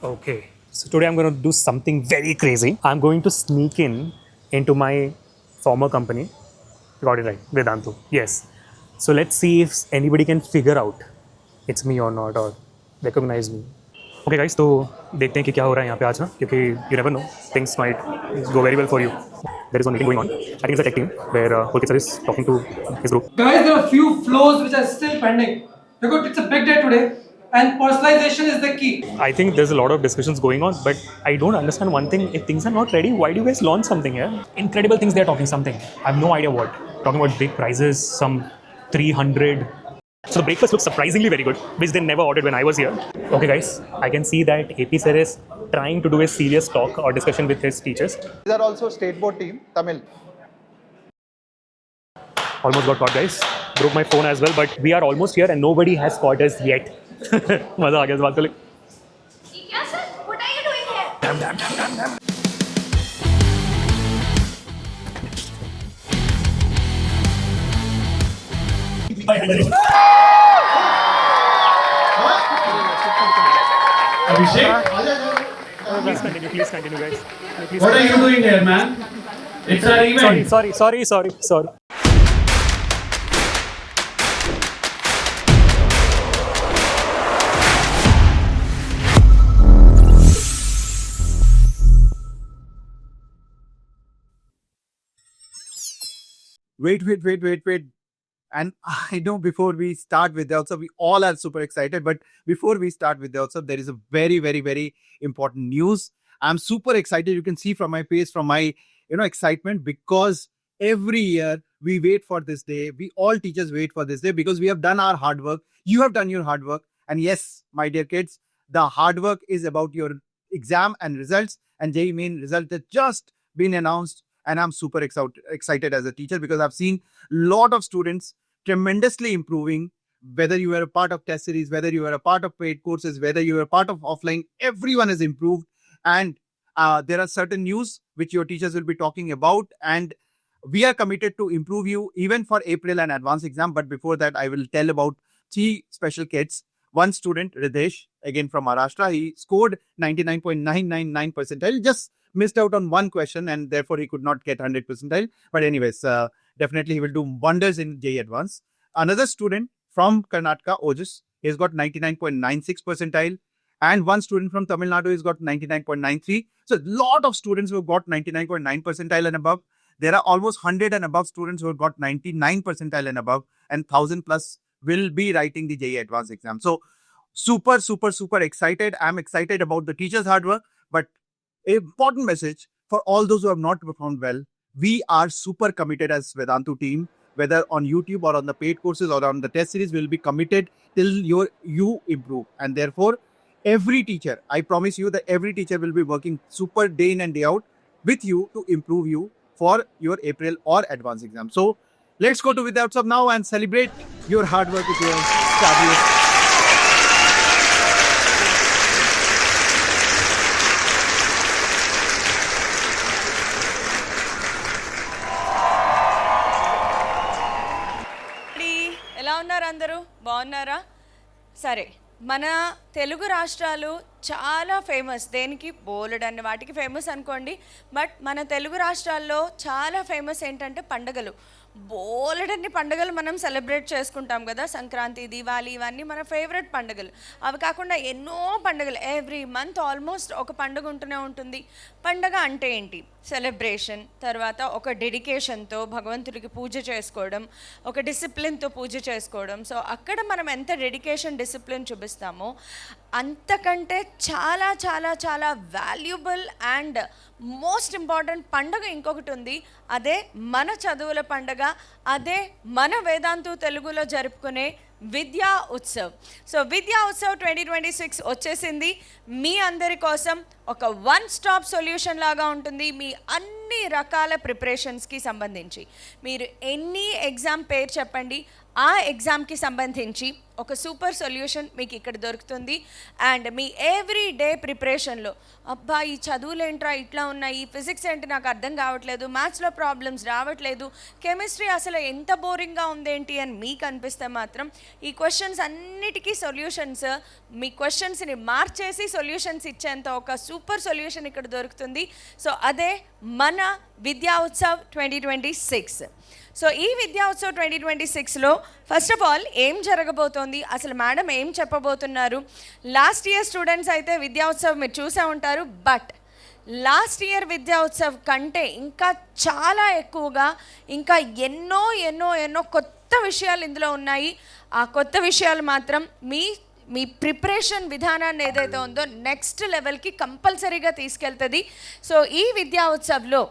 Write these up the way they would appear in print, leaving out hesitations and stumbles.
Okay, so today I'm going to do something very crazy. I'm going to sneak in into my former company. Got it right, Vedantu. Yes. So let's see if anybody can figure out it's me or not or recognize me. Okay guys, तो देखते हैं कि क्या हो रहा है यहाँ पे आज ना, क्योंकि you never know, things might go very well for you. There is one meeting going on. I think it's a tech team where Pulkit sir is talking to his group. Guys, there are a few flows which are still pending. Because it's a big day today, and personalization is the key. I think there's a lot of discussions going on, but I don't understand one thing. If things are not ready, why do you guys launch something here? Incredible things they're talking something. I have no idea what. Talking about big prizes, some 300. So the breakfast looks surprisingly very good, which they never ordered when I was here. Okay guys, I can see that AP sir is trying to do a serious talk or discussion with his teachers. These are also state board team, Tamil. Almost got caught guys. Broke my phone as well, but we are almost here and nobody has caught us yet. मजा आ गया इस बात को लेकर. Yes, sir. What are you doing here? Abhishek, Please continue, guys. Please what are you doing here, man? It's our event. Sorry. Wait. And I know before we start with the Utsav, we all are super excited. But before we start with the Utsav, there is a very, very, very important news. I'm super excited. You can see from my face, from my excitement, because every year we wait for this day. We all teachers wait for this day because we have done our hard work. You have done your hard work. And yes, my dear kids, the hard work is about your exam and results. And JEE main result has just been announced. And I'm super excited as a teacher because I've seen a lot of students tremendously improving. Whether you were a part of test series, whether you were a part of paid courses, whether you were a part of offline, everyone has improved. And there are certain news which your teachers will be talking about. And we are committed to improve you even for April and advanced exam. But before that, I will tell about 3 special kids. One student, Ridesh, again from Maharashtra, he scored 99.999 percentile. Just missed out on one question and therefore he could not get 100 percentile. But anyways, definitely he will do wonders in JEE Advanced. Another student from Karnataka, Ojus, he's got 99.96 percentile. And one student from Tamil Nadu has got 99.93. So a lot of students who have got 99.9 percentile and above. There are almost 100 and above students who have got 99 percentile and above, and 1000 plus will be writing the JEE Advanced exam. So super excited. I'm excited about the teachers' hard work, but important message for all those who have not performed well. We are super committed as Vedantu team, whether on YouTube or on the paid courses or on the test series, we will be committed till you improve. And therefore, every teacher, I promise you that every teacher will be working super day in and day out with you to improve you for your April or advanced exam. So let's go to Vidya Utsav now and celebrate your hard work with your fabulous. ఎలా ఉన్నారు అందరూ? బాగున్నారా? సరే, మన తెలుగు రాష్ట్రాలు చాలా famous. దేనికి? బోలెడన్ని వాటికి ఫేమస్ అనుకోండి. బట్ మన తెలుగు రాష్ట్రాల్లో చాలా ఫేమస్ ఏంటంటే పండుగలు. బోలెడన్ని పండుగలు మనం సెలబ్రేట్ చేసుకుంటాం కదా. సంక్రాంతి, దివాళీ, ఇవన్నీ మన ఫేవరెట్ పండుగలు. అవి కాకుండా ఎన్నో పండుగలు, ఎవ్రీ మంత్ ఆల్మోస్ట్ ఒక పండుగ ఉంటూనే ఉంటుంది. పండుగ అంటే ఏంటి? సెలబ్రేషన్, తర్వాత ఒక డెడికేషన్తో భగవంతుడికి పూజ చేసుకోవడం, ఒక డిసిప్లిన్తో పూజ చేసుకోవడం. సో అక్కడ మనం ఎంత డెడికేషన్, డిసిప్లిన్ చూపిస్తామో అంతకంటే చాలా చాలా చాలా వాల్యుబుల్ అండ్ మోస్ట్ ఇంపార్టెంట్ పండుగ ఇంకొకటి ఉంది. అదే మన చదువుల పండుగ, అదే మన వేదాంతు తెలుగులో జరుపుకునే విద్యా ఉత్సవ్. సో విద్యా ఉత్సవ్ 2026 వచ్చేసింది. మీ అందరి కోసం ఒక వన్ స్టాప్ సొల్యూషన్ లాగా ఉంటుంది మీ అన్ని రకాల ప్రిపరేషన్స్కి సంబంధించి. మీరు ఎన్ని ఎగ్జామ్ పేరు చెప్పండి, ఆ ఎగ్జామ్కి సంబంధించి ఒక సూపర్ సొల్యూషన్ మీకు ఇక్కడ దొరుకుతుంది. అండ్ మీ ఎవ్రీ డే ప్రిపరేషన్లో అబ్బా ఈ చదువులేంట్రా ఇట్లా ఉన్నాయి, ఫిజిక్స్ ఏంటి నాకు అర్థం కావట్లేదు, మ్యాథ్స్లో ప్రాబ్లమ్స్ రావట్లేదు, కెమిస్ట్రీ అసలు ఎంత బోరింగ్గా ఉందేంటి అని మీకు అనిపిస్తే మాత్రం ఈ క్వశ్చన్స్ అన్నిటికీ సొల్యూషన్స్, మీ క్వశ్చన్స్ని మార్చేసి సొల్యూషన్స్ ఇచ్చేంత ఒక సూపర్ సొల్యూషన్ ఇక్కడ దొరుకుతుంది. సో అదే మన విద్యా ఉత్సవ్ 2026. సో ఈ విద్యా ఉత్సవ్ 2026లో ఫస్ట్ ఆఫ్ ఆల్ ఏం జరగబోతోంది, అసలు మేడం ఏం చెప్పబోతున్నారు. లాస్ట్ ఇయర్ స్టూడెంట్స్ అయితే విద్యా ఉత్సవ్ మీరు చూసే ఉంటారు, బట్ లాస్ట్ ఇయర్ విద్యా ఉత్సవ్ కంటే ఇంకా చాలా ఎక్కువగా ఇంకా ఎన్నో ఎన్నో ఎన్నో కొత్త విషయాలు ఇందులో ఉన్నాయి. ఆ కొత్త విషయాలు మాత్రం మీ ప్రిపరేషన్ విధానాన్ని ఏదైతే ఉందో నెక్స్ట్ లెవెల్కి కంపల్సరీగా తీసుకెళ్తుంది. సో ఈ విద్యా ఉత్సవ్లో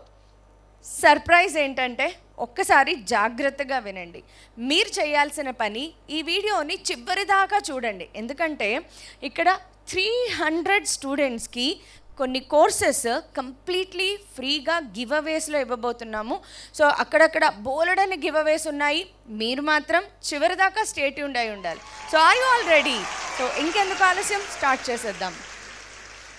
సర్ప్రైజ్ ఏంటంటే ఒక్కసారి జాగ్రత్తగా వినండి. మీరు చేయాల్సిన పని ఈ వీడియోని చివరిదాకా చూడండి, ఎందుకంటే ఇక్కడ 300 స్టూడెంట్స్కి కొన్ని కోర్సెస్ కంప్లీట్లీ ఫ్రీగా గివ్ అవేస్లో ఇవ్వబోతున్నాము. సో అక్కడక్కడ బోలెడని గివ్ అవేస్ ఉన్నాయి, మీరు మాత్రం చివరిదాకా స్టే ట్యూన్డ్ అయి ఉండాలి. So are you all ready? So ఇంకెందుకు ఆలస్యం, స్టార్ట్ చేసేద్దాం.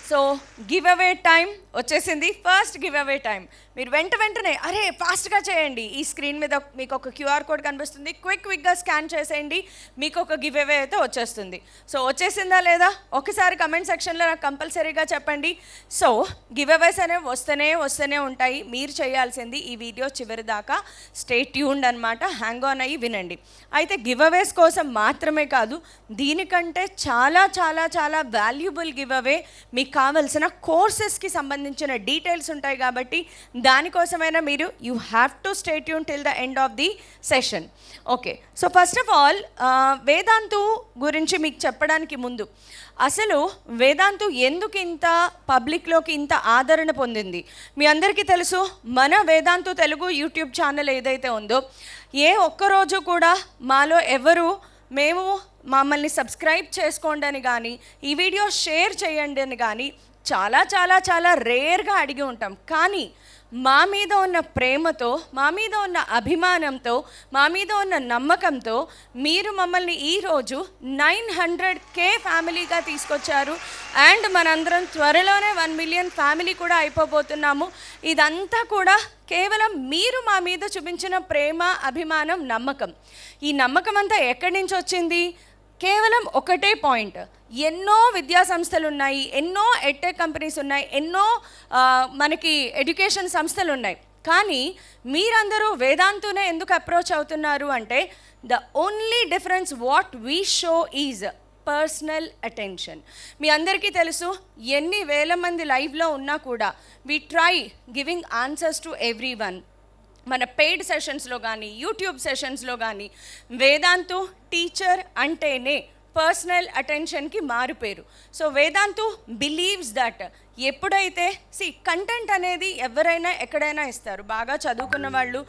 సో గివ్ అవే టైం వచ్చేసింది. ఫస్ట్ గివ్ అవే టైం మీరు వెంటనే అరే ఫాస్ట్గా చేయండి. ఈ స్క్రీన్ మీద మీకు ఒక క్యూఆర్ కోడ్ కనిపిస్తుంది, క్విక్గా స్కాన్ చేసేయండి, మీకు ఒక గివ్ అవే అయితే వచ్చేస్తుంది. సో వచ్చేసిందా లేదా ఒకసారి కమెంట్ సెక్షన్లో నాకు కంపల్సరీగా చెప్పండి. సో గివ్ అవేస్ అనేవి వస్తూనే ఉంటాయి. మీరు చేయాల్సింది ఈ వీడియో చివరి దాకా స్టే ట్యూన్డ్ అనమాట, హ్యాంగ్ ఆన్ అయ్యి వినండి. అయితే గివ్ అవేస్ కోసం మాత్రమే కాదు, దీనికంటే చాలా చాలా చాలా వాల్యుబుల్ గివ్ అవే మీకు కావలసిన కోర్సెస్కి సంబంధించిన డీటెయిల్స్ ఉంటాయి. కాబట్టి దానికోసమైనా మీరు you have to stay tune till the end of the session. Okay, so first of all Vedantu గురించి మీకు చెప్పడానికి ముందు అసలు వేదాంతు ఎందుకు ఇంత పబ్లిక్లోకి ఇంత ఆదరణ పొందింది మీ అందరికీ తెలుసు. మన వేదాంతు తెలుగు యూట్యూబ్ ఛానల్ ఏదైతే ఉందో ఏ ఒక్కరోజు కూడా మాలో ఎవరు మేము మమ్మల్ని సబ్స్క్రైబ్ చేసుకోండి అని కానీ ఈ వీడియో షేర్ చేయండి అని కానీ చాలా చాలా చాలా రేర్గా అడిగి ఉంటాం. కానీ మా మీద ఉన్న ప్రేమతో, మా మీద ఉన్న అభిమానంతో, మా మీద ఉన్న నమ్మకంతో మీరు మమ్మల్ని ఈరోజు 900K ఫ్యామిలీగా తీసుకొచ్చారు. అండ్ మనందరం త్వరలోనే 1 మిలియన్ ఫ్యామిలీ కూడా అయిపోబోతున్నాము. ఇదంతా కూడా కేవలం మీరు మా మీద చూపించిన ప్రేమ, అభిమానం, నమ్మకం. ఈ నమ్మకం అంతా ఎక్కడి నుంచి వచ్చింది? కేవలం ఒకటే పాయింట్, ఎన్నో విద్యా సంస్థలు ఉన్నాయి, ఎన్నో ఎడ్టెక్ కంపెనీస్ ఉన్నాయి, ఎన్నో మనకి ఎడ్యుకేషన్ సంస్థలు ఉన్నాయి. కానీ మీరందరూ వేదాంతునే ఎందుకు అప్రోచ్ అవుతున్నారు అంటే the only difference what we show is personal attention. మీ అందరికీ తెలుసు, ఎన్ని వేల మంది లైవ్లో ఉన్నా కూడా we try giving answers to every one. మన పెయిడ్ సెషన్స్లో కానీ యూట్యూబ్ సెషన్స్లో కానీ వేదాంతు టీచర్ అంటేనే పర్సనల్ అటెన్షన్కి మారుపేరు. సో వేదాంతు బిలీవ్స్ దట్ ఎప్పుడైతే కంటెంట్ అనేది ఎవరైనా ఎక్కడైనా ఇస్తారు. బాగా చదువుకున్న వాళ్ళు,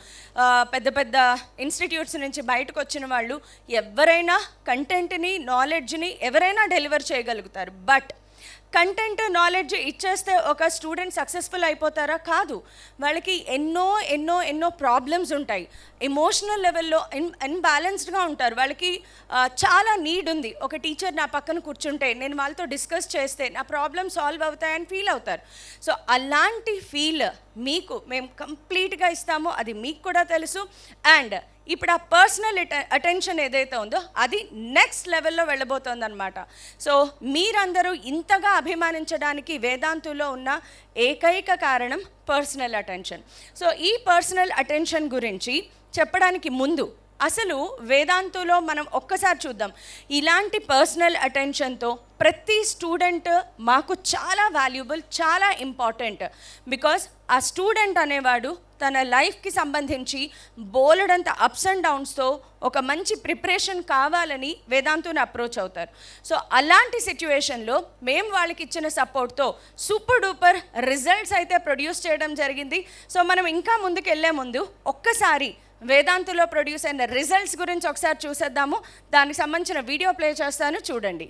పెద్ద పెద్ద ఇన్స్టిట్యూట్స్ నుంచి బయటకు వచ్చిన వాళ్ళు ఎవరైనా కంటెంట్ని, నాలెడ్జ్ని ఎవరైనా డెలివర్ చేయగలుగుతారు. బట్ కంటెంట్, నాలెడ్జ్ ఇచ్చేస్తే ఒక స్టూడెంట్ సక్సెస్ఫుల్ అయిపోతారా? కాదు. వాళ్ళకి ఎన్నో ఎన్నో ఎన్నో ప్రాబ్లమ్స్ ఉంటాయి. ఎమోషనల్ లెవెల్లో ఇన్బ్యాలెన్స్డ్గా ఉంటారు. వాళ్ళకి చాలా నీడ్ ఉంది. ఒక టీచర్ నా పక్కన కూర్చుంటే నేను వాళ్ళతో డిస్కస్ చేస్తే నా ప్రాబ్లమ్ సాల్వ్ అవుతాయని ఫీల్ అవుతారు. సో అలాంటి ఫీల్ మేము కంప్లీట్గా ఇస్తాము, అది మీకు కూడా తెలుసు. అండ్ ఇప్పుడు ఆ పర్సనల్ అటెన్షన్ ఏదైతే ఉందో అది నెక్స్ట్ లెవెల్లో వెళ్ళబోతోంది అనమాట. సో మీరందరూ ఇంతగా అభిమానించడానికి వేదాంతులో ఉన్న ఏకైక కారణం పర్సనల్ అటెన్షన్. సో ఈ పర్సనల్ అటెన్షన్ గురించి చెప్పడానికి ముందు అసలు వేదాంతులో మనం ఒక్కసారి చూద్దాం. ఇలాంటి పర్సనల్ అటెన్షన్తో ప్రతి స్టూడెంట్ మాకు చాలా వాల్యుబుల్, చాలా ఇంపార్టెంట్. బికాజ్ ఆ స్టూడెంట్ అనేవాడు తన లైఫ్కి సంబంధించి బోలెడంత అప్స్ అండ్ డౌన్స్తో ఒక మంచి ప్రిపరేషన్ కావాలని వేదాంతుని అప్రోచ్ అవుతారు. సో అలాంటి సిచ్యువేషన్లో మేము వాళ్ళకి ఇచ్చిన సపోర్ట్తో సూపర్ డూపర్ రిజల్ట్స్ అయితే ప్రొడ్యూస్ చేయడం జరిగింది. సో మనం ఇంకా ముందుకు వెళ్ళే ముందు ఒక్కసారి వేదాంతులో ప్రొడ్యూస్ అయిన రిజల్ట్స్ గురించి ఒకసారి చూసేద్దాము. దానికి సంబంధించిన వీడియో ప్లే చేస్తాను, చూడండి.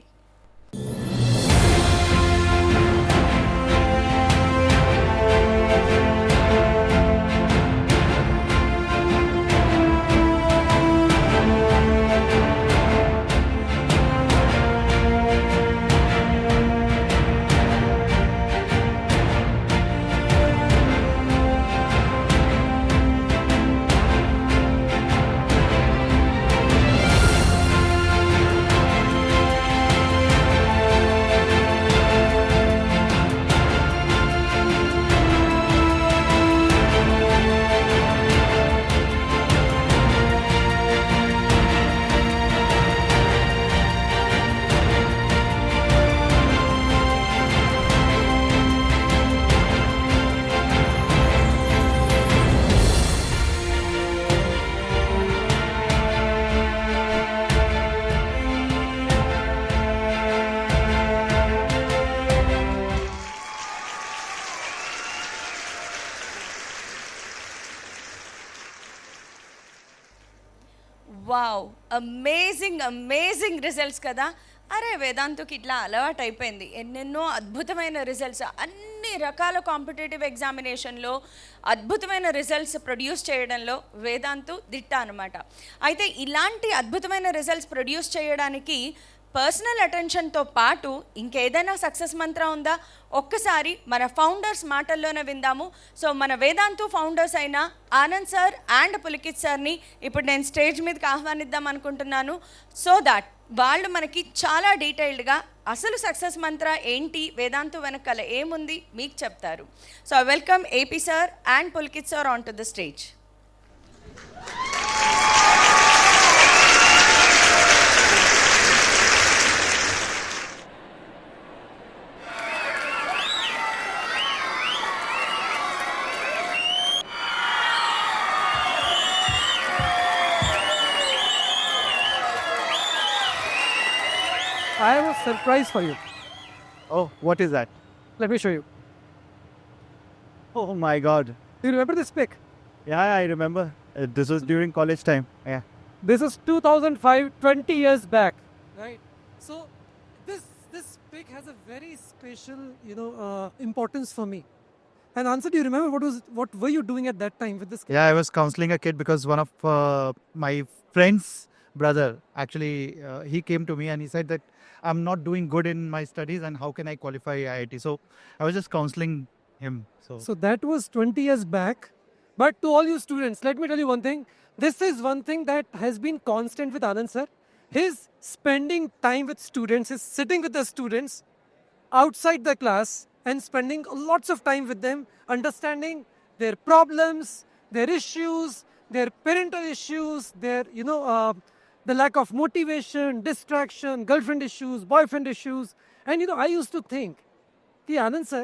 వావ్, అమేజింగ్ రిజల్ట్స్ కదా. అరే వేదాంతుకి ఇట్లా అలవాటు అయిపోయింది, ఎన్నెన్నో అద్భుతమైన రిజల్ట్స్, అన్ని రకాల కాంపిటేటివ్ ఎగ్జామినేషన్లో అద్భుతమైన రిజల్ట్స్ ప్రొడ్యూస్ చేయడంలో వేదాంతు దిట్ట అనమాట. అయితే ఇలాంటి అద్భుతమైన రిజల్ట్స్ ప్రొడ్యూస్ చేయడానికి పర్సనల్ అటెన్షన్తో పాటు ఇంకేదైనా సక్సెస్ మంత్రం ఉందా? ఒక్కసారి మన ఫౌండర్స్ మాటల్లోనే విందాము. సో మన వేదాంతు ఫౌండర్స్ అయిన ఆనంద్ సార్ అండ్ పులికిత్ సార్ని ఇప్పుడు నేను స్టేజ్ మీదకి ఆహ్వానిద్దాం అనుకుంటున్నాను. సో దాట్ వాళ్ళు మనకి చాలా డీటెయిల్డ్గా అసలు సక్సెస్ మంత్ర ఏంటి, వేదాంతు వెనకాల ఏముంది మీకు చెప్తారు. So welcome AP sir and Pulkit sir on to the stage. I have a surprise for you. Oh, what is that? Let me show you. Oh my God. Do you remember this pic? Yeah, I remember. This was during college time. Yeah. This is 2005, 20 years back. Right. So this pic has a very special, importance for me. And Answer, do you remember what were you doing at that time with this kid? Yeah, I was counseling a kid because one of my friend's brother actually he came to me and he said that I'm not doing good in my studies and how can I qualify IIT. So I was just counseling him. So that was 20 years back. But to all you students, let me tell you one thing. This is one thing that has been constant with Anand sir. His spending time with students, is sitting with the students outside the class and spending lots of time with them, understanding their problems, their issues, their parental issues, their, the lack of motivation, distraction, girlfriend issues, boyfriend issues. And, I used to think, Anand sir,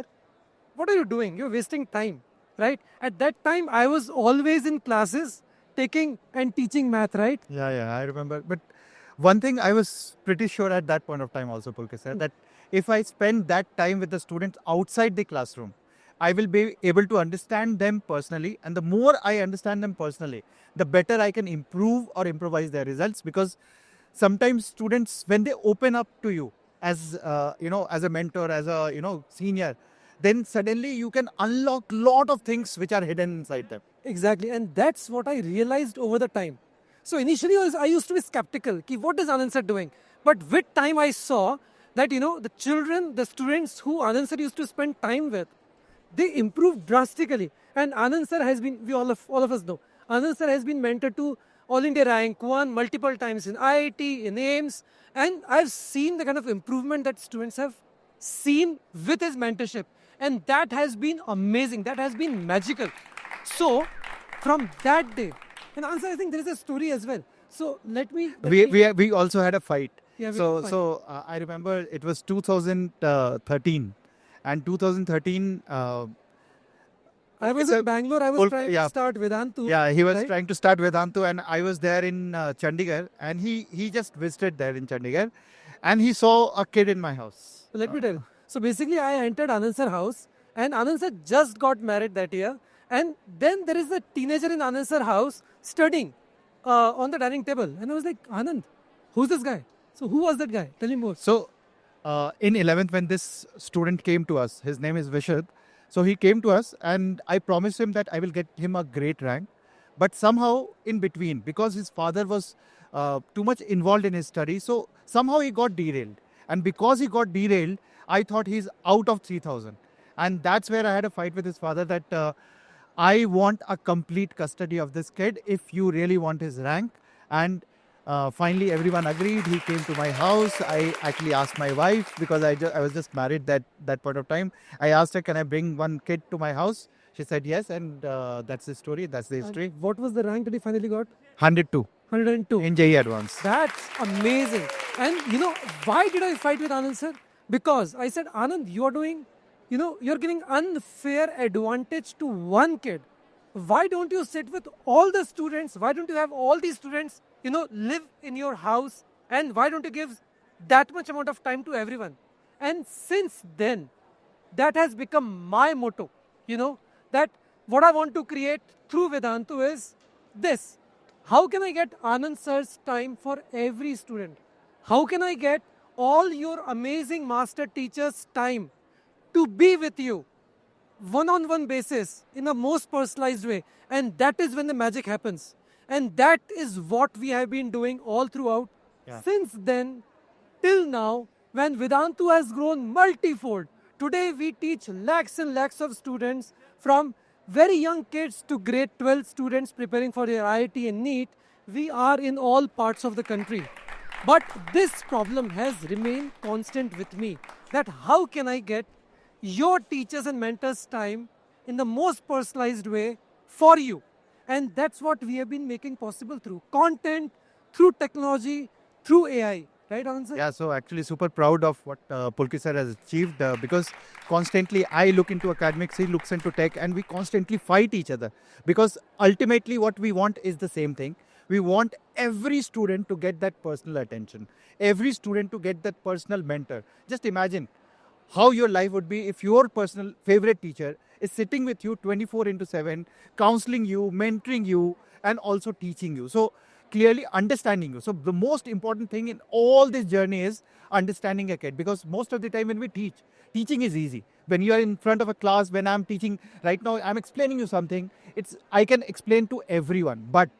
what are you doing? You're wasting time, right? At that time, I was always in classes taking and teaching math, right? Yeah, I remember. But one thing I was pretty sure at that point of time also, Pulkit sir, that if I spend that time with the students outside the classroom, I will be able to understand them personally. And the more I understand them personally, the better I can improve or improvise their results. Because sometimes students, when they open up to you as, as a mentor, as a, senior, then suddenly you can unlock lot of things which are hidden inside them. Exactly. And that's what I realized over the time. So initially I used to be skeptical. What is Anand sir doing? But with time I saw that, the children, the students who Anand sir used to spend time with, they improved drastically. And Anand sir has been, all of us know, Anand sir has been mentored to All India Rank 1 multiple times in IIT, in AIMS. And I've seen the kind of improvement that students have seen with his mentorship. And that has been amazing. That has been magical. So, from that day, and Answer, I think there is a story as well. So, We also had a fight. Yeah, we had a fight. So I remember it was 2013. And 2013, I was in Bangalore. I was trying to start Vedantu. Yeah, he was right? trying to start Vedantu, and I was there in Chandigarh, and he just visited there in Chandigarh, and he saw a kid in my house. So let me tell you. So basically, I entered Anand sir house, and Anand sir just got married that year. And then there is a teenager in Anand sir house studying on the dining table. And I was like, Anand, who's this guy? So who was that guy? Tell me more. So in 11th, when this student came to us, his name is Vishad. So he came to us, and I promised him that I will get him a great rank. But somehow in between, because his father was too much involved in his study, so somehow he got derailed. And because he got derailed, I thought he's out of 3000. And that's where I had a fight with his father that I want a complete custody of this kid if you really want his rank. And finally, everyone agreed. He came to my house. I actually asked my wife, because I was just married that point of time. I asked her, can I bring one kid to my house? She said yes, and that's the story. That's the history. And what was the rank that he finally got? 102 102. in JE Advanced. That's amazing. And why did I fight with Anand sir? Because I said, Anand, you're giving unfair advantage to one kid. Why don't you sit with all the students? Why don't you have all these students, live in your house? And why don't you give that much amount of time to everyone? And since then, that has become my motto, that what I want to create through Vedantu is this. how can I get Anand sir's time for every student? How can I get all your amazing master teachers' time to be with you one-on-one basis in a most personalized way? And that is when the magic happens. And that is what we have been doing all throughout. Since then, till now, when Vedantu has grown multifold. Today we teach lakhs and lakhs of students, from very young kids to grade 12 students preparing for their IIT and NEET. We are in all parts of the country. But this problem has remained constant with me, that how can I get your teachers and mentors time in the most personalized way for you? And that's what we have been making possible through content, through technology, through AI. Right, Anand sir? Yeah, so actually super proud of what Pulkit sir has achieved because constantly I look into academics, he looks into tech, and we constantly fight each other because ultimately what we want is the same thing. We want every student to get that personal attention, every student to get that personal mentor. Just imagine how your life would be if your personal favorite teacher is sitting with you 24 into 7, counseling you, mentoring you, and also teaching you. So clearly understanding you. So the most important thing in all this journey is understanding a kid, because most of the time when we teach, teaching is easy. When you are in front of a class, when I'm teaching right now, I'm explaining you something, I can explain to everyone. But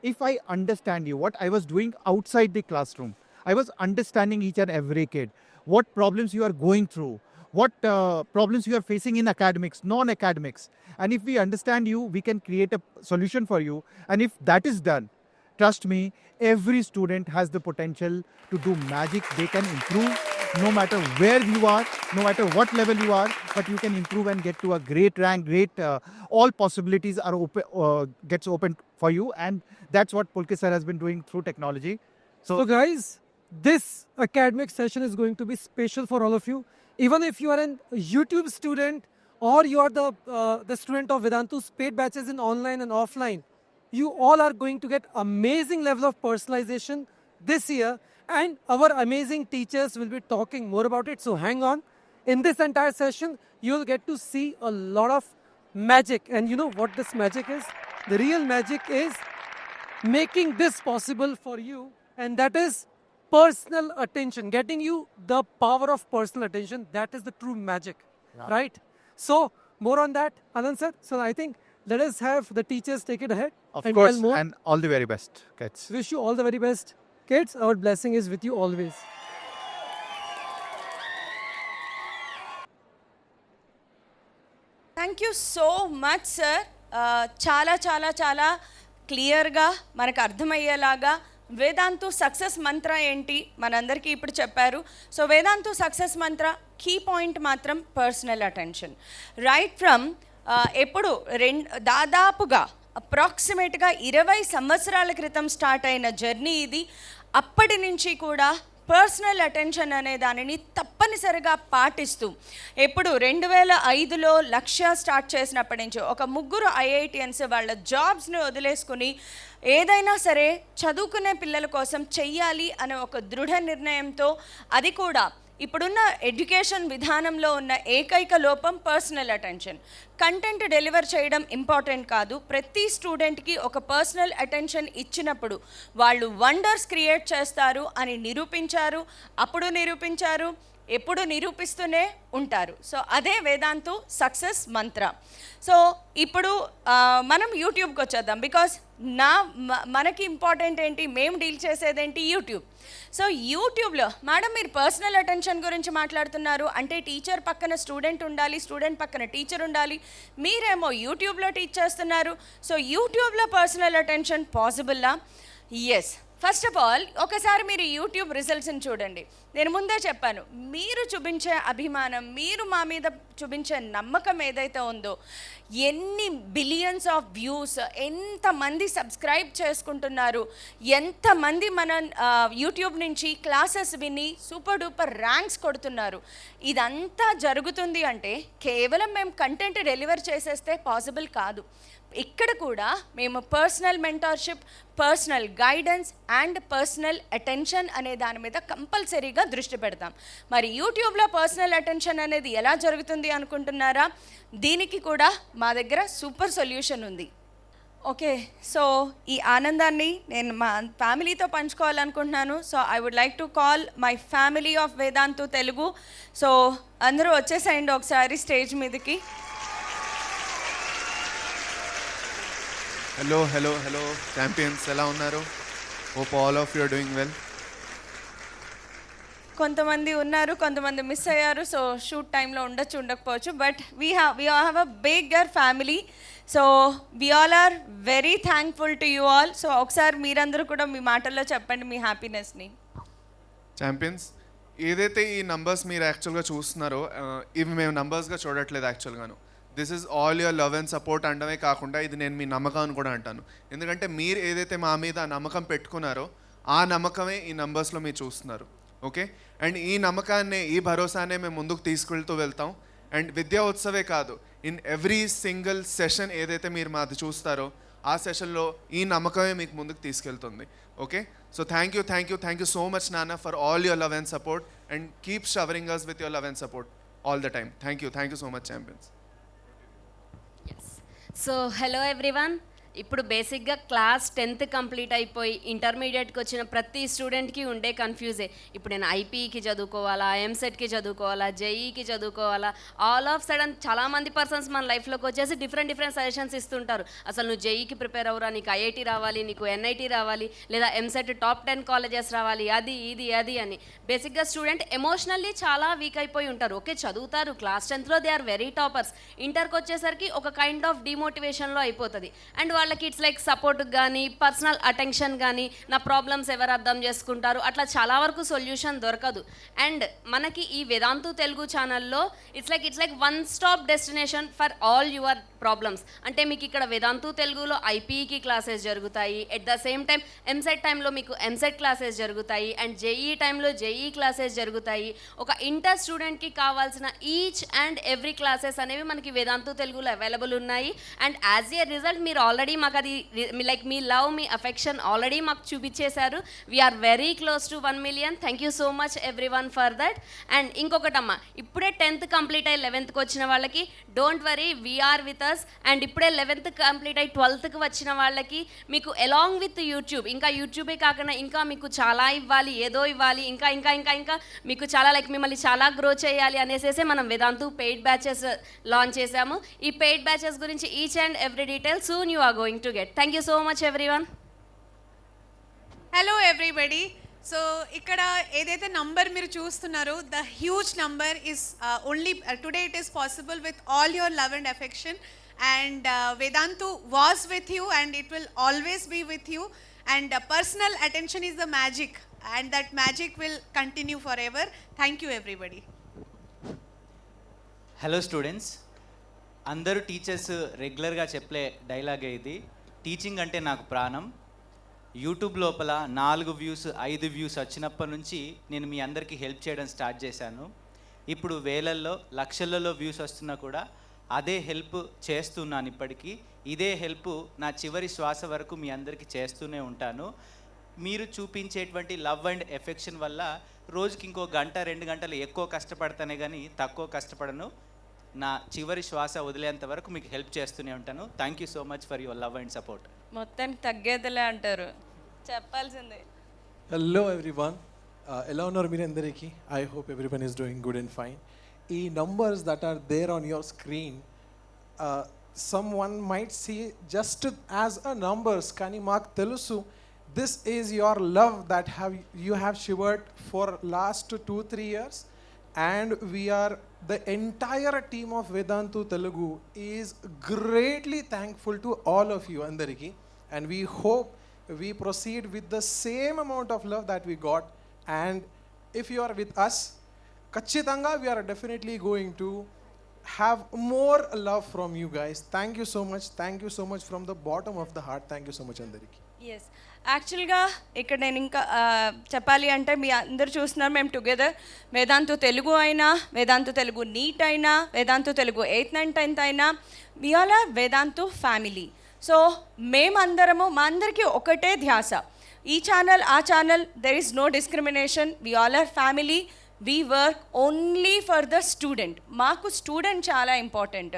if I understand you, what I was doing outside the classroom, I was understanding each and every kid, what problems you are going through, what problems you are facing in academics, non-academics. And if we understand you, we can create a solution for you. And if that is done, trust me, every student has the potential to do magic. They can improve no matter where you are, no matter what level you are, but you can improve and get to a great rank, all possibilities are gets open for you. And that's what Pulkit sir has been doing through technology. So guys, this academic session is going to be special for all of you. Even if you are a YouTube student or you are the student of Vedantu's paid batches in online and offline, you all are going to get amazing level of personalization this year, and our amazing teachers will be talking more about it. So hang on. In this entire session, you'll get to see a lot of magic. And you know what this magic is? The real magic is making this possible for you, and that is personal attention, getting you the power of personal attention. That is the true magic, right? So more on that, Anand sir. So I think let us have the teachers take it ahead. Of and course, tell more. and all the very best, kids. Wish you all the very best. Kids, our blessing is with you always. Thank you so much sir. చాలా చాలా చాలా క్లియర్గా మనకు అర్థమయ్యేలాగా Vedantu success మంత్ర ఏంటి మనందరికీ ఇప్పుడు చెప్పారు. సో వేదాంతు సక్సెస్ మంత్ర కీ పాయింట్ మాత్రం పర్సనల్ అటెన్షన్. రైట్ ఫ్రమ్ ఎప్పుడు దాదాపుగా అప్రాక్సిమేట్గా 20 సంవత్సరాల క్రితం స్టార్ట్ అయిన జర్నీ ఇది. అప్పటి నుంచి కూడా పర్సనల్ అటెన్షన్ అనే దానిని తప్పనిసరిగా పాటిస్తూ ఎప్పుడు 2005లో లక్ష్య స్టార్ట్ చేసినప్పటి నుంచి ఒక ముగ్గురు ఐఐటియన్స్ వాళ్ళ జాబ్స్ని వదిలేసుకుని ఏదైనా సరే చదువుకునే పిల్లల కోసం చెయ్యాలి అనే ఒక దృఢ నిర్ణయంతో, అది కూడా ఇప్పుడున్న ఎడ్యుకేషన్ విధానంలో ఉన్న ఏకైక లోపం పర్సనల్ అటెన్షన్. కంటెంట్ డెలివర్ చేయడం ఇంపార్టెంట్ కాదు, ప్రతి స్టూడెంట్కి ఒక పర్సనల్ అటెన్షన్ ఇచ్చినప్పుడు వాళ్ళు వండర్స్ క్రియేట్ చేస్తారు అని నిరూపించారు. అప్పుడు నిరూపించారు, ఎప్పుడు నిరూపిస్తూనే ఉంటారు. సో అదే వేదాంతు సక్సెస్ మంత్ర. సో ఇప్పుడు మనం యూట్యూబ్కి వచ్చేద్దాం. బికాస్ మనకి ఇంపార్టెంట్ ఏంటి, మేము డీల్ చేసేదేంటి, యూట్యూబ్. సో యూట్యూబ్లో మేడం మీరు పర్సనల్ అటెన్షన్ గురించి మాట్లాడుతున్నారు అంటే టీచర్ పక్కన స్టూడెంట్ ఉండాలి, స్టూడెంట్ పక్కన టీచర్ ఉండాలి. మీరేమో యూట్యూబ్లో టీచ్ చేస్తున్నారు. సో యూట్యూబ్లో పర్సనల్ అటెన్షన్ పాసిబుల్లా? ఎస్. ఫస్ట్ ఆఫ్ ఆల్ ఒకసారి మీరు యూట్యూబ్ రిజల్ట్స్ని చూడండి. నేను ముందే చెప్పాను, మీరు చూపించే అభిమానం, మీరు మా మీద చూపించే నమ్మకం ఏదైతే ఉందో, ఎన్ని బిలియన్స్ ఆఫ్ వ్యూస్, ఎంతమంది సబ్స్క్రైబ్ చేసుకుంటున్నారు, ఎంతమంది మన యూట్యూబ్ నుంచి క్లాసెస్ విని సూపర్ డూపర్ ర్యాంక్స్ కొడుతున్నారు. ఇదంతా జరుగుతుంది అంటే కేవలం మేము కంటెంట్ డెలివర్ చేసేస్తే పాసిబుల్ కాదు. ఇక్కడ కూడా మేము personal mentorship, personal guidance and personal attention అనే దాని మీద కంపల్సరీగా దృష్టి పెడతాం. మరి యూట్యూబ్లో పర్సనల్ అటెన్షన్ అనేది ఎలా జరుగుతుంది అనుకుంటున్నారా? దీనికి కూడా మా దగ్గర సూపర్ సొల్యూషన్ ఉంది. ఓకే, సో ఈ ఆనందాన్ని నేను మా ఫ్యామిలీతో పంచుకోవాలనుకుంటున్నాను. So I would like to call my family of Vedantu Telugu. So అందరూ వచ్చేసేయండి ఒకసారి స్టేజ్ మీదకి. హలో ఛాంపియన్స్, ఎలా ఉన్నారు? Hope all of you are doing well. కొంతమంది ఉన్నారు, కొంతమంది మిస్ అయ్యారు. సో షూట్ టైంలో ఉండొచ్చు, ఉండకపోవచ్చు. But we have a bigger family. So we all are very thankful to you all. So ఒకసారి మీరందరూ కూడా మీ మాటల్లో చెప్పండి మీ హ్యాపీనెస్ని. ఛాంపియన్స్, ఏదైతే ఈ నంబర్స్ మీరు యాక్చువల్గా చూస్తున్నారో, ఇవి మేము నంబర్స్గా చూడట్లేదు యాక్చువల్గాను. This is all your love and support అనడమే కాకుండా ఇది నేను మీ నమ్మకం అని కూడా అంటాను. ఎందుకంటే మీరు ఏదైతే మా మీద నమ్మకం పెట్టుకున్నారో ఆ నమ్మకమే ఈ నంబర్స్లో మీరు చూస్తున్నారు. ఓకే, అండ్ ఈ నమ్మకాన్నే, ఈ భరోసానే మేము ముందుకు తీసుకెళ్తూ వెళ్తాం. అండ్ విద్యా ఉత్సవే కాదు, ఇన్ ఎవ్రీ సింగిల్ సెషన్ ఏదైతే మీరు మాది చూస్తారో ఆ సెషన్లో ఈ నమ్మకమే మీకు ముందుకు తీసుకెళ్తుంది. Okay, so thank you so much నాన్న for all your love and support and keep showering us with your love and support all the time. Thank you so much champions. So hello everyone. ఇప్పుడు బేసిక్గా class 10th complete అయిపోయి ఇంటర్మీడియట్కి వచ్చిన ప్రతి స్టూడెంట్కి ఉండే కన్ఫ్యూజే. ఇప్పుడు నేను ఐపీకి చదువుకోవాలా, ఎంసెట్కి చదువుకోవాలా, జేఈకి చదువుకోవాలా. ఆల్ ఆఫ్ సడన్ చాలామంది పర్సన్స్ మన లైఫ్లోకి వచ్చేసి డిఫరెంట్ సజెషన్స్ ఇస్తుంటారు. అసలు నువ్వు జేఈకి ప్రిపేర్ అవ్వరా, నీకు ఐఐటి రావాలి, నీకు ఎన్ఐటి రావాలి, లేదా ఎంసెట్ టాప్ 10 కాలేజెస్ రావాలి, అది ఇది అని. బేసిక్గా స్టూడెంట్ ఎమోషనల్లీ చాలా వీక్ అయిపోయి ఉంటారు. ఓకే, చదువుతారు, క్లాస్ 10thలో దే ఆర్ వెరీ టాపర్స్. ఇంటర్కి వచ్చేసరికి ఒక కైండ్ ఆఫ్ డిమోటివేషన్లో అయిపోతుంది. అండ్ వాళ్ళకి ఇట్స్ లైక్ సపోర్ట్ కానీ, పర్సనల్ అటెన్షన్ కానీ, నా ప్రాబ్లమ్స్ ఎవరు అర్థం చేసుకుంటారు, అట్లా చాలా వరకు సొల్యూషన్ దొరకదు. అండ్ మనకి ఈ వేదాంతు తెలుగు ఛానల్లో it's like one stop destination for all your problems. అంటే మీకు ఇక్కడ వేదాంతు తెలుగులో ఐపీఈకి క్లాసెస్ జరుగుతాయి, at the same time EAMCET టైంలో మీకు ఎంసెట్ క్లాసెస్ జరుగుతాయి, అండ్ జేఈ టైంలో జేఈ క్లాసెస్ జరుగుతాయి. ఒక ఇంటర్ స్టూడెంట్కి కావాల్సిన ఈచ్ అండ్ ఎవ్రీ క్లాసెస్ అనేవి మనకి వేదాంతు తెలుగులో అవైలబుల్ ఉన్నాయి. అండ్ యాజ్ ఏ రిజల్ట్ మీరు ఆల్రెడీ మాకు అది లైక్ మీ లవ్, మీ అఫెక్షన్ ఆల్రెడీ మాకు చూపించేశారు. We are very close to 1 million. Thank you so much every one for that. And ఇంకొకటమ్మా, ఇప్పుడే 10th కంప్లీట్ అయ్యి 11th వచ్చిన వాళ్ళకి don't worry, we are with us. And ఇప్పుడే 11th కంప్లీట్ అయ్యి 12th వచ్చిన వాళ్ళకి మీకు అలాంగ్ విత్ యూట్యూబ్, ఇంకా యూట్యూబే కాకుండా ఇంకా మీకు చాలా ఇవ్వాలి, ఏదో ఇవ్వాలి, ఇంకా ఇంకా ఇంకా ఇంకా మీకు చాలా లైక్ మిమ్మల్ని చాలా గ్రో చేయాలి అనేసేసి మనం వేదాంతు పెయిడ్ బ్యాచెస్ లాంచ్ చేశాము. ఈ పెయిడ్ బ్యాచెస్ గురించి each and every detail soon you are going to get. Thank you so much everyone. Hello everybody. So ఇక్కడ ఏదైతే నంబర్ మీరు చూస్తున్నారో, the huge number is only today it is possible with all your love and affection. And Vedantu was with you and it will always be with you. And personal attention is the magic and that magic will continue for ever. Thank you everybody. Hello students, అందరూ teachers రెగ్యులర్గా చెప్పే డైలాగే ఇది, teaching అంటే నాకు ప్రాణం. YouTube లోపల 4 views 5 views వచ్చినప్పటి నుంచి నేను మీ అందరికీ హెల్ప్ చేయడం స్టార్ట్ చేశాను. ఇప్పుడు వేలల్లో లక్షలలో వ్యూస్ వస్తున్నా కూడా అదే హెల్ప్ చేస్తున్నాను. ఇప్పటికీ ఇదే హెల్ప్ నా చివరి శ్వాస వరకు మీ అందరికీ చేస్తూనే ఉంటాను. మీరు చూపించేటువంటి లవ్ అండ్ ఎఫెక్షన్ వల్ల రోజుకి ఇంకో 1-2 గంటలు ఎక్కువ కష్టపడతానే కానీ తక్కువ కష్టపడను. నా చివరి శ్వాస వదిలేంత వరకు మీకు హెల్ప్ చేస్తూనే ఉంటాను. Thank you so much for your love and support. మొత్తానికి తగ్గేదిలే అంటారు, చెప్పాల్సిందే. హలో ఎవ్రీవన్, ఎలా ఉన్నారు మీరు అందరికీ? I hope everyone is doing good and fine. ఈ numbers that are there on your screen, some one might see just as a numbers, కానీ మాకు తెలుసు this is your love that you have showered for last 2-3 years. And we are, the entire team of Vedantu Telugu is greatly thankful to all of you andariki, and we hope we proceed with the same amount of love that we got. And if you are with us, kachitanga we are definitely going to have more love from you guys. Thank you so much from the bottom of the heart. Thank you so much andariki. Yes, యాక్చువల్గా ఇక్కడ నేను ఇంకా చెప్పాలి అంటే మీ అందరు చూస్తున్నారు మేము together Vedantu Telugu అయినా, వేదాంతు తెలుగు నీట్ అయినా, Vedantu Telugu 8th, 9th, 10th అయినా, we all are Vedantu family. So మేమందరము, మా అందరికీ ఒకటే ధ్యాస. ఈ ఛానల్, ఆ channel, there is no discrimination. We all are family. We work only for the student. మాకు స్టూడెంట్ చాలా ఇంపార్టెంట్.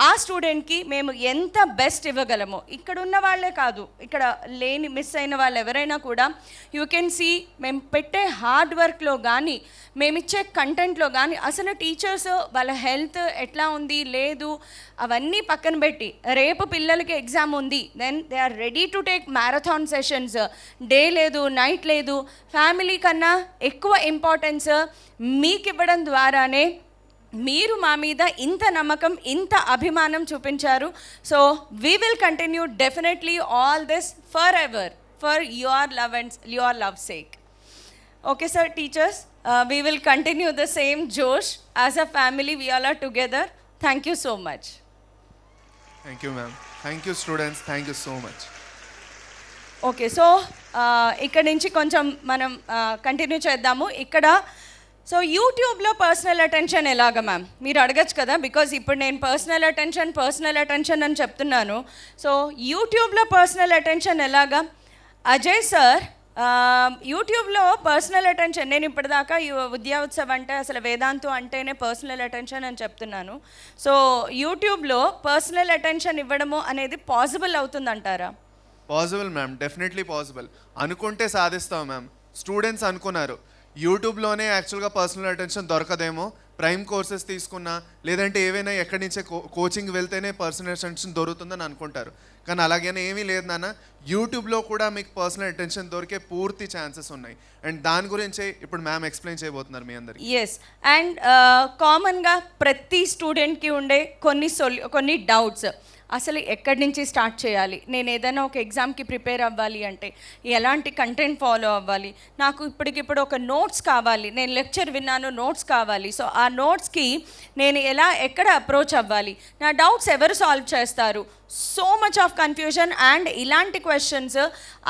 ఆ స్టూడెంట్కి మేము ఎంత బెస్ట్ ఇవ్వగలమో, ఇక్కడ ఉన్న వాళ్ళే కాదు, ఇక్కడ మిస్ అయిన వాళ్ళు ఎవరైనా కూడా యూ కెన్ సీ మేము పెట్టే హార్డ్ వర్క్లో కానీ మేమిచ్చే కంటెంట్లో కానీ అసలు టీచర్స్ వాళ్ళ హెల్త్ ఎట్లా ఉంది లేదు అవన్నీ పక్కన పెట్టి రేపు పిల్లలకి ఎగ్జామ్ ఉంది, then they are ready to take marathon sessions. Day లేదు, నైట్ లేదు, ఫ్యామిలీ కన్నా ఎక్కువ ఇంపార్టెన్స్ మీకు ఇవ్వడం ద్వారానే మీరు మా మీద ఇంత నమ్మకం, ఇంత అభిమానం చూపించారు. So we will continue definitely all this for ever for your love and your love sake. Okay sir, teachers, we will continue the same Josh. As a family, we all are together. Thank you so much. Thank you, ma'am. Thank you, students. Thank you so much. Okay, so ఇక్కడ నుంచి కొంచెం మనం continue చేద్దాము. ఇక్కడ so యూట్యూబ్లో personal attention ఎలాగ ma'am మీరు అడగచ్చు కదా, బికాజ్ ఇప్పుడు నేను పర్సనల్ అటెన్షన్ అని చెప్తున్నాను. సో యూట్యూబ్లో పర్సనల్ అటెన్షన్ ఎలాగా? అజయ్ సార్ యూట్యూబ్లో పర్సనల్ అటెన్షన్, నేను ఇప్పటిదాకా విద్యా ఉత్సవ్ అంటే అసలు వేదాంతు అంటేనే పర్సనల్ అటెన్షన్ అని చెప్తున్నాను. సో యూట్యూబ్లో పర్సనల్ అటెన్షన్ ఇవ్వడము అనేది పాసిబుల్ అవుతుందంటారా? Possible ma'am, definitely possible. అనుకుంటే సాధిస్తాం మ్యామ్. స్టూడెంట్స్ అనుకున్నారు యూట్యూబ్లోనే యాక్చువల్గా పర్సనల్ అటెన్షన్ దొరకదేమో, ప్రైమ్ కోర్సెస్ తీసుకున్నా లేదంటే ఏవైనా ఎక్కడి నుంచే కోచింగ్ వెళ్తేనే పర్సనల్ అటెన్షన్ దొరుకుతుందని అనుకుంటారు. కానీ అలాగనే ఏమీ లేదు నాన్న, యూట్యూబ్లో కూడా మీకు పర్సనల్ అటెన్షన్ దొరికే పూర్తి ఛాన్సెస్ ఉన్నాయి. అండ్ దాని గురించే ఇప్పుడు మ్యామ్ ఎక్స్ప్లెయిన్ చేయబోతున్నారు మీ అందరికి. ఎస్, అండ్ కామన్గా ప్రతి స్టూడెంట్కి ఉండే కొన్ని డౌట్స్, అసలు ఎక్కడి నుంచి స్టార్ట్ చేయాలి, నేను ఏదైనా ఒక ఎగ్జామ్కి ప్రిపేర్ అవ్వాలి అంటే ఎలాంటి కంటెంట్ ఫాలో అవ్వాలి, నాకు ఇప్పటికిప్పుడు ఒక నోట్స్ కావాలి, నేను లెక్చర్ విన్నాను నోట్స్ కావాలి, సో ఆ నోట్స్కి నేను ఎక్కడ అప్రోచ్ అవ్వాలి, నా డౌట్స్ ఎవరు సాల్వ్ చేస్తారు, so much of confusion. And ఇలాంటి క్వశ్చన్స్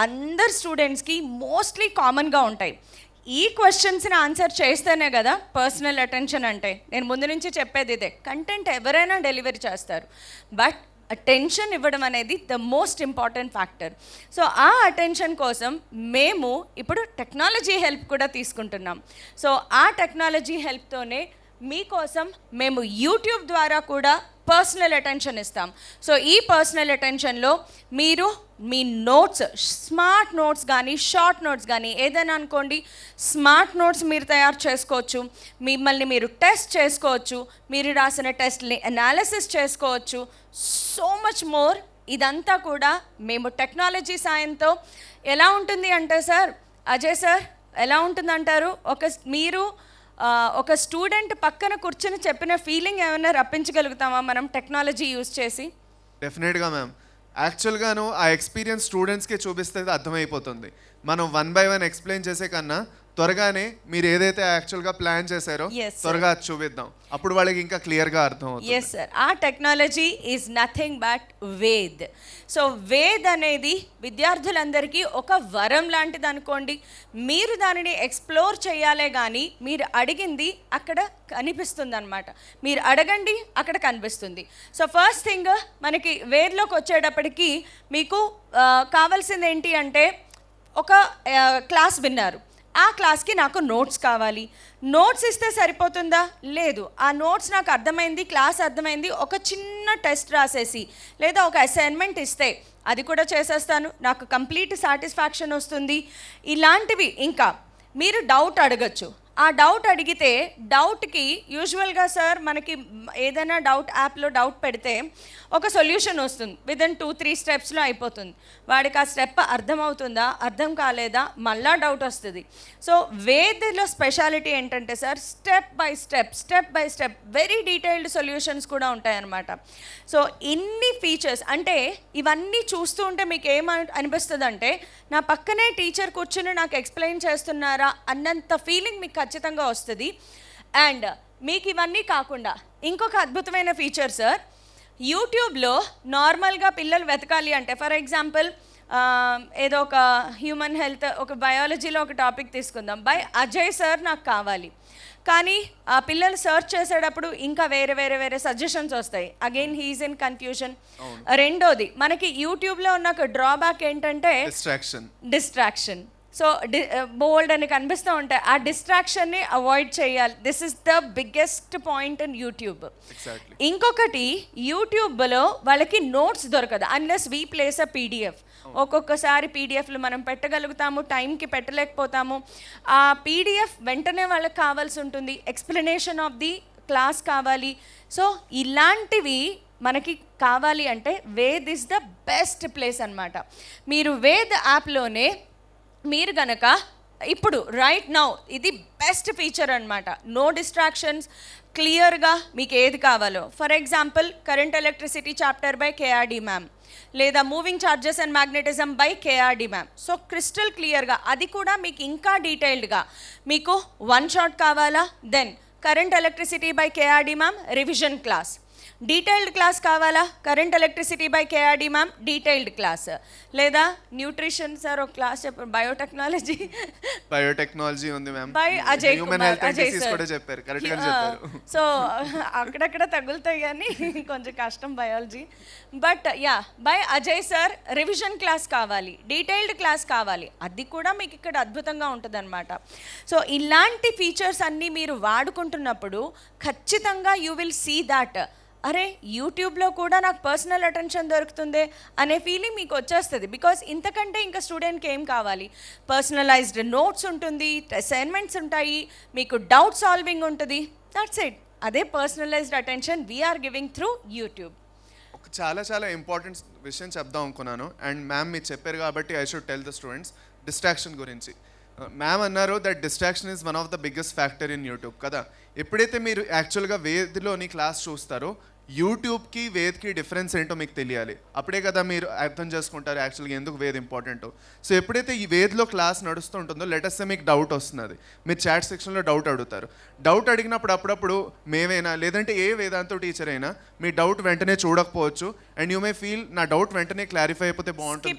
అందరు స్టూడెంట్స్కి మోస్ట్లీ కామన్గా ఉంటాయి. ఈ క్వశ్చన్స్ని ఆన్సర్ చేస్తేనే కదా పర్సనల్ అటెన్షన్ అంటే. నేను ముందు నుంచి చెప్పేది ఇదే, కంటెంట్ ఎవరైనా డెలివరీ చేస్తారు, బట్ అటెన్షన్ ఇవ్వడం అనేది the most important factor. So ఆ అటెన్షన్ కోసం మేము ఇప్పుడు టెక్నాలజీ హెల్ప్ కూడా తీసుకుంటున్నాం. సో ఆ టెక్నాలజీ హెల్ప్తోనే మీకోసం మేము యూట్యూబ్ ద్వారా కూడా పర్సనల్ అటెన్షన్ ఇస్తాం. సో ఈ పర్సనల్ అటెన్షన్లో మీరు మీ నోట్స్, స్మార్ట్ నోట్స్ కానీ షార్ట్ నోట్స్ కానీ ఏదైనా అనుకోండి, స్మార్ట్ నోట్స్ మీరు తయారు చేసుకోవచ్చు, మిమ్మల్ని మీరు టెస్ట్ చేసుకోవచ్చు, మీరు రాసిన టెస్ట్ని అనాలిసిస్ చేసుకోవచ్చు, సో మచ్ మోర్. ఇదంతా కూడా మేము టెక్నాలజీ సాయంతో ఎలా ఉంటుంది అంటే సార్, అజయ్ సార్ ఎలా ఉంటుందంటారు, మీరు ఒక స్టూడెంట్ పక్కన కూర్చొని చెప్పిన ఫీలింగ్ ఏమైనా రప్పించగలుగుతామా మనం టెక్నాలజీ యూజ్ చేసి? డెఫినెట్గా మ్యామ్. యాక్చువల్గాను ఆ ఎక్స్పీరియన్స్ స్టూడెంట్స్కే చూపిస్తే అర్థమైపోతుంది. మనం 1 by 1 ఎక్స్ప్లెయిన్ చేసే కన్నా త్వరగానే మీరు ఏదైతే యాక్చువల్గా ప్లాన్ చేశారో త్వరగా చూపిద్దాం, అప్పుడు వాళ్ళకి ఇంకా క్లియర్గా అర్థం అవుతుంది. ఎస్ సార్, ఆ technology is nothing but Ved. So Ved అనేది విద్యార్థులందరికీ ఒక వరం లాంటిది అనుకోండి. మీరు దానిని ఎక్స్ప్లోర్ చేయాలే కానీ మీరు అడిగింది అక్కడ కనిపిస్తుంది అనమాట. మీరు అడగండి అక్కడ కనిపిస్తుంది. సో ఫస్ట్ థింగ్ మనకి వేద్లోకి వచ్చేటప్పటికి మీకు కావాల్సింది ఏంటి అంటే, ఒక క్లాస్ విన్నారు, ఆ క్లాస్కి నాకు నోట్స్ కావాలి. నోట్స్ ఇస్తే సరిపోతుందా? లేదు. ఆ నోట్స్ నాకు అర్థమైంది, క్లాస్ అర్థమైంది, ఒక చిన్న టెస్ట్ రాసేసి లేదా ఒక అసైన్మెంట్ ఇస్తే అది కూడా చేసేస్తాను, నాకు కంప్లీట్ సాటిస్ఫాక్షన్ వస్తుంది. ఇలాంటివి ఇంకా మీరు డౌట్ అడగచ్చు. ఆ డౌట్ అడిగితే డౌట్కి యూజువల్గా సార్ మనకి ఏదైనా యాప్లో డౌట్ పెడితే ఒక సొల్యూషన్ వస్తుంది, విదిన్ 2-3 స్టెప్స్లో అయిపోతుంది. వాడికి ఆ స్టెప్ అర్థమవుతుందా, అర్థం కాలేదా, మళ్ళా డౌట్ వస్తుంది. సో వేద్లో స్పెషాలిటీ ఏంటంటే sir, step by step very detailed solutions కూడా ఉంటాయన్నమాట. సో ఇన్ని ఫీచర్స్ అంటే ఇవన్నీ చూస్తూ ఉంటే మీకు అనిపిస్తుంది అంటే, నా పక్కనే టీచర్ కూర్చుని నాకు ఎక్స్ప్లెయిన్ చేస్తున్నారా అన్నంత ఫీలింగ్ మీకు ఖచ్చితంగా వస్తుంది. అండ్ మీకు ఇవన్నీ కాకుండా ఇంకొక అద్భుతమైన ఫీచర్ సార్, యూట్యూబ్లో నార్మల్గా పిల్లలు వెతకాలి అంటే, ఫర్ ఎగ్జాంపుల్ ఏదో ఒక హ్యూమన్ హెల్త్, ఒక బయాలజీలో ఒక టాపిక్ తీసుకుందాం, బై అజయ్ సార్ నాకు కావాలి. కానీ ఆ పిల్లలు సర్చ్ చేసేటప్పుడు ఇంకా వేరే సజెషన్స్ వస్తాయి, అగైన్ హీఈస్ ఇన్ కన్ఫ్యూజన్. రెండోది మనకి యూట్యూబ్లో ఉన్న ఒక డ్రాబ్యాక్ ఏంటంటే డిస్ట్రాక్షన్. సో బోల్డ్ అని కనిపిస్తూ ఉంటాయి. ఆ డిస్ట్రాక్షన్ని అవాయిడ్ చేయాలి. This is the biggest point in YouTube. ఇంకొకటి, యూట్యూబ్లో వాళ్ళకి నోట్స్ దొరకదు unless we place a PDF. ఒక్కొక్కసారి పీడిఎఫ్లు మనం పెట్టగలుగుతాము, టైంకి పెట్టలేకపోతాము. ఆ పీడిఎఫ్ వెంటనే వాళ్ళకి కావాల్సి ఉంటుంది, ఎక్స్ప్లెనేషన్ ఆఫ్ ది క్లాస్ కావాలి. సో ఇలాంటివి మనకి కావాలి అంటే Ved is the best place అన్నమాట. మీరు వేద్ యాప్లోనే మీరు గనక ఇప్పుడు రైట్ నౌ ఇది బెస్ట్ ఫీచర్ అనమాట. నో డిస్ట్రాక్షన్స్, క్లియర్గా మీకు ఏది కావాలో. For example current electricity chapter by KRD ma'am, లేదా moving charges and magnetism by KRD ma'am. So crystal క్లియర్గా, అది కూడా మీకు ఇంకా డీటెయిల్డ్గా. మీకు వన్ షాట్ కావాలా, then current electricity by KRD ma'am revision class. Detailed class కావాలా, current electricity by KRD ma'am detailed class. లేదా న్యూట్రిషన్ సార్ ఒక క్లాస్ చెప్పారు, బయోటెక్నాలజీ ఉంది ma'am, by Ajay human health and disease కూడా చెప్పారు, కరెక్ట్గా చెప్పారు. సో అక్కడక్కడ తగులుతాయి కానీ కొంచెం కష్టం biology. But yeah, by Ajay sir revision class కావాలి, డీటెయిల్డ్ క్లాస్ కావాలి, అది కూడా మీకు ఇక్కడ అద్భుతంగా ఉంటుంది అనమాట. సో ఇలాంటి ఫీచర్స్ అన్నీ మీరు వాడుకుంటున్నప్పుడు ఖచ్చితంగా యూ విల్ సీ దాట్ అరే యూట్యూబ్లో కూడా నాకు పర్సనల్ అటెన్షన్ దొరుకుతుంది అనే ఫీలింగ్ మీకు వచ్చేస్తుంది. బికాస్ ఇంతకంటే ఇంకా స్టూడెంట్కి ఏం కావాలి? పర్సనలైజ్డ్ నోట్స్ ఉంటుంది, అసైన్మెంట్స్ ఉంటాయి, మీకు డౌట్ సాల్వింగ్ ఉంటుంది. That's it. అదే personalised attention we are giving through YouTube. ఒక చాలా ఇంపార్టెంట్ విషయం చెప్దాం అనుకున్నాను, అండ్ మ్యామ్ మీరు చెప్పారు కాబట్టి I should tell the students distraction గురించి. మ్యామ్ అన్నారు that distraction is one of the biggest factor in YouTube కదా. ఎప్పుడైతే మీరు యాక్చువల్గా వేద్లోని క్లాస్ చూస్తారో యూట్యూబ్కి వేద్కి డిఫరెన్స్ ఏంటో మీకు తెలియాలి. అప్పుడే కదా మీరు అర్థం చేసుకుంటారు యాక్చువల్గా ఎందుకు వేద్ ఇంపార్టెంటో. సో ఎప్పుడైతే ఈ వేద్లో క్లాస్ నడుస్తూ ఉంటుందో లెటెస్ట్ మీకు డౌట్ వస్తున్నది, మీరు చాట్ సెక్షన్లో డౌట్ అడుగుతారు. డౌట్ అడిగినప్పుడు అప్పుడప్పుడు మేమైనా లేదంటే ఏ వేదాంతో టీచర్ అయినా మీ డౌట్ వెంటనే చూడకపోవచ్చు, అండ్ యూ మే ఫీల్ నా డౌట్ వెంటనే క్లారిఫై అయిపోతే బాగుంటుంది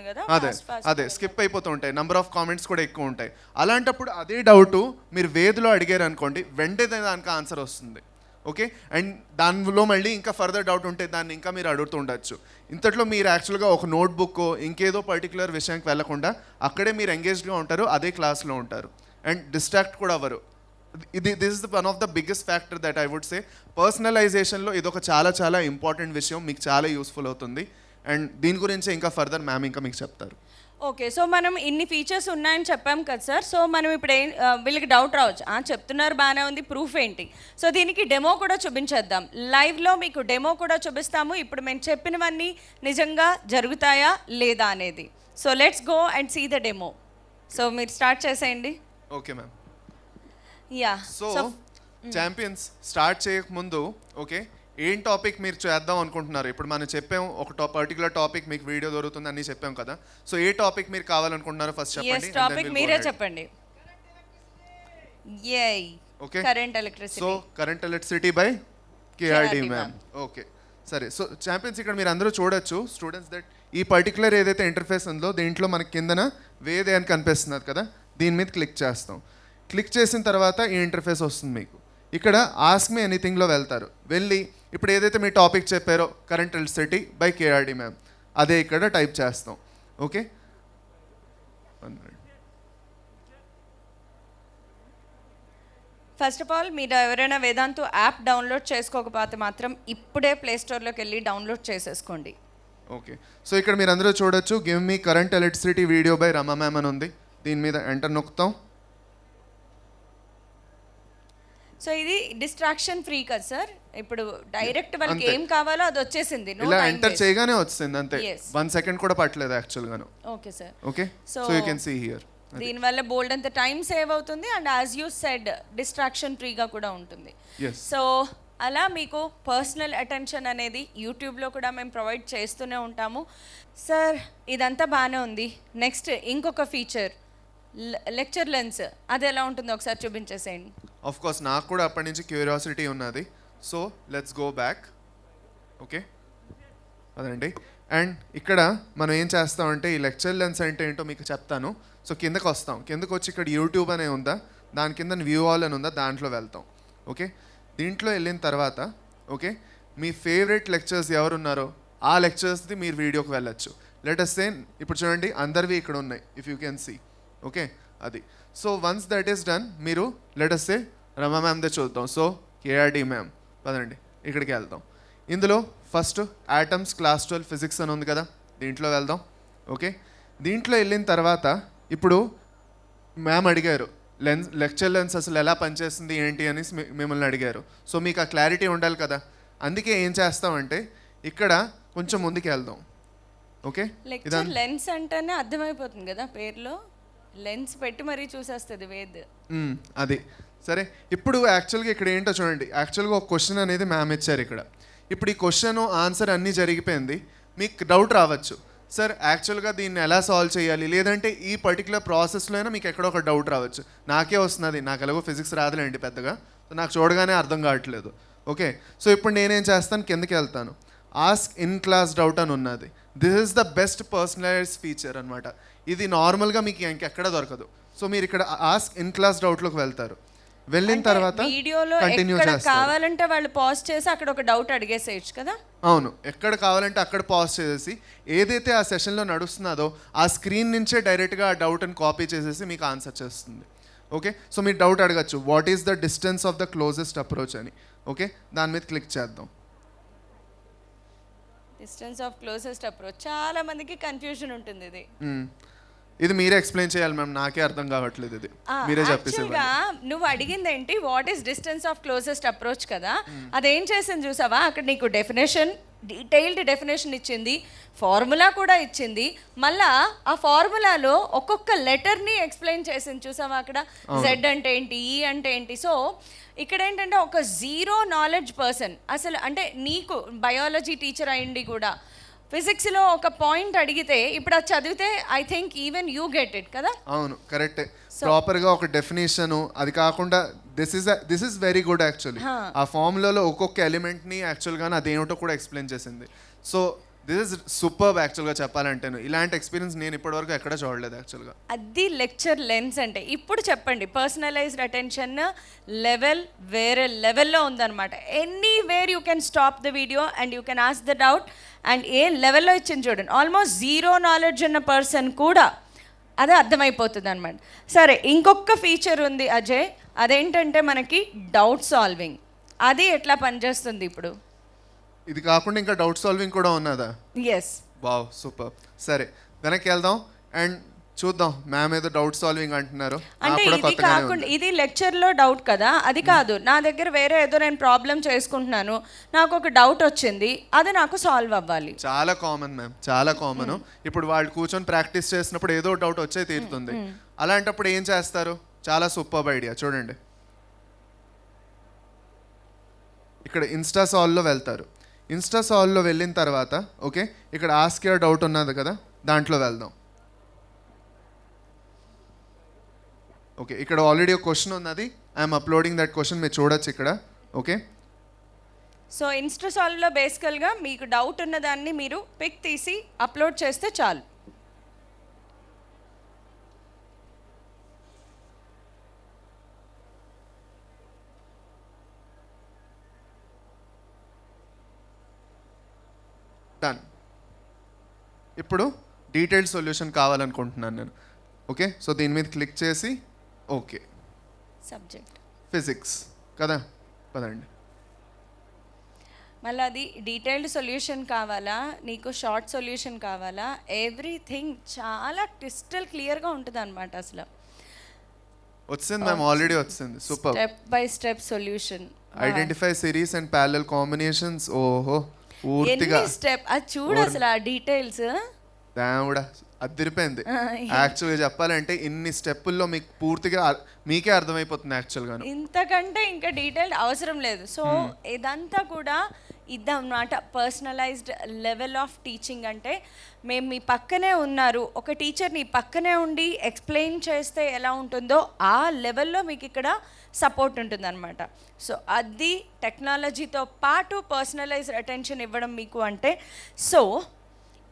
కదా. అదే స్కిప్ అయిపోతూ ఉంటాయి, నెంబర్ ఆఫ్ కామెంట్స్ కూడా ఎక్కువ ఉంటాయి. అలాంటప్పుడు అదే డౌట్ మీరు వేద్లో అడిగారు అనుకోండి, వెంటనే దానికి ఆన్సర్ వస్తుంది. ఓకే, అండ్ దానిలో మళ్ళీ ఇంకా ఫర్దర్ డౌట్ ఉంటే దాన్ని ఇంకా మీరు అడుగుతూ ఉండొచ్చు. ఇంతట్లో మీరు యాక్చువల్గా ఒక నోట్బుక్ ఇంకేదో పర్టికులర్ విషయానికి వెళ్ళకుండా అక్కడే మీరు ఎంగేజ్డ్గా ఉంటారు, అదే క్లాస్లో ఉంటారు, అండ్ డిస్ట్రాక్ట్ కూడా అవ్వరు. This is one of the biggest factor that I would say. పర్సనలైజేషన్లో ఇదొక చాలా ఇంపార్టెంట్ విషయం, మీకు చాలా యూస్ఫుల్ అవుతుంది. అండ్ దీని గురించి ఇంకా ఫర్దర్ మ్యామ్ ఇంకా మీకు చెప్తారు. ఓకే, సో మనం ఇన్ని ఫీచర్స్ ఉన్నాయని చెప్పాం కదా సార్. సో మనం ఇప్పుడు వీళ్ళకి డౌట్ రావచ్చు, చెప్తున్నారు బాగానే ఉంది, ప్రూఫ్ ఏంటి? సో దీనికి డెమో కూడా చూపించేద్దాం. లైవ్లో మీకు డెమో కూడా చూపిస్తాము, ఇప్పుడు మేము చెప్పినవన్నీ నిజంగా జరుగుతాయా లేదా అనేది. So let's go and see the demo. So మీరు స్టార్ట్ చేసేయండి. Okay ma'am. Yeah, so champions start చేయకముందు ఓకే ఏం టాపిక్ మీరు చేద్దాం అనుకుంటున్నారు? ఇప్పుడు మనం చెప్పాం ఒక పర్టికులర్ టాపిక్ మీకు వీడియో దొరుకుతుంది అని చెప్పాం కదా. సో ఏ టాపిక్ మీరు కావాలనుకుంటున్నారో ఫస్ట్ చెప్పండి. టాపిక్ మీరే చెప్పండి. Okay, current electricity. So current electricity by KRD ma'am. Okay సరే. సో ఛాంపియన్స్ ఇక్కడ మీరు అందరూ చూడొచ్చు స్టూడెంట్స్ దట్ ఈ పర్టికులర్ ఏదైతే ఇంటర్ఫేస్ ఉందో దీంట్లో మనకి కిందన వేదే అని కనిపిస్తున్నారు కదా, దీని మీద క్లిక్ చేస్తాం. క్లిక్ చేసిన తర్వాత ఈ ఇంటర్ఫేస్ వస్తుంది మీకు. ఇక్కడ ఆస్క్ మీ ఎనీథింగ్లో వెళ్తారు. వెళ్ళి ఇప్పుడు ఏదైతే మీ టాపిక్ చెప్పారో current electricity by KRD ma'am అదే ఇక్కడ టైప్ చేస్తాం. ఓకే, ఫస్ట్ ఆఫ్ ఆల్ మీరు ఎవరైనా వేదాంతు యాప్ డౌన్లోడ్ చేసుకోకపోతే మాత్రం ఇప్పుడే ప్లేస్టోర్లోకి వెళ్ళి డౌన్లోడ్ చేసేసుకోండి. ఓకే, సో ఇక్కడ మీరు అందరూ చూడొచ్చు give me current electricity video by Rama ma'am అని ఉంది. దీని మీద ఎంటర్ నొక్కుతాం. సో ఇది డిస్ట్రాక్షన్ ఫ్రీ కదా సార్. ఇప్పుడు డైరెక్ట్ వాళ్ళకి ఏం కావాలో అది వచ్చేసింది, ఇలా ఎంటర్ చేయగానే వచ్చింది అంతే, 1 సెకండ్ కూడా పట్టలేదు యాక్చువల్ గాను. Okay sir. Okay, so you can see here. దీనివల్ల బోల్డ్ అంత టైం సేవ్ అవుతుంది, and as you said distraction ఫ్రీగా కూడా ఉంటుంది. సో అలా మీకు పర్సనల్ అటెన్షన్ అనేది యూట్యూబ్లో కూడా మేము ప్రొవైడ్ చేస్తూనే ఉంటాము. సార్ ఇదంతా బాగానే ఉంది, నెక్స్ట్ ఇంకొక ఫీచర్ లెక్చర్ లెన్స్, అది ఎలా ఉంటుందో ఒకసారి చూపించేసేయండి. ఆఫ్ కోర్స్ నాకు కూడా అప్పటి నుంచి క్యూరియాసిటీ ఉన్నది. So let's go back. Okay అదండి. అండ్ ఇక్కడ మనం ఏం చేస్తామంటే ఈ లెక్చర్ లెన్స్ అంటే ఏంటో మీకు చెప్తాను. సో కిందకు వస్తాం, కిందకు వచ్చి ఇక్కడ యూట్యూబ్ అనే ఉందా, దాని కింద వ్యూ ఆల్ అని ఉందా, దాంట్లో వెళ్తాం. ఓకే, దీంట్లో వెళ్ళిన తర్వాత ఓకే మీ ఫేవరెట్ లెక్చర్స్ ఎవరున్నారో ఆ లెక్చర్స్ది మీరు వీడియోకి వెళ్ళచ్చు. లెటస్ సే ఇప్పుడు చూడండి అందరివి ఇక్కడ ఉన్నాయి if you can see okay అది. So once that is done మీరు లెటస్ సే రమా మ్యామ్దే చూద్దాం. సో కేఆర్డి మ్యామ్ పదండి ఇక్కడికి వెళ్దాం. ఇందులో ఫస్ట్ ఆటమ్స్ క్లాస్ 12 ఫిజిక్స్ అని ఉంది కదా, దీంట్లో వెళ్దాం. ఓకే, దీంట్లో వెళ్ళిన తర్వాత ఇప్పుడు మ్యామ్ అడిగారు లెక్చర్ లెన్స్ అసలు ఎలా పనిచేస్తుంది ఏంటి అని మిమ్మల్ని అడిగారు. సో మీకు ఆ క్లారిటీ ఉండాలి కదా, అందుకే ఏం చేస్తామంటే ఇక్కడ కొంచెం ముందుకు వెళ్దాం. ఓకే, లెక్చర్ లెన్స్ అంటేనే అర్థమైపోతుంది కదా పేరులో, లెన్స్ పెట్టి మరీ చూసేస్తుంది వేద్. అది సరే. ఇప్పుడు యాక్చువల్గా ఇక్కడ ఏంటో చూడండి, యాక్చువల్గా ఒక క్వశ్చన్ అనేది మ్యామ్ ఇచ్చారు ఇక్కడ. ఇప్పుడు ఈ క్వశ్చన్ ఆన్సర్ అన్నీ జరిగిపోయింది, మీకు డౌట్ రావచ్చు సార్ యాక్చువల్గా దీన్ని ఎలా సాల్వ్ చేయాలి, లేదంటే ఈ పర్టికులర్ ప్రాసెస్లో అయినా మీకు ఎక్కడో ఒక డౌట్ రావచ్చు. నాకే వస్తున్నది, నాకు ఎలాగో ఫిజిక్స్ రాదులేండి పెద్దగా, సో నాకు చూడగానే అర్థం కావట్లేదు. ఓకే, సో ఇప్పుడు నేనేం చేస్తాను, కిందకి వెళ్తాను. ఆస్క్ ఇన్ క్లాస్ డౌట్ అని ఉన్నది. This is the best personalised feature అనమాట. ఇది నార్మల్గా మీకు ఇంకెక్కడ దొరకదు. సో మీరు ఇక్కడ ఆస్క్ ఇన్ క్లాస్ డౌట్లోకి వెళ్తారు. వెళ్ళిన తర్వాత వీడియోలో కంటిన్యూ ఎక్కడ చేస్తారు. కావాలంటే వాళ్ళు పాజ్ చేసి అక్కడ ఒక డౌట్ అడిగేసేయచ్చు కదా. అవును, ఎక్కడ కావాలంటే అక్కడ పాజ్ చేసేసి ఏదైతే ఆ సెషన్లో నడుస్తున్నదో ఆ స్క్రీన్ నుంచే డైరెక్ట్గా ఆ డౌట్ని కాపీ చేసేసి మీకు ఆన్సర్ చేస్తుంది. ఓకే, సో మీరు డౌట్ అడగచ్చు what is the distance of the closest approach అని. ఓకే, దాని మీద క్లిక్ చేద్దాం. డిస్టెన్స్ ఆఫ్ క్లోజెస్ట్ అప్రోచ్, చాలా మందికి కన్ఫ్యూజన్ ఉంటుంది ఇది. ఇది మీరే ఎక్స్ప్లెయిన్ చేయాలి మ్యామ్, నాకే అర్థం కావట్లేదు, ఇది మీరే చెప్పేసి. నువ్వు అడిగింది ఏంటి, what is distance of closest approach కదా, అదేం చేసింది చూసావా, అక్కడ నీకు డెఫినేషన్, డీటెయిల్డ్ డెఫినేషన్ ఇచ్చింది, ఫార్ములా కూడా ఇచ్చింది, మళ్ళా ఆ ఫార్ములాలో ఒక్కొక్క లెటర్ని ఎక్స్ప్లెయిన్ చేసింది చూసావా, అక్కడ జెడ్ అంటే ఏంటి, ఈ అంటే ఏంటి. సో ఇక్కడ ఏంటంటే ఒక జీరో నాలెడ్జ్ పర్సన్, అసలు అంటే నీకు బయాలజీ టీచర్ అయ్యింది కూడా ఫిజిక్స్లో ఒక పాయింట్ అడిగితే ఇప్పుడు అది చదివితే I think even you get it కదా. అవును, కరెక్టే. ప్రాపర్గా ఒక డెఫినేషను, అది కాకుండా this is very good actually. ఆ ఫార్ములాలో ఒక్కొక్క ఎలిమెంట్ని యాక్చువల్గా అదేమిటో కూడా ఎక్స్ప్లెయిన్ చేసింది. సో దిస్ ఇస్ సూపర్బ్ యాక్చువల్గా చెప్పాలంటే. ఇలాంటి ఎక్స్పీరియన్స్ నేను ఇప్పటివరకు ఎక్కడ చూడలేదు యాక్చువల్గా. అది లెక్చర్ లెన్స్ అంటే. ఇప్పుడు చెప్పండి, పర్సనలైజ్డ్ అటెన్షన్ లెవెల్ వేరే లెవెల్లో ఉందన్నమాట. Anywhere you can stop the video and you can ask the doubt and ఏ లెవెల్లో ఇచ్చింది చూడండి, ఆల్మోస్ట్ జీరో నాలెడ్జ్ ఉన్న పర్సన్ కూడా అదే అర్థమైపోతుంది అనమాట. సరే, ఇంకొక ఫీచర్ ఉంది అజయ్, అదేంటంటే మనకి డౌట్ సాల్వింగ్. అది ఎట్లా పనిచేస్తుంది ఇప్పుడు? ఇది కాకుండా ఇంకా డౌట్ సాల్వింగ్ కూడా ఉన్నదా? ఎస్. Wow, super. సరే, వెనక్కి వెళ్దాం అండ్ చూద్దాం. మ్యామ్ ఏదో డౌట్ సాల్వింగ్ అంటున్నారు. అంటే ఇది కాకుండా, ఇది లెక్చర్లో డౌట్ కదా, అది కాదు. నా దగ్గర వేరే ఏదో నేను ప్రాబ్లం చేసుకుంటున్నాను, నాకు ఒక డౌట్ వచ్చింది, అది నాకు సాల్వ్ అవ్వాలి. చాలా కామన్ మ్యామ్, చాలా కామన్. ఇప్పుడు వాళ్ళు కూర్చొని ప్రాక్టీస్ చేసినప్పుడు ఏదో డౌట్ వచ్చే తీరుతుంది. అలాంటప్పుడు ఏం చేస్తారు? చాలా సూపర్ ఐడియా. చూడండి, ఇక్కడ ఇన్స్టా సాల్వ్లో వెళ్తారు. ఇన్స్టా సాల్వ్లో వెళ్ళిన తర్వాత ఓకే, ఇక్కడ ఆస్క్ యువర్ డౌట్ ఉన్నది కదా, దాంట్లో వెళ్దాం. ఓకే, ఇక్కడ ఆల్రెడీ ఒక క్వశ్చన్ ఉన్నది, ఐఎమ్ అప్లోడింగ్ దట్ క్వశ్చన్, మీరు చూడొచ్చు ఇక్కడ. ఓకే, సో ఇన్స్టా సాల్వ్లో బేసికల్గా మీకు డౌట్ ఉన్నదాన్ని మీరు పిక్ తీసి అప్లోడ్ చేస్తే చాలు. డన్. ఇప్పుడు డీటెయిల్డ్ సొల్యూషన్ కావాలనుకుంటున్నాను నేను. ఓకే, సో దీని మీద క్లిక్ చేసి ఓకే, సబ్జెక్ట్ ఫిజిక్స్ కదా, పదండి. మళ్ళీ అది డీటెయిల్డ్ సొల్యూషన్ కావాలా, నీకు షార్ట్ సొల్యూషన్ కావాలా, ఎవ్రీథింగ్ చాలా క్రిస్టల్ క్లియర్గా ఉంటుంది అనమాట. అసలు వచ్చింది మ్యామ్, ఆల్రెడీ వచ్చింది. Super. Step by step solution, identify series and parallel combinations. ఓహో, పూర్తిగా స్టెప్ అది చూడు, అసలు ఆ డీటెయిల్స్ కూడా అదిరిపోయింది. యాక్చువల్గా చెప్పాలంటే ఇన్ని స్టెప్పుల్లో మీకు పూర్తిగా మీకే అర్థమైపోతుంది యాక్చువల్గా. ఇంతకంటే ఇంకా డీటెయిల్డ్ అవసరం లేదు. సో ఇదంతా కూడా ఇదన్నమాట పర్సనలైజ్డ్ లెవెల్ ఆఫ్ టీచింగ్. అంటే మేము మీ పక్కనే ఉన్నారు, ఒక టీచర్ నీ పక్కనే ఉండి ఎక్స్ప్లెయిన్ చేస్తే ఎలా ఉంటుందో ఆ లెవెల్లో మీకు ఇక్కడ సపోర్ట్ ఉంటుందన్నమాట. సో అది టెక్నాలజీతో పాటు పర్సనలైజ్డ్ అటెన్షన్ ఇవ్వడం మీకు అంటే. సో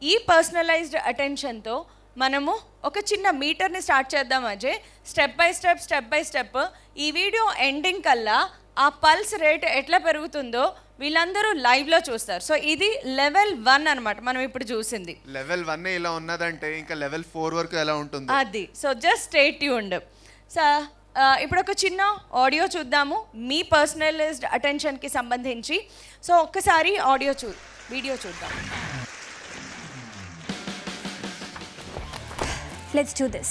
ఈ పర్సనలైజ్డ్ అటెన్షన్తో మనము ఒక చిన్న మీటర్ని స్టార్ట్ చేద్దాం అజయ్. స్టెప్ బై స్టెప్ ఈ వీడియో ఎండింగ్ కల్లా ఆ పల్స్ రేట్ ఎట్లా పెరుగుతుందో వీళ్ళందరూ లైవ్లో చూస్తారు. సో ఇది లెవెల్ 1 అనమాట మనం ఇప్పుడు చూసింది. లెవెల్ 1 ఇలా ఉన్నదంటే ఇంకా లెవెల్ 4 వరకు ఎలా ఉంటుంది అది. So just stay tuned. So ఇప్పుడు ఒక చిన్న ఆడియో చూద్దాము మీ పర్సనలైజ్డ్ అటెన్షన్కి సంబంధించి. సో ఒక్కసారి వీడియో చూద్దాం. Let's do this.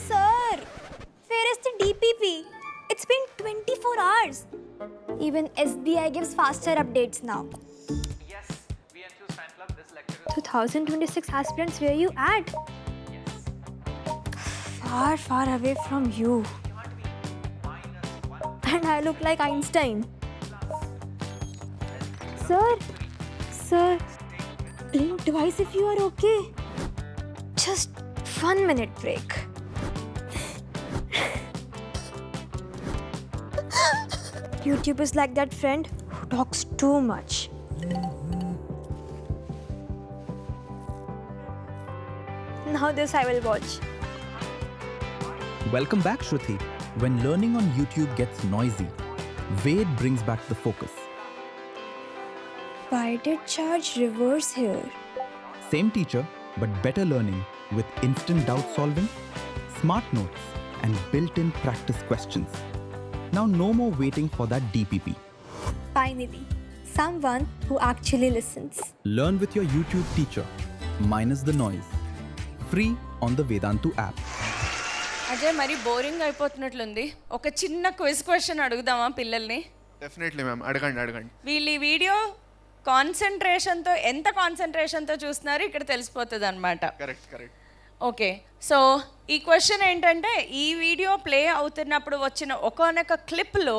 Sir, where is the DPP? It's been 24 hours. Even SBI gives faster updates now. Yes, VNQ's fan club, this lecture 2026 aspirants, where you at? Far, far away from you. And I look like Einstein. Sir, blink twice if you are okay. Just 1 minute break. YouTube is like that friend who talks too much. Now this I will watch. Welcome back, Shruti. When learning on YouTube gets noisy, Ved brings back the focus. Why did charge reverse here? Same teacher, but better learning with instant doubt solving, smart notes, and built-in practice questions. Now no more waiting for that DPP. Finally, someone who actually listens. Learn with your YouTube teacher, minus the noise. Free on the Vedantu app. Ajay మరి boring అయిపోతున్నట్లుంది. ఒక చిన్న quiz question అడుగుదామా పిల్లల్ని? Definitely ma'am, అడగండి. వీళ్ళు ఈ video ఎంత కాన్సన్ట్రేషన్తో చూస్తున్నారు ఇక్కడ తెలిసిపోతుంది అనమాట. కరెక్ట్. ఓకే, సో ఈ క్వశ్చన్ ఏంటంటే ఈ వీడియో ప్లే అవుతున్నప్పుడు వచ్చిన ఒకనొక క్లిప్లో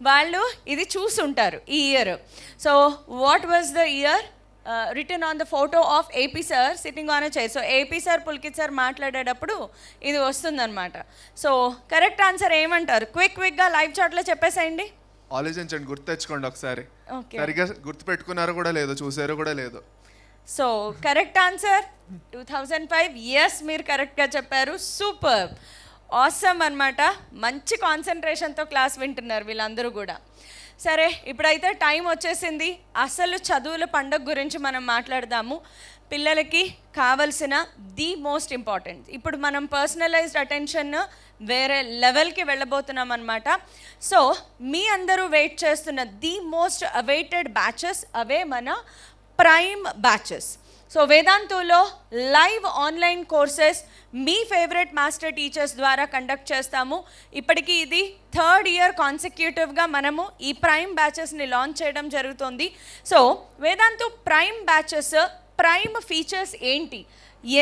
వాళ్ళు ఇది చూసుంటారు ఈ year. So what was the year written on the photo of AP sir sitting on a chair. So AP sir Pulkit sir మాట్లాడేటప్పుడు ఇది వస్తుందన్నమాట. సో కరెక్ట్ ఆన్సర్ ఏమంటారు? క్విక్గా లైవ్ చాట్లో చెప్పేసేయండి. ఆలోచించండి, గుర్తు తెచ్చుకోండి ఒకసారి. ఓకే, సరిగ్గా గుర్తు పెట్టుకున్నారో కూడా లేదో, చూసారో కూడా లేదో. So correct answer 2005. ఎస్, మీరు కరెక్ట్గా చెప్పారు. సూపర్, ఆసమ్ అనమాట. మంచి కాన్సన్ట్రేషన్తో క్లాస్ వింటున్నారు వీళ్ళందరూ కూడా. సరే, ఇప్పుడైతే టైం వచ్చేసింది. అసలు చదువుల పండుగ గురించి మనం మాట్లాడదాము. పిల్లలకి కావలసిన ది మోస్ట్ ఇంపార్టెంట్. ఇప్పుడు మనం పర్సనలైజ్డ్ అటెన్షన్ వేరే లెవెల్కి వెళ్ళబోతున్నాం అనమాట. సో మీ అందరూ వెయిట్ చేస్తున్న ది మోస్ట్ అవైటెడ్ బ్యాచెస్ అవే మన ప్రైమ్ బ్యాచెస్. సో వేదాంతులో లైవ్ ఆన్లైన్ కోర్సెస్ మీ ఫేవరెట్ మాస్టర్ టీచర్స్ ద్వారా కండక్ట్ చేస్తాము. ఇప్పటికీ ఇది 3rd ఇయర్ కాన్సిక్యూటివ్గా మనము ఈ ప్రైమ్ బ్యాచెస్ని లాంచ్ చేయడం జరుగుతుంది. So Vedantu prime batches prime features ఏంటి,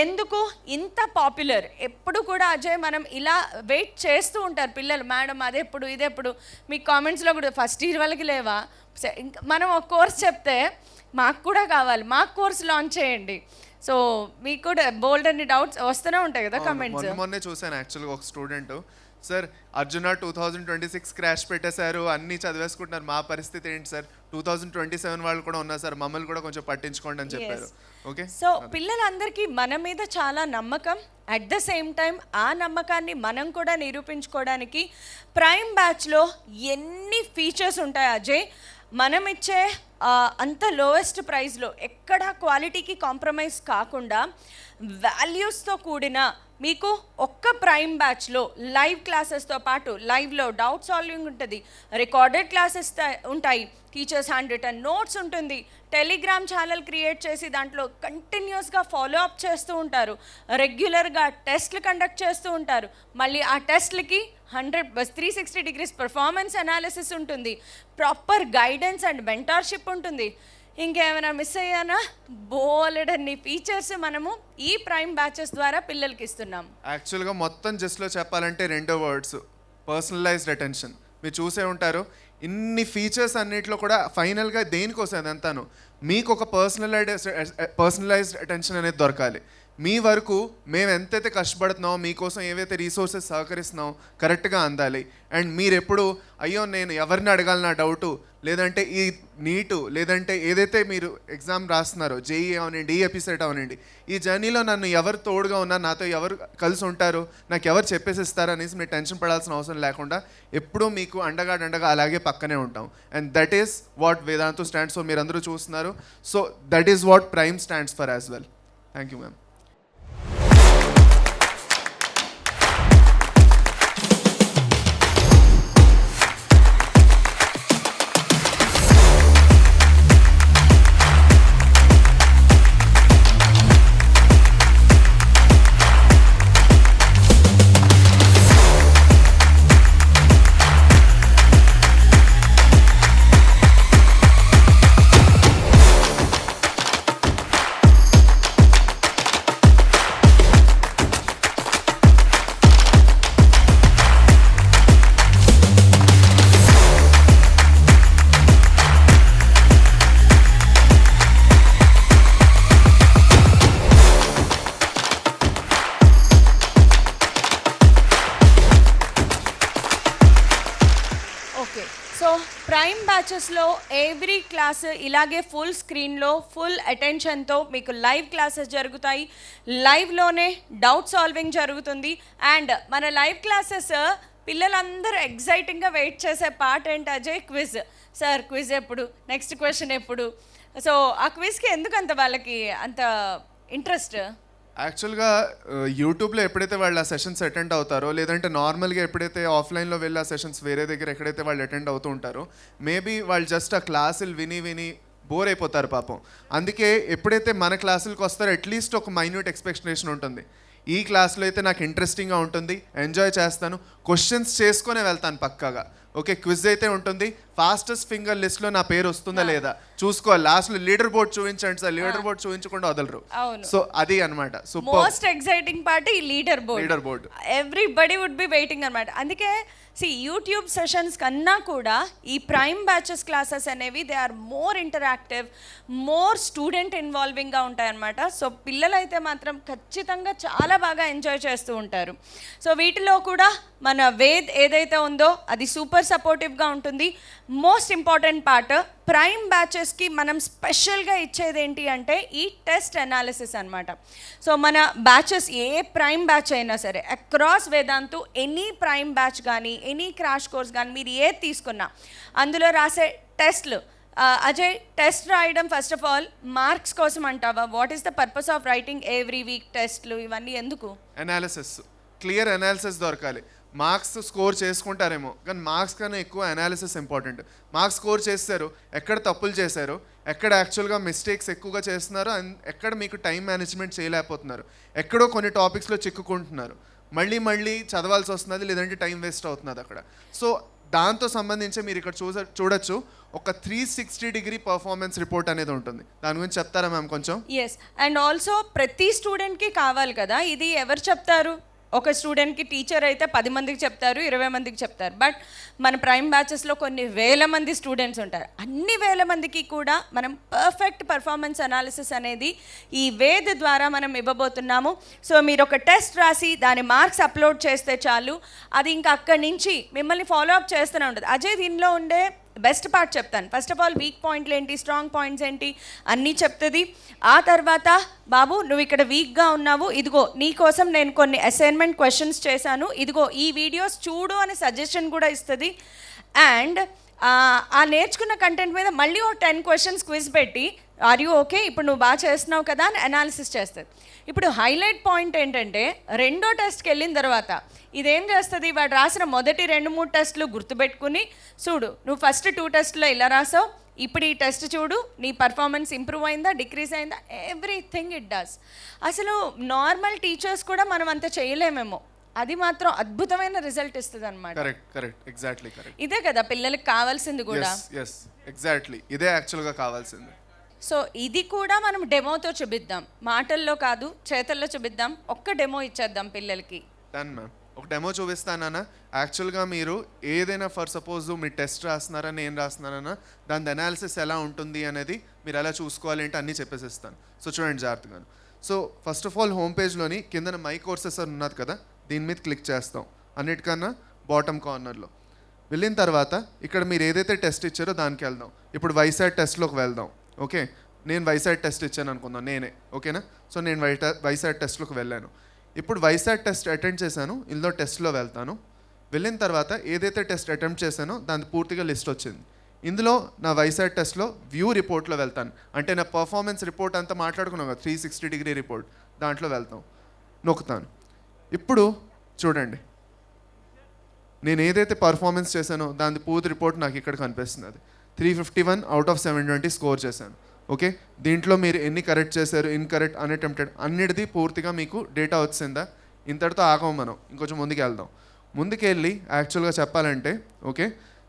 ఎందుకు ఇంత పాపులర్? ఎప్పుడు కూడా అజయ్ మనం ఇలా వెయిట్ చేస్తూ ఉంటారు పిల్లలు, మేడం అదెప్పుడు ఇదెప్పుడు. మీ కామెంట్స్లో కూడా ఫస్ట్ ఇయర్ వాళ్ళకి లేవా, మనం ఒక కోర్స్ చెప్తే మాకు కూడా కావాలి, మాకు కోర్స్ లాంచ్ చేయండి. సో మీకు కూడా బోల్డ్ అన్ని డౌట్స్ వస్తూనే ఉంటాయి కదా కమెంట్స్. మొన్నే చూసాను యాక్చువల్గా ఒక స్టూడెంట్, సార్ అర్జున 2026 క్రాష్ పెట్టేశారు, అన్నీ చదివేసుకుంటున్నారు, మా పరిస్థితి ఏంటి సార్? 2027 వాళ్ళు కూడా ఉన్నారు సార్, మమ్మల్ని కూడా కొంచెం పట్టించుకోండి అని చెప్పారు. ఓకే, సో పిల్లలందరికీ మన మీద చాలా నమ్మకం. అట్ ద సేమ్ టైం ఆ నమ్మకాన్ని మనం కూడా నిరూపించుకోవడానికి ప్రైమ్ బ్యాచ్లో ఎన్ని ఫీచర్స్ ఉంటాయి అజయ్. మనం ఇచ్చే అంత లోయెస్ట్ ప్రైస్లో ఎక్కడ క్వాలిటీకి కాంప్రమైజ్ కాకుండా వాల్యూస్తో కూడిన మీకు ఒక్క ప్రైమ్ బ్యాచ్లో లైవ్ క్లాసెస్తో పాటు లైవ్లో డౌట్ సాల్వింగ్ ఉంటుంది, రికార్డెడ్ క్లాసెస్ ఉంటాయి, టీచర్స్ హ్యాండ్ రిటన్ నోట్స్ ఉంటుంది, టెలిగ్రామ్ ఛానల్ క్రియేట్ చేసి దాంట్లో కంటిన్యూస్గా ఫాలో అప్ చేస్తూ ఉంటారు, రెగ్యులర్గా టెస్ట్లు కండక్ట్ చేస్తూ ఉంటారు, మళ్ళీ ఆ టెస్ట్లకి 360 degrees పర్ఫార్మెన్స్ అనాలిసిస్ ఉంటుంది, ప్రాపర్ గైడెన్స్ అండ్ మెంటార్షిప్ ఉంటుంది. ఇంకేమైనా మిస్ అయ్యానా? బోలెడన్ని ఫీచర్స్ మనము ఈ ప్రైమ్ బ్యాచెస్ ద్వారా పిల్లలకి ఇస్తున్నాం. యాక్చువల్గా మొత్తం జస్ట్లో చెప్పాలంటే 2 వర్డ్స్, పర్సనలైజ్డ్ అటెన్షన్. మీరు చూసే ఉంటారు ఇన్ని ఫీచర్స్ అన్నిట్లో కూడా ఫైనల్గా దేనికోసం అదంతాను మీకు ఒక పర్సనలైజ్డ్ అటెన్షన్ అనేది దొరకాలి. మీ వరకు మేము ఎంతైతే కష్టపడుతున్నామో మీకోసం ఏవైతే రీసోర్సెస్ సహకరిస్తున్నామో కరెక్ట్గా అందాలి. అండ్ మీరు ఎప్పుడు అయ్యో నేను ఎవరిని అడగాలి నా డౌటు, లేదంటే ఈ నీటు, లేదంటే ఏదైతే మీరు ఎగ్జామ్ రాస్తున్నారో జేఈ అవనండి, ఎపిసెట్ అవనండి, ఈ జర్నీలో నన్ను ఎవరు తోడుగా ఉన్నారు, నాతో ఎవరు కలిసి ఉంటారు, నాకు ఎవరు చెప్పేసి ఇస్తారు అనేసి మీరు టెన్షన్ పడాల్సిన అవసరం లేకుండా ఎప్పుడూ మీకు అండగా అలాగే పక్కనే ఉంటాం. And that is what Vedantu stands for. మీరు అందరూ చూస్తున్నారు. So that is what prime stands for as well. Thank you ma'am. Okay, so prime బ్యాచెస్లో ఎవ్రీ క్లాస్ ఇలాగే ఫుల్ స్క్రీన్లో ఫుల్ అటెన్షన్తో మీకు లైవ్ క్లాసెస్ జరుగుతాయి. లైవ్లోనే డౌట్ సాల్వింగ్ జరుగుతుంది. అండ్ మన లైవ్ క్లాసెస్ పిల్లలందరూ ఎగ్జైటింగ్గా వెయిట్ చేసే పార్ట్ ఏంటి అజయ్? క్విజ్. సార్ క్విజ్ ఎప్పుడు, నెక్స్ట్ క్వశ్చన్ ఎప్పుడు? సో ఆ క్విజ్కి ఎందుకు అంత వాళ్ళకి అంత ఇంట్రెస్ట్? యాక్చువల్గా యూట్యూబ్లో ఎప్పుడైతే వాళ్ళు ఆ సెషన్స్ అటెండ్ అవుతారో, లేదంటే నార్మల్గా ఎప్పుడైతే ఆఫ్లైన్లో వెళ్ళి ఆ సెషన్స్ వేరే దగ్గర ఎక్కడైతే వాళ్ళు అటెండ్ అవుతూ ఉంటారో, మేబీ వాళ్ళు జస్ట్ ఆ క్లాసులు విని బోర్ అయిపోతారు పాపం. అందుకే ఎప్పుడైతే మన క్లాసులకు వస్తారో అట్లీస్ట్ ఒక మైన్యూట్ ఎక్స్పెక్టేషన్ ఉంటుంది. ఈ క్లాస్లో అయితే నాకు ఇంట్రెస్టింగ్గా ఉంటుంది, ఎంజాయ్ చేస్తాను, క్వశ్చన్స్ చేసుకునే వెళ్తాను పక్కాగా. ఓకే, క్విజ్ అయితే ఉంటుంది. ఫాస్టెస్ట్ ఫింగర్ లిస్ట్లో నా పేరు వస్తుందా లేదా చూసుకోవాలి. లాస్ట్లో లీడర్ బోర్డ్ చూపించండి సార్, లీడర్ బోర్డ్ చూపించకుండా వదలరు. సో అది అనమాట మోస్ట్ ఎగ్జైటింగ్ పార్ట్, ఈ leader board. Everybody would be waiting అనమాట. అందుకే యూట్యూబ్ సెషన్స్ కన్నా కూడా ఈ ప్రైమ్ బ్యాచెస్ క్లాసెస్ అనేవి they are more interactive, more student ఇన్వాల్వింగ్గా ఉంటాయన్నమాట. సో పిల్లలైతే మాత్రం ఖచ్చితంగా చాలా బాగా ఎంజాయ్ చేస్తూ ఉంటారు. సో వీటిలో కూడా మన వేద్ ఏదైతే ఉందో అది సూపర్ సపోర్టివ్గా ఉంటుంది. మోస్ట్ ఇంపార్టెంట్ పార్ట్, ప్రైమ్ బ్యాచెస్కి మనం స్పెషల్గా ఇచ్చేది ఏంటి అంటే ఈ టెస్ట్ అనాలిసిస్ అనమాట. సో మన బ్యాచెస్ ఏ ప్రైమ్ బ్యాచ్ అయినా సరే across Vedantu any prime batch కానీ ఎనీ క్రాష్ కోర్స్ కానీ మీరు ఏది తీసుకున్నా అందులో రాసే టెస్ట్లు. అజయ్, టెస్ట్ రాయడం ఫస్ట్ ఆఫ్ ఆల్ మార్క్స్ కోసం అంటావా? What is the purpose of writing every week టెస్ట్లు ఇవన్నీ ఎందుకు? అనాలిసిస్, క్లియర్ అనాలిసిస్ దొరకాలి. మార్క్స్ స్కోర్ చేసుకుంటారేమో కానీ మార్క్స్ కన్నా ఎక్కువ అనాలిసిస్ ఇంపార్టెంట్. మార్క్స్ స్కోర్ చేస్తారు, ఎక్కడ తప్పులు చేశారు, ఎక్కడ యాక్చువల్గా మిస్టేక్స్ ఎక్కువగా చేస్తున్నారు, ఎక్కడ మీకు టైం మేనేజ్మెంట్ చేయలేకపోతున్నారు, ఎక్కడో కొన్ని టాపిక్స్లో చిక్కుకుంటున్నారు, మళ్ళీ చదవాల్సి వస్తున్నది, లేదంటే టైం వేస్ట్ అవుతున్నది అక్కడ. సో దాంతో సంబంధించి మీరు ఇక్కడ చూడొచ్చు ఒక 360 డిగ్రీ పర్ఫార్మెన్స్ రిపోర్ట్ అనేది ఉంటుంది. దాని గురించి చెప్తారా మ్యామ్ కొంచెం? ఎస్, అండ్ ఆల్సో ప్రతి స్టూడెంట్కి కావాలి కదా ఇది. ఎవరు చెప్తారు? ఒక స్టూడెంట్కి టీచర్ అయితే 10 మందికి చెప్తారు, 20 మందికి చెప్తారు. బట్ మన ప్రైమ్ బ్యాచెస్లో కొన్ని వేల మంది స్టూడెంట్స్ ఉంటారు. అన్ని వేల మందికి కూడా మనం పర్ఫెక్ట్ పర్ఫార్మెన్స్ అనాలిసిస్ అనేది ఈ వేద్ ద్వారా మనం ఇవ్వబోతున్నాము. సో మీరు ఒక టెస్ట్ రాసి దాని మార్క్స్ అప్లోడ్ చేస్తే చాలు, అది ఇంకా అక్కడి నుంచి మిమ్మల్ని ఫాలో అప్ చేస్తూనే ఉంటుంది. అజయ్, దీనిలో ఉండే బెస్ట్ పార్ట్ చెప్తాను. ఫస్ట్ ఆఫ్ ఆల్ వీక్ పాయింట్లు ఏంటి, స్ట్రాంగ్ పాయింట్స్ ఏంటి అన్నీ చెప్తుంది. ఆ తర్వాత బాబు నువ్వు ఇక్కడ వీక్గా ఉన్నావు, ఇదిగో నీకోసం నేను కొన్ని అసైన్మెంట్ క్వశ్చన్స్ చేశాను, ఇదిగో ఈ వీడియోస్ చూడు అని సజెషన్ కూడా ఇస్తుంది. అండ్ ఆ నేర్చుకున్న కంటెంట్ మీద మళ్ళీ ఓ 10 క్వశ్చన్స్ క్విజ్ పెట్టి ఆర్ యూ ఓకే, ఇప్పుడు నువ్వు బాగా చేస్తున్నావు కదా అని అనాలిసిస్ చేస్తుంది. ఇప్పుడు హైలైట్ పాయింట్ ఏంటంటే రెండో టెస్ట్కి వెళ్ళిన తర్వాత ఇదేం చేస్తుంది, వాడు రాసిన మొదటి 2-3 టెస్టులు గుర్తుపెట్టుకుని చూడు నువ్వు ఫస్ట్ 2 టెస్ట్లో ఇలా రాసావు, ఇప్పుడు ఈ టెస్ట్ చూడు నీ పర్ఫార్మెన్స్ ఇంప్రూవ్ అయిందా డిక్రీజ్ అయిందా, ఎవ్రీథింగ్ ఇట్ డస్. అసలు నార్మల్ టీచర్స్ కూడా మనం అంత చేయలేమేమో, అది మాత్రం అద్భుతమైన రిజల్ట్ ఇస్తుంది అనమాట. Correct, exactly correct. ఇదే కదా పిల్లలకి కావాల్సింది కూడా. ఎగ్జాక్ట్లీ ఇదే యాక్చువల్గా కావాల్సింది. సో ఇది కూడా మనం డెమోతో చూపిద్దాం, మాటల్లో కాదు చేతల్లో చూపిద్దాం. ఒక్క డెమో ఇచ్చేద్దాం పిల్లలకి. డన్ మ్యామ్, ఒక డెమో చూపిస్తానన్నా. యాక్చువల్గా మీరు ఏదైనా ఫర్ సపోజ్ మీరు టెస్ట్ రాస్తున్నారా నేను రాస్తున్నానన్నా దాని అనాలిసిస్ ఎలా ఉంటుంది అనేది మీరు ఎలా చూసుకోవాలి అంటే అన్నీ చెప్పేసిస్తాను. సో చూడండి జాగ్రత్తగా. So first of all home పేజ్లోని కిందన మై కోర్సెస్ అని ఉన్నది కదా, దీని మీద క్లిక్ చేస్తాం. అన్నిటికన్నా బాటమ్ కార్నర్లో వెళ్ళిన తర్వాత ఇక్కడ మీరు ఏదైతే టెస్ట్ ఇచ్చారో దానికి వెళ్దాం. ఇప్పుడు వైసాట్ టెస్ట్లోకి వెళ్దాం. ఓకే, నేను వైసాట్ టెస్ట్ ఇచ్చాను అనుకుందాం నేనే, ఓకేనా. సో నేను వైసాట్ టెస్ట్లోకి వెళ్ళాను. ఇప్పుడు వైసాట్ టెస్ట్ అటెండ్ చేశాను, ఇందులో టెస్ట్లో వెళ్తాను. వెళ్ళిన తర్వాత ఏదైతే టెస్ట్ అటెంప్ట్ చేశానో దాని పూర్తిగా లిస్ట్ వచ్చింది. ఇందులో నా వైసాట్ టెస్ట్లో వ్యూ రిపోర్ట్లో వెళ్తాను. అంటే నా పర్ఫార్మెన్స్ రిపోర్ట్ అంతా మాట్లాడుకున్నాం కదా, 360 డిగ్రీ రిపోర్ట్, దాంట్లో వెళ్తాం. నొక్కుతాను. ఇప్పుడు చూడండి, నేను ఏదైతే పర్ఫార్మెన్స్ చేశానో దాని పూర్తి రిపోర్ట్ నాకు ఇక్కడ కనిపిస్తుంది. అది 351 అవుట్ ఆఫ్ 720 స్కోర్ చేశాను. ఓకే, దీంట్లో మీరు ఎన్ని కరెక్ట్ చేశారు, ఇన్కరెక్ట్, అన్అటెంప్టెడ్ అన్నిటిది పూర్తిగా మీకు డేటా వచ్చిందా. ఇంతటితో ఆగం, మనం ఇంకొంచెం ముందుకు వెళ్దాం. ముందుకెళ్ళి యాక్చువల్గా చెప్పాలంటే ఓకే,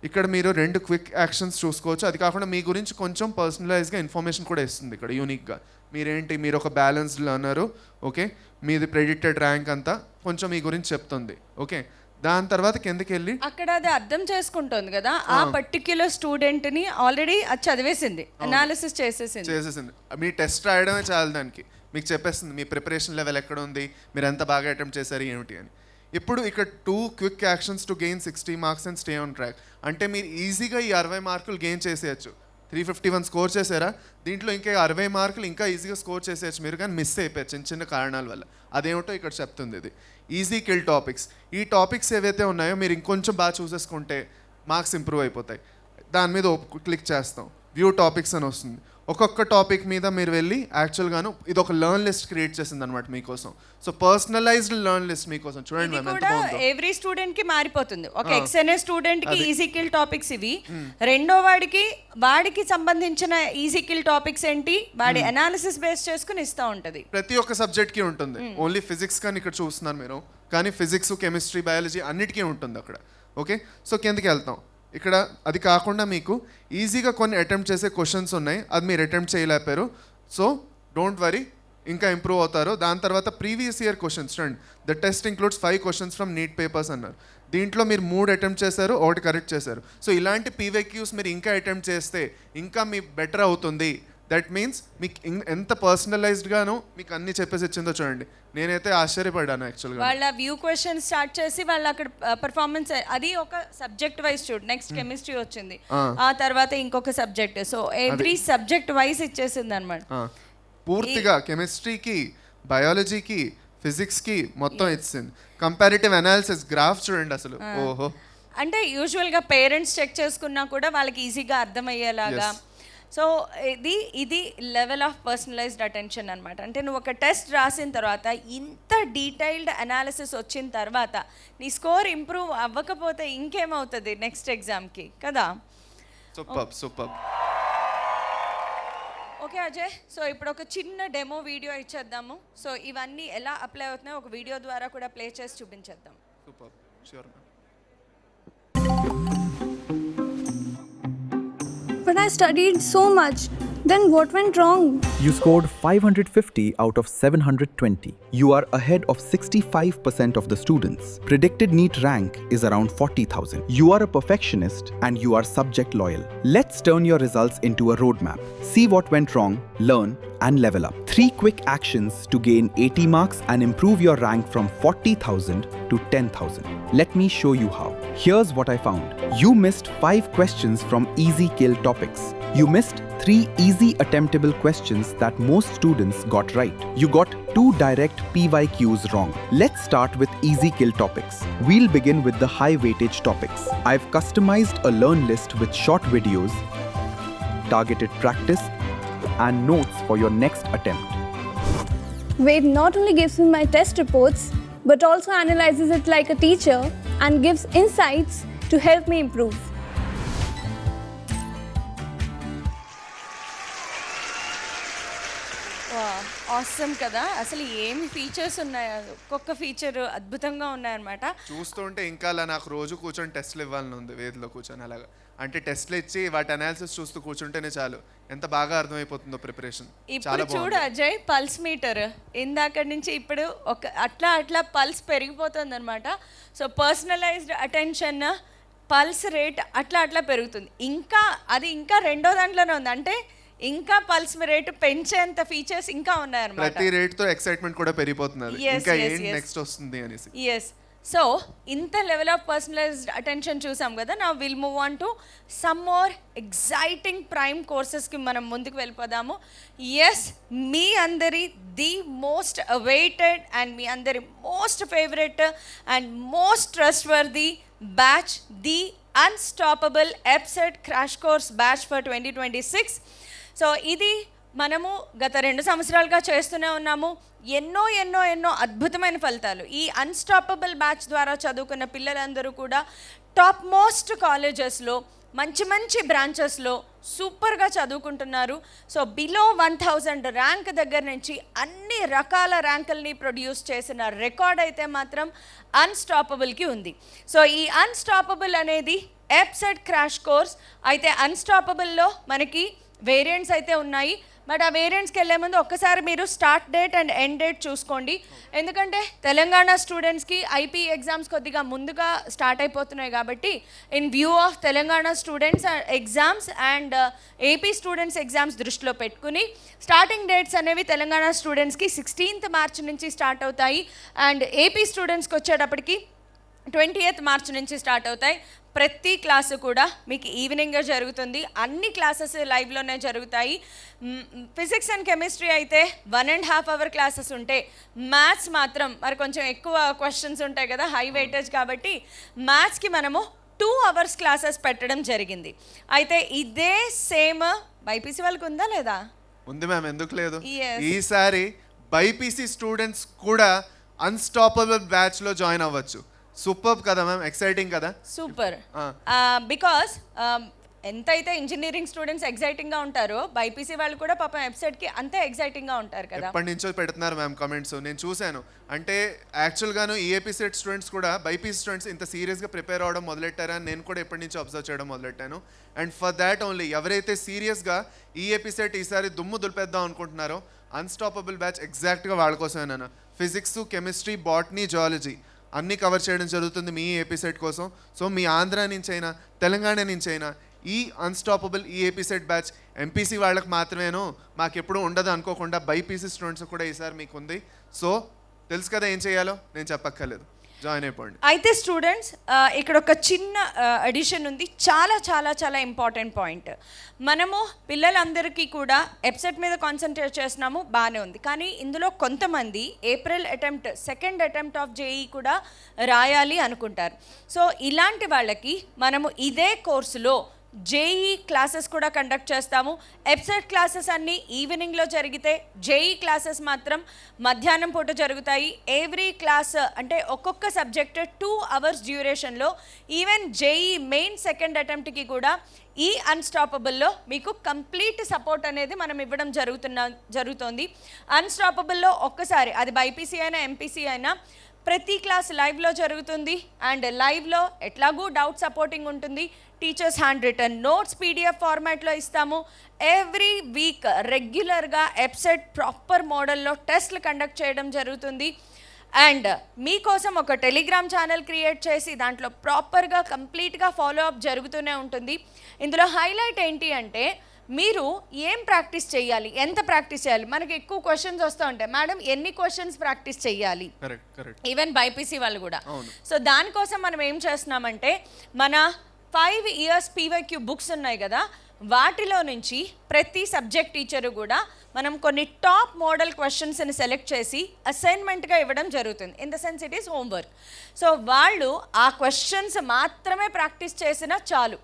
ఇక్కడ మీరు 2 క్విక్ యాక్షన్స్ చూసుకోవచ్చు. అది కాకుండా మీ గురించి కొంచెం పర్సనలైజ్గా ఇన్ఫర్మేషన్ కూడా ఇస్తుంది ఇక్కడ యూనిక్గా. మీరేంటి, మీరు ఒక బ్యాలెన్స్డ్ లర్నరు, ఓకే, మీది ప్రెడిక్టెడ్ ర్యాంక్ అంతా కొంచెం మీ గురించి చెప్తుంది. ఓకే, దాని తర్వాత కిందకి వెళ్ళి అక్కడ అది అర్థం చేసుకుంటుంది కదా, ఆ పర్టిక్యులర్ స్టూడెంట్ని ఆల్రెడీ అది చదివేసింది, అనాలిసిస్ చేసేసింది. మీ టెస్ట్ రాయడమే చాలు, దానికి మీకు చెప్పేస్తుంది మీ ప్రిపరేషన్ లెవెల్ ఎక్కడ ఉంది, మీరు ఎంత బాగా అటెంప్ట్ చేశారు ఏమిటి అని. ఇప్పుడు ఇక్కడ 2 quick actions to gain 60 marks and stay on track. అంటే మీరు ఈజీగా ఈ 60 మార్కులు గెయిన్ చేసేయచ్చు. 351 స్కోర్ చేశారా, దీంట్లో ఇంకా 60 మార్కులు ఇంకా ఈజీగా స్కోర్ చేసేయచ్చు మీరు, కానీ మిస్ అయిపోయారు చిన్న చిన్న కారణాల వల్ల. అదేమిటో ఇక్కడ చెప్తుంది ఇది. Easy kill topics. ఈ టాపిక్స్ ఏవైతే ఉన్నాయో మీరు ఇంకొంచెం బాగా చూసేసుకుంటే మార్క్స్ ఇంప్రూవ్ అయిపోతాయి. దాని మీద క్లిక్ చేస్తాం, వ్యూ టాపిక్స్ అని వస్తుంది. ఒక్కొక్క టాపిక్ మీద మీరు వెళ్ళి యాక్చువల్గాను ఇది ఒక లర్న్ లిస్ట్ క్రియేట్ చేసింది అనమాట మీకోసం. సో పర్సనలైజ్డ్ లర్న్ లిస్ట్ మీకోసం. చూడండి మ్యామ్ ఎంత బాగుందో. ఎవ్రీ స్టూడెంట్ కి మారిపోతుంది. ఒక ఎక్స్ఎన్ఏ స్టూడెంట్ కి ఈజీ కిల్ టాపిక్స్ ఇవి, రెండో వాడికి సంబంధించిన ఈజీ కిల్ టాపిక్స్ ఏంటి, వాడి అనాలిసిస్ బేస్ చేసుకుని ఇస్తూ ఉంటది. ప్రతి ఒక్క సబ్జెక్ట్ కి ఉంటుంది. ఓన్లీ ఫిజిక్స్ కానీ ఇక్కడ చూస్తున్నారు మీరు, కానీ ఫిజిక్స్, కెమిస్ట్రీ, బయాలజీ అన్నిటికీ ఉంటుంది అక్కడ. ఓకే, సో కిందకి వెళ్తాం. ఇక్కడ అది కాకుండా మీకు ఈజీగా కొన్ని అటెంప్ట్ చేసే క్వశ్చన్స్ ఉన్నాయి, అది మీరు అటెంప్ట్ చేయలేపారు. సో డోంట్ వరీ, ఇంకా ఇంప్రూవ్ అవుతారు. దాని తర్వాత ప్రీవియస్ ఇయర్ క్వశ్చన్స్ చూడండి. The test includes 5 questions from NEET papers అన్నారు. దీంట్లో మీరు 3 అటెంప్ట్ చేశారు, 1 కరెక్ట్ చేశారు. సో ఇలాంటి పీవైక్యూస్ మీరు ఇంకా అటెంప్ట్ చేస్తే ఇంకా మీ బెటర్ అవుతుంది. దట్ మీన్స్ మీకు ఎంత పర్సనలైజ్డ్గాను మీకు అన్ని చెప్పేసి ఇచ్చిందో చూడండి. నేనైతే ఆశ్చర్యపడ్డాను యాక్చువల్గా. వాళ్ళ వ్యూ క్వశ్చన్ స్టార్ట్ చేసి వాళ్ళు అక్కడ పర్ఫార్మెన్స్, అది ఒక సబ్జెక్ట్ వైజ్ చూడు. నెక్స్ట్ కెమిస్ట్రీ వచ్చింది, ఆ తర్వాత ఇంకొక subject. So every subject wise ఇచ్చేసింది అనమాట. పూర్తిగా కెమిస్ట్రీకి, బయాలజీకి, ఫిజిక్స్కి మొత్తం ఇచ్చింది. కంపారిటివ్ అనాలిసిస్ గ్రాఫ్ చూడండి అసలు. ఓహో, అంటే యూజువల్గా పేరెంట్స్ చెక్ చేసుకున్నా కూడా వాళ్ళకి ఈజీగా అర్థమయ్యేలాగా. సో ఇది లెవెల్ ఆఫ్ పర్సనలైజ్డ్ అటెన్షన్ అనమాట. అంటే నువ్వు ఒక టెస్ట్ రాసిన తర్వాత ఇంత డీటెయిల్డ్ అనాలిసిస్ వచ్చిన తర్వాత నీ స్కోర్ ఇంప్రూవ్ అవ్వకపోతే ఇంకేమవుతుంది నెక్స్ట్ ఎగ్జామ్కి కదా. సూపర్. ఓకే అజయ్, సో ఇప్పుడు ఒక చిన్న డెమో వీడియో ఇచ్చేద్దాము. సో ఇవన్నీ ఎలా అప్లై అవుతున్నాయో ఒక వీడియో ద్వారా కూడా ప్లే చేసి చూపించేద్దాం. Super, sure. But I studied so much. Then what went wrong? You scored 550 out of 720. You are ahead of 65% of the students. Predicted NEET rank is around 40,000. You are a perfectionist and you are subject loyal. Let's turn your results into a roadmap. See what went wrong, learn and level up. 3 quick actions to gain 80 marks and improve your rank from 40,000 to 10,000. Let me show you how. Here's what I found. You missed 5 questions from easy kill topics. You missed 3 easy attemptable questions that most students got right. You got 2 direct PYQs wrong. Let's start with easy kill topics. We'll begin with the high weightage topics. I've customized a learn list with short videos, targeted practice, and notes for your next attempt. Wade not only gives me my test reports, but also analyzes it like a teacher and gives insights to help me improve. Awesome కదా, అసలు ఏమి features ఉన్నాయో, ఒక్కొక్క feature అద్భుతంగా ఉన్నాయన్నమాట. చూస్తుంటే ఇంకా అలా నాకు రోజు కూర్చొని టెస్ట్లు ఇవ్వాలని ఉంది, వేదిలో కూర్చొని అలాగా. అంటే టెస్ట్లు ఇచ్చి వాటి అనాలిసిస్ చూస్తూ కూర్చుంటేనే చాలు, ఎంత బాగా అర్థమైపోతుందో ప్రిపరేషన్. ఇప్పుడు చూడు అజయ్, పల్స్ మీటర్ ఇందాక నుంచి ఇప్పుడు ఒక అట్లా పల్స్ పెరిగిపోతుంది అనమాట. So personalised attention, pulse rate అట్లా పెరుగుతుంది. ఇంకా రెండో దాంట్లోనే ఉంది. అంటే ఇంకా పల్స్ రేట్ పెంచేంత ఫీచర్స్ ఇంకా ఉన్నాయన్నమాట. ప్రతి రేట్తో ఎక్సైట్మెంట్ కూడా పెరిగిపోతున్నది, Yes, ఇంకా yes, ఏంటి yes. నెక్స్ట్ వస్తుంది అనేసి. ఎస్, సో ఇంత లెవెల్ ఆఫ్ పర్సనలైజ్డ్ అటెన్షన్ చూసాం కదా. నా will move on to some more exciting prime కోర్సెస్కి మనం ముందుకు వెళ్ళిపోదాము. ఎస్, మీ అందరి ది మోస్ట్ అవైటెడ్ అండ్ మీ అందరి most favourite and most trustworthy batch, the unstoppable EAPCET crash course batch for 2026. So ఇది మనము గత 2 సంవత్సరాలుగా చేస్తూనే ఉన్నాము. ఎన్నో ఎన్నో ఎన్నో అద్భుతమైన ఫలితాలు ఈ అన్స్టాపబుల్ బ్యాచ్ ద్వారా చదువుకున్న పిల్లలందరూ కూడా టాప్ మోస్ట్ కాలేజెస్లో మంచి మంచి బ్రాంచెస్లో సూపర్గా చదువుకుంటున్నారు. సో బిలో 1000 ర్యాంక్ దగ్గర నుంచి అన్ని రకాల ర్యాంకుల్ని ప్రొడ్యూస్ చేసిన రికార్డ్ అయితే మాత్రం అన్స్టాపబుల్కి ఉంది. సో ఈ అన్స్టాపబుల్ అనేది ఎప్సెట్ క్రాష్ కోర్స్ అయితే. అన్స్టాపబుల్లో మనకి వేరియంట్స్ అయితే ఉన్నాయి, బట్ ఆ వేరియంట్స్కి వెళ్ళే ముందు ఒక్కసారి మీరు start date and end date చూసుకోండి. ఎందుకంటే తెలంగాణ స్టూడెంట్స్కి ఐపీ ఎగ్జామ్స్ కొద్దిగా ముందుగా స్టార్ట్ అయిపోతున్నాయి కాబట్టి in view of Telangana students exams and AP students exams దృష్టిలో పెట్టుకుని స్టార్టింగ్ డేట్స్ అనేవి తెలంగాణ స్టూడెంట్స్కి 16th మార్చ్ నుంచి స్టార్ట్ అవుతాయి అండ్ ఏపీ స్టూడెంట్స్కి వచ్చేటప్పటికి 20th మార్చ్ నుంచి స్టార్ట్ అవుతాయి. ప్రతి క్లాసు కూడా మీకు ఈవినింగ్గా జరుగుతుంది, అన్ని క్లాసెస్ లైవ్లోనే జరుగుతాయి. ఫిజిక్స్ అండ్ కెమిస్ట్రీ అయితే 1.5 hour క్లాసెస్ ఉంటే, మ్యాథ్స్ మాత్రం మరి కొంచెం ఎక్కువ క్వశ్చన్స్ ఉంటాయి కదా, హై వెయిటేజ్ కాబట్టి మ్యాథ్స్కి మనము 2 hours క్లాసెస్ పెట్టడం జరిగింది. అయితే ఇదే సేమ్ బైపీసీ వాళ్ళకి ఉందా లేదా? ఉంది మ్యామ్, ఎందుకు లేదు. Yes. ఈసారి బైపీసీ స్టూడెంట్స్ కూడా అన్స్టాపబుల్ బ్యాచ్లో జాయిన్ అవ్వచ్చు. సూపర్ కదా మ్యామ్, ఎక్సైటింగ్ కదా. సూపర్, బికాస్ ఎంతైతే ఇంజనీరింగ్ స్టూడెంట్స్ ఎగ్జైటింగ్గా ఉంటారో బైపీసీ వాళ్ళు కూడా పాపం వెబ్సైట్కి అంతే ఎగ్జైటింగ్గా ఉంటారు కదా. ఎప్పటి నుంచో పెడుతున్నారు మ్యామ్ కమెంట్స్, నేను చూశాను. అంటే యాక్చువల్గాను ఈఏపీ సెట్ స్టూడెంట్స్ కూడా బైపీసీ స్టూడెంట్స్ ఇంత సీరియస్గా ప్రిపేర్ అవ్వడం మొదలెట్టారని నేను కూడా ఎప్పటి నుంచో అబ్జర్వ్ చేయడం మొదలెట్టాను. అండ్ ఫర్ దాట్ ఓన్లీ ఎవరైతే సీరియస్గా ఈఏపీ సెట్ ఈసారి దుమ్ము దులిపేద్దాం అనుకుంటున్నారో అన్స్టాపబుల్ బ్యాచ్ ఎగ్జాక్ట్గా వాళ్ళ కోసమేనా. ఫిజిక్స్, కెమిస్ట్రీ, బాటనీ, జువాలజీ అన్నీ కవర్ చేయడం జరుగుతుంది మీ ఎపిసెట్ కోసం. సో మీ ఆంధ్ర నుంచి అయినా తెలంగాణ నుంచి అయినా ఈ అన్స్టాపబుల్ ఈ ఎపిసెట్ బ్యాచ్ ఎంపీసీ వాళ్ళకి మాత్రమేనో మాకెప్పుడు ఉండదు అనుకోకుండా బైపీసీ స్టూడెంట్స్ కూడా ఈసారి మీకు ఉంది. సో తెలుసు కదా ఏం చేయాలో, నేను చెప్పక్కర్లేదు, జాయిన్ అయిపోండి. అయితే స్టూడెంట్స్ ఇక్కడ ఒక చిన్న అడిషన్ ఉంది, చాలా చాలా చాలా ఇంపార్టెంట్ పాయింట్. మనము పిల్లలందరికీ కూడా ఎప్సెట్ మీద కాన్సన్ట్రేట్ చేస్తున్నాము, బాగానే ఉంది. కానీ ఇందులో కొంతమంది April attempt, 2nd attempt of JEE కూడా రాయాలి అనుకుంటారు. సో ఇలాంటి వాళ్ళకి మనము ఇదే కోర్సులో జేఈ క్లాసెస్ కూడా కండక్ట్ చేస్తాము. ఎప్సెట్ క్లాసెస్ అన్నీ ఈవినింగ్లో జరిగితే జేఈ క్లాసెస్ మాత్రం మధ్యాహ్నం పూట జరుగుతాయి. ఎవ్రీ క్లాస్ అంటే ఒక్కొక్క సబ్జెక్ట్ 2 hours డ్యూరేషన్లో. ఈవెన్ జేఈ మెయిన్ 2nd అటెంప్ట్కి కూడా ఈ అన్స్టాపబుల్లో మీకు కంప్లీట్ సపోర్ట్ అనేది మనం ఇవ్వడం జరుగుతోంది. అన్స్టాపబుల్లో ఒక్కసారి అది బైపీసీ అయినా ఎంపీసీ అయినా ప్రతి క్లాస్ లైవ్లో జరుగుతుంది అండ్ లైవ్లో ఎట్లాగూ డౌట్ సపోర్టింగ్ ఉంటుంది. Teachers hand written notes PDF ఫార్మాట్లో ఇస్తాము. ఎవ్రీ వీక్ రెగ్యులర్గా ఎప్సెట్ ప్రాపర్ మోడల్లో టెస్ట్లు కండక్ట్ చేయడం జరుగుతుంది. అండ్ మీకోసం ఒక టెలిగ్రామ్ ఛానల్ క్రియేట్ చేసి దాంట్లో ప్రాపర్గా కంప్లీట్గా ఫాలో అప్ జరుగుతూనే ఉంటుంది. ఇందులో హైలైట్ ఏంటి అంటే మీరు ఏం ప్రాక్టీస్ చేయాలి, ఎంత ప్రాక్టీస్ చేయాలి. మనకి ఎక్కువ క్వశ్చన్స్ వస్తూ ఉంటాయి, మేడం ఎన్ని క్వశ్చన్స్ ప్రాక్టీస్ చేయాలి, ఈవెన్ బైపీసీ వాళ్ళు కూడా. సో దానికోసం మనం ఏం చేస్తున్నామంటే మన 5 years PYQ బుక్స్ ఉన్నాయి కదా, వాటిలో నుంచి ప్రతి సబ్జెక్ట్ టీచరు కూడా మనం కొన్ని టాప్ మోడల్ క్వశ్చన్స్ని సెలెక్ట్ చేసి అసైన్మెంట్గా ఇవ్వడం జరుగుతుంది. In the sense it is homework. So వాళ్ళు ఆ క్వశ్చన్స్ మాత్రమే ప్రాక్టీస్ చేసినా చాలు.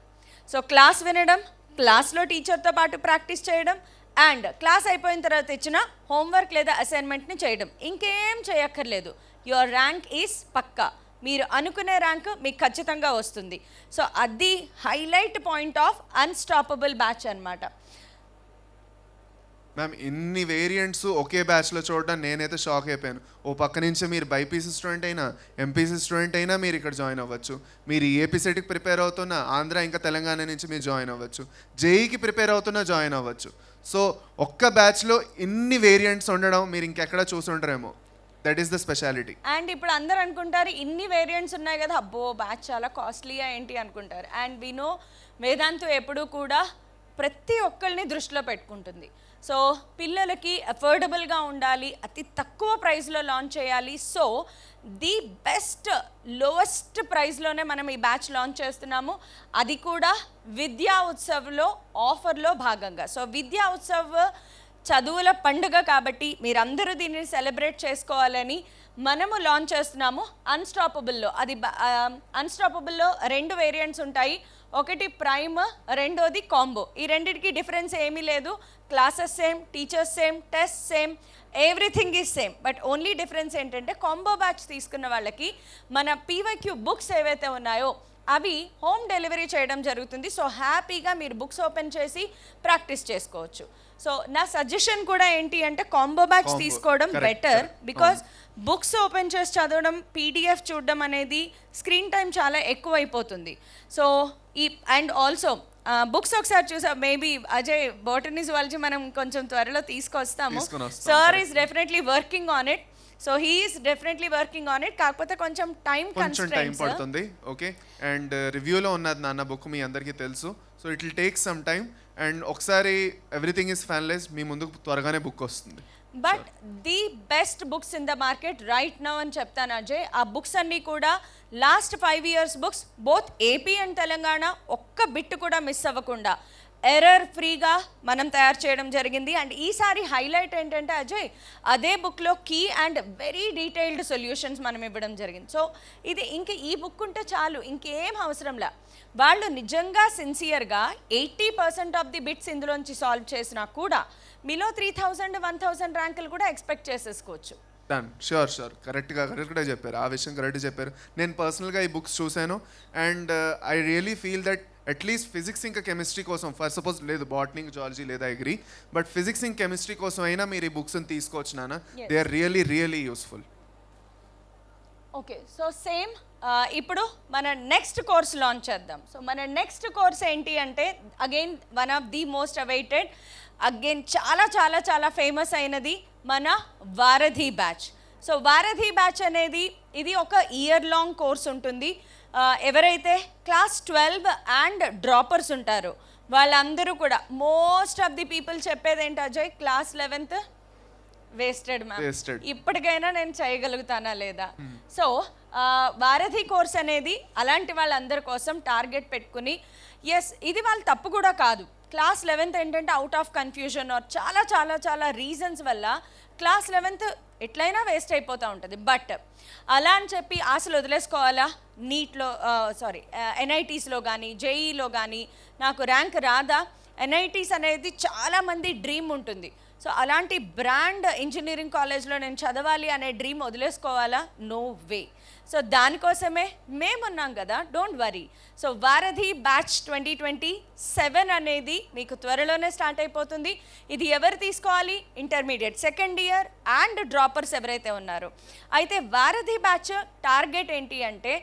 సో క్లాస్ వినడం, క్లాస్లో టీచర్తో పాటు ప్రాక్టీస్ చేయడం అండ్ క్లాస్ అయిపోయిన తర్వాత ఇచ్చిన హోంవర్క్ లేదా అసైన్మెంట్ని చేయడం, ఇంకేం చేయక్కర్లేదు. యువర్ ర్యాంక్ ఈజ్ పక్కా, మీరు అనుకునే ర్యాంక్ మీకు ఖచ్చితంగా వస్తుంది. సో అది highlight point of unstoppable batch అన్నమాట. మ్యామ్ ఇన్ని వేరియంట్స్ ఒకే బ్యాచ్లో చూడడం నేనైతే షాక్ అయిపోయాను. ఓ పక్క నుంచి మీరు బైపీసీ స్టూడెంట్ అయినా ఎంపీసీ స్టూడెంట్ అయినా మీరు ఇక్కడ జాయిన్ అవ్వచ్చు. మీరు ఏపీసెట్కి ప్రిపేర్ అవుతున్న ఆంధ్ర ఇంకా తెలంగాణ నుంచి మీరు జాయిన్ అవ్వచ్చు. జేఈకి ప్రిపేర్ అవుతున్నా జాయిన్ అవ్వచ్చు. సో ఒక్క బ్యాచ్లో ఇన్ని వేరియంట్స్ ఉండడం మీరు ఇంకెక్కడ చూసుంటారేమో. That is the speciality. And ఇప్పుడు అందరు అనుకుంటారు ఇన్ని వేరియంట్స్ ఉన్నాయి కదా, అబ్బో బ్యాచ్ చాలా కాస్ట్లీగా ఏంటి అనుకుంటారు. అండ్ వి నో వేదాంతు ఎప్పుడూ కూడా ప్రతి ఒక్కరిని దృష్టిలో పెట్టుకుంటుంది. సో పిల్లలకి అఫోర్డబుల్గా ఉండాలి, అతి తక్కువ ప్రైస్లో లాంచ్ చేయాలి. సో ది బెస్ట్ లోవెస్ట్ ప్రైస్లోనే మనం ఈ బ్యాచ్ లాంచ్ చేస్తున్నాము, అది కూడా విద్యా ఉత్సవ్లో ఆఫర్లో భాగంగా. సో విద్యా ఉత్సవ్ చదువుల పండుగ కాబట్టి మీరందరూ దీన్ని సెలబ్రేట్ చేసుకోవాలని మనము లాంచ్ చేస్తున్నాము అన్స్టాపబుల్లో. అది అన్స్టాపబుల్లో 2 వేరియంట్స్ ఉంటాయి, ఒకటి ప్రైమ్, రెండోది కాంబో. ఈ రెండింటికి డిఫరెన్స్ ఏమీ లేదు, classes same, teachers same, test same, everything is same. But only difference ఏంటంటే కాంబో బ్యాచ్ తీసుకున్న వాళ్ళకి మన పీవైక్యూ బుక్స్ ఏవైతే ఉన్నాయో అవి హోమ్ డెలివరీ చేయడం జరుగుతుంది. సో హ్యాపీగా మీరు బుక్స్ ఓపెన్ చేసి ప్రాక్టీస్ చేసుకోవచ్చు. సో నా సజెషన్ కూడా ఏంటి అంటే కాంబో బ్యాచ్ తీసుకోవడం బెటర్, బికాజ్ బుక్స్ ఓపెన్ చేసి చదవడం, పీడిఎఫ్ చూడడం అనేది స్క్రీన్ టైం చాలా ఎక్కువ అయిపోతుంది. సో ఈ అండ్ ఆల్సో బుక్స్ ఒకసారి చూసా, మేబీ అజయ్ బోటనీ జువాలజీ మనం కొంచెం త్వరలో తీసుకొస్తాము. Sir is definitely working on it. So he is definitely working on it, కాకపోతే కొంచెం టైం పడుతుంది. ఓకే, అండ్ రివ్యూలో ఉన్నది నాన్న బుక్ మీ అందరికీ తెలుసు. So it will take some time, and ఒకసారి ఎవ్రీథింగ్ ఈస్ ఫైనలైజ్ మీ ముందుకు త్వరగానే బుక్ వస్తుంది. But the best books in the market right now అని చెప్తాను అజయ్. ఆ బుక్స్ అన్నీ కూడా last 5 years books, both AP and Telangana, ఒక్క బిట్ కూడా మిస్ అవ్వకుండా ఎర్రర్ ఫ్రీగా మనం తయారు చేయడం జరిగింది. అండ్ ఈసారి హైలైట్ ఏంటంటే అజయ్, అదే బుక్లో key and very detailed solutions మనం ఇవ్వడం జరిగింది. సో ఇది ఇంక ఈ బుక్ ఉంటే చాలు, ఇంకేం అవసరంలా. వాళ్ళు నిజంగా సిన్సియర్గా 80% ఆఫ్ ది బిట్స్ ఇందులోంచి సాల్వ్ చేసినా కూడా మీలో 3000, 1000 ర్యాంకులు కూడా ఎక్స్పెక్ట్ చేసేసుకోవచ్చు. డన్, షూర్ కరెక్ట్గా చెప్పారు, ఆ విషయం కరెక్ట్గా చెప్పారు. నేను పర్సనల్గా ఈ బుక్స్ చూశాను, and I really feel that at least physics ఇంకా కెమిస్ట్రీ కోసం, ఫర్ సపోజ్ లేదు బాటనీ జువాలజీ లేదా అగ్రీ, బట్ ఫిజిక్స్ ఇంకా కెమిస్ట్రీ కోసం అయినా మీరు ఈ బుక్స్ని తీసుకోవచ్చు నాన్న. They are really useful. Okay, so same ఇప్పుడు మన నెక్స్ట్ కోర్స్ లాంచ్ చేద్దాం. సో మన నెక్స్ట్ కోర్స్ ఏంటి అంటే again one of the most awaited, again చాలా చాలా చాలా ఫేమస్ అయినది మన వారధి బ్యాచ్. సో వారధి బ్యాచ్ అనేది ఇది ఒక ఇయర్ లాంగ్ కోర్స్ ఉంటుంది. ఎవరైతే క్లాస్ 12 అండ్ డ్రాపర్స్ ఉంటారో వాళ్ళందరూ కూడా, మోస్ట్ ఆఫ్ ది పీపుల్ చెప్పేది ఏంటి Ajay, class 11th wasted ma'am, ఇప్పటికైనా నేను చేయగలుగుతానా లేదా. సో వారధి కోర్స్ అనేది అలాంటి వాళ్ళందరి కోసం టార్గెట్ పెట్టుకుని, ఎస్ ఇది వాళ్ళ తప్పు కూడా కాదు. క్లాస్ 11th ఏంటంటే అవుట్ ఆఫ్ కన్ఫ్యూజన్ ఆర్ చాలా చాలా చాలా రీజన్స్ వల్ల క్లాస్ 11th ఎట్లయినా వేస్ట్ అయిపోతూ ఉంటుంది. బట్ అలా అని చెప్పి ఆశలు వదిలేసుకోవాలా? నీట్లో ఎన్ఐటీస్లో కానీ జేఈలో కానీ నాకు ర్యాంక్ రాదా, ఎన్ఐటీస్ అనేది చాలామంది డ్రీమ్ ఉంటుంది. సో అలాంటి బ్రాండ్ ఇంజనీరింగ్ కాలేజ్లో నేను చదవాలి అనే డ్రీమ్ వదిలేసుకోవాలా? No way. సో దానికోసమే మేమున్నాం కదా, don't worry. So Varadhi batch 2027 అనేది మీకు త్వరలోనే స్టార్ట్ అయిపోతుంది. ఇది ఎవరు తీసుకోవాలి? Intermediate second year and droppers ఎవరైతే ఉన్నారో. అయితే వారధి బ్యాచ్ టార్గెట్ ఏంటి అంటే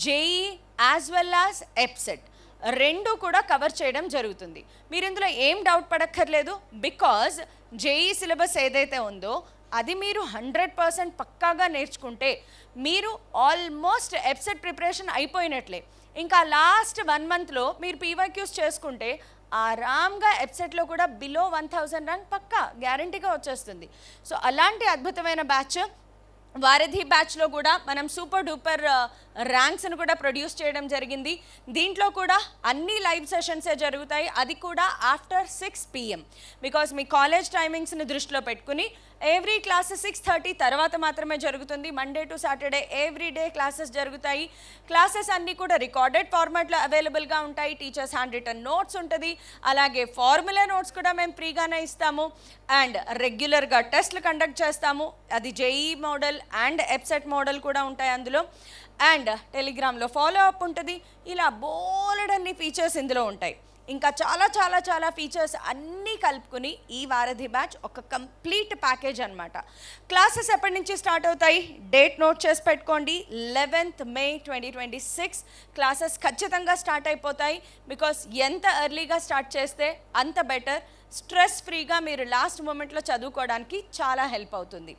JEE as well as EAPCET రెండు కూడా కవర్ చేయడం జరుగుతుంది. మీరు ఇందులో ఏం డౌట్ పడక్కర్లేదు, బికాజ్ జేఈ సిలబస్ ఏదైతే ఉందో అది మీరు 100% పక్కాగా నేర్చుకుంటే మీరు ఆల్మోస్ట్ ఎప్సెట్ ప్రిపరేషన్ అయిపోయినట్లే. ఇంకా లాస్ట్ 1 monthలో మీరు పీవైక్యూస్ చేసుకుంటే ఆరామ్గా ఎప్సెట్లో కూడా బిలో 1000 ర్యాంక్ పక్కా గ్యారంటీగా వచ్చేస్తుంది. సో అలాంటి అద్భుతమైన బ్యాచ్ వారధి బ్యాచ్లో కూడా మనం సూపర్ డూపర్ ర్యాంక్స్ను కూడా ప్రొడ్యూస్ చేయడం జరిగింది. దీంట్లో కూడా అన్ని లైవ్ సెషన్సే జరుగుతాయి, అది కూడా ఆఫ్టర్ 6 PM, బికాస్ మీ కాలేజ్ టైమింగ్స్ని దృష్టిలో పెట్టుకుని ఎవ్రీ క్లాసెస్ 6:30 తర్వాత మాత్రమే జరుగుతుంది. Monday to Saturday every day classes జరుగుతాయి. క్లాసెస్ అన్నీ కూడా రికార్డెడ్ ఫార్మాట్లో అవైలబుల్గా ఉంటాయి. టీచర్స్ హ్యాండ్ రిటన్ నోట్స్ ఉంటుంది, అలాగే ఫార్ములా నోట్స్ కూడా మేము ఫ్రీగానే ఇస్తాము. అండ్ రెగ్యులర్గా టెస్ట్లు కండక్ట్ చేస్తాము, అది JEE model and EAPCET model కూడా ఉంటాయి అందులో. అండ్ టెలిగ్రామ్లో ఫాలో అప్ ఉంటుంది. ఇలా బోలెడన్ని ఫీచర్స్ ఇందులో ఉంటాయి. ఇంకా చాలా చాలా చాలా ఫీచర్స్ అన్నీ కలుపుకుని ఈ వారధి బ్యాచ్ ఒక కంప్లీట్ ప్యాకేజ్ అనమాట. క్లాసెస్ ఎప్పటి నుంచి స్టార్ట్ అవుతాయి? డేట్ నోట్ చేసి పెట్టుకోండి. 11th May 2026 క్లాసెస్ ఖచ్చితంగా స్టార్ట్ అయిపోతాయి. బికాస్ ఎంత ఎర్లీగా స్టార్ట్ చేస్తే అంత బెటర్. స్ట్రెస్ ఫ్రీగా మీరు లాస్ట్ మూమెంట్లో చదువుకోవడానికి చాలా హెల్ప్ అవుతుంది.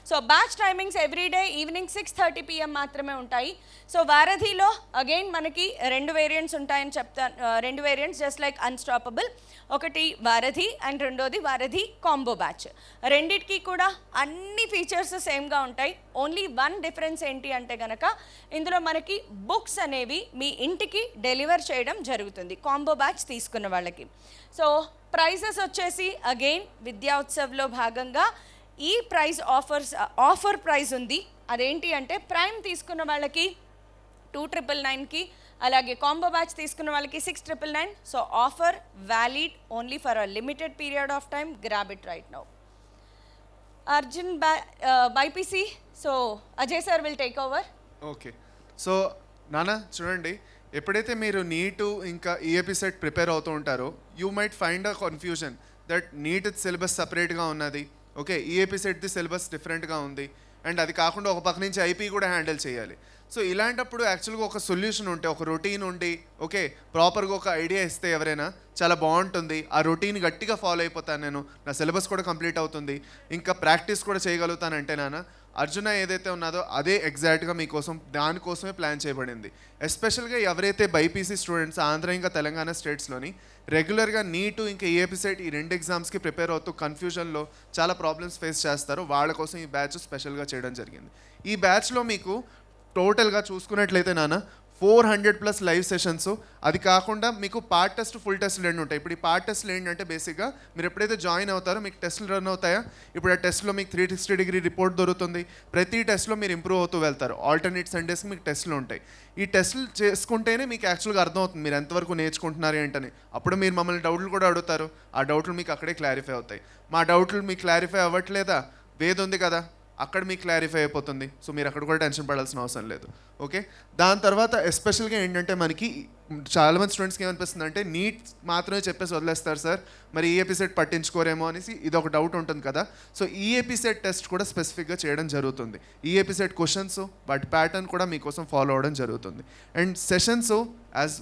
So batch timings everyday evening 6:30 PM మాత్రమే ఉంటాయి. సో వారధిలో అగైన్ మనకి 2 వేరియంట్స్ ఉంటాయని చెప్తాను. 2 వేరియంట్స్ జస్ట్ లైక్ అన్స్టాపబుల్. ఒకటి వారధి అండ్ రెండోది వారధి కాంబో బ్యాచ్. రెండిటికి కూడా అన్ని ఫీచర్స్ సేమ్గా ఉంటాయి. ఓన్లీ వన్ డిఫరెన్స్ ఏంటి అంటే కనుక ఇందులో మనకి బుక్స్ అనేవి మీ ఇంటికి డెలివర్ చేయడం జరుగుతుంది కాంబో బ్యాచ్ తీసుకున్న వాళ్ళకి. సో ప్రైజెస్ వచ్చేసి అగైన్ విద్యా ఉత్సవ్లో భాగంగా ఈ ప్రైజ్ ఆఫర్ ప్రైజ్ ఉంది. అదేంటి అంటే ప్రైమ్ తీసుకున్న వాళ్ళకి 2,999కి, అలాగే కాంబో బ్యాచ్ తీసుకున్న వాళ్ళకి 6,999. So offer valid only for a limited period of time. Grab it right now. Arjun BiPC, so Ajay sir will take over. Okay, so నాన్న చూడండి, ఎప్పుడైతే మీరు నీటు ఇంకా ఈఏపీ సెట్ ప్రిపేర్ అవుతూ ఉంటారో you might find a confusion that NEET syllabus సపరేట్గా ఉన్నది, okay EAP సెట్ది syllabus డిఫరెంట్గా ఉంది, అండ్ అది కాకుండా ఒక పక్క నుంచి ఐపీ కూడా హ్యాండిల్ చేయాలి. సో ఇలాంటప్పుడు యాక్చువల్గా ఒక సొల్యూషన్ ఉంటే, ఒక రొటీన్ ఉండి, ఓకే ప్రాపర్గా ఒక ఐడియా ఇస్తే ఎవరైనా చాలా బాగుంటుంది. ఆ రొటీన్ గట్టిగా ఫాలో అయిపోతాను నేను, నా సిలబస్ కూడా కంప్లీట్ అవుతుంది, ఇంకా ప్రాక్టీస్ కూడా చేయగలుగుతానంటే నాన్న అర్జున ఏదైతే ఉన్నదో అదే ఎగ్జాక్ట్గా మీకోసం దానికోసమే ప్లాన్ చేయబడింది. ఎస్పెషల్గా ఎవరైతే బైపీసీ స్టూడెంట్స్ ఆంధ్ర ఇంకా తెలంగాణ స్టేట్స్లోని రెగ్యులర్గా నీటు ఇంకా ఈఏపీ సెట్ ఈ 2 ఎగ్జామ్స్కి ప్రిపేర్ అవుతూ కన్ఫ్యూజన్లో చాలా ప్రాబ్లమ్స్ ఫేస్ చేస్తారు, వాళ్ళ కోసం ఈ బ్యాచ్ స్పెషల్గా చేయడం జరిగింది. ఈ బ్యాచ్లో మీకు టోటల్గా చూసుకున్నట్లయితే నాన్న 400+ లైవ్ సెషన్స్, అది కాకుండా మీకు పార్ట్ టెస్ట్ ఫుల్ టెస్ట్లు 2 ఉంటాయి. ఇప్పుడు ఈ పార్ట్ టెస్ట్లు ఏంటంటే బేసిక్గా మీరు ఎప్పుడైతే జాయిన్ అవుతారో మీకు టెస్ట్లు రన్ అవుతాయా, ఇప్పుడు ఆ టెస్ట్లో మీకు 360 డిగ్రీ రిపోర్ట్ దొరుకుతుంది. ప్రతి టెస్ట్లో మీరు ఇంప్రూవ్ అవుతూ వెళ్తారు. ఆల్టర్నేట్ సండేస్కి మీకు టెస్ట్లు ఉంటాయి. ఈ టెస్ట్లు చేసుకుంటేనే మీకు యాక్చువల్గా అర్థమవుతుంది మీరు ఎంతవరకు నేర్చుకుంటున్నారు ఏంటని. అప్పుడు మీరు మమ్మల్ని డౌట్లు కూడా అడుగుతారు, ఆ డౌట్లు మీకు అక్కడే క్లారిఫై అవుతాయి. మా డౌట్లు మీకు క్లారిఫై అవ్వట్లేదా, వేద్ ఉంది కదా అక్కడ మీకు క్లారిఫై అయిపోతుంది. సో మీరు అక్కడ కూడా టెన్షన్ పడాల్సిన అవసరం లేదు. ఓకే, దాని తర్వాత ఎస్పెషల్గా ఏంటంటే మనకి చాలామంది స్టూడెంట్స్కి ఏమనిపిస్తుంది అంటే నీట్ మాత్రమే చెప్పేసి వదిలేస్తారు సార్, మరి ఈఏపీ సెట్ పట్టించుకోరేమో అనేసి ఇది ఒక డౌట్ ఉంటుంది కదా. సో ఈఏపీ సెట్ టెస్ట్ కూడా స్పెసిఫిక్గా చేయడం జరుగుతుంది. ఈఏపీ సెట్ క్వశ్చన్స్ వాటి ప్యాటర్న్ కూడా మీకోసం ఫాలో అవ్వడం జరుగుతుంది. అండ్ సెషన్స్ యాజ్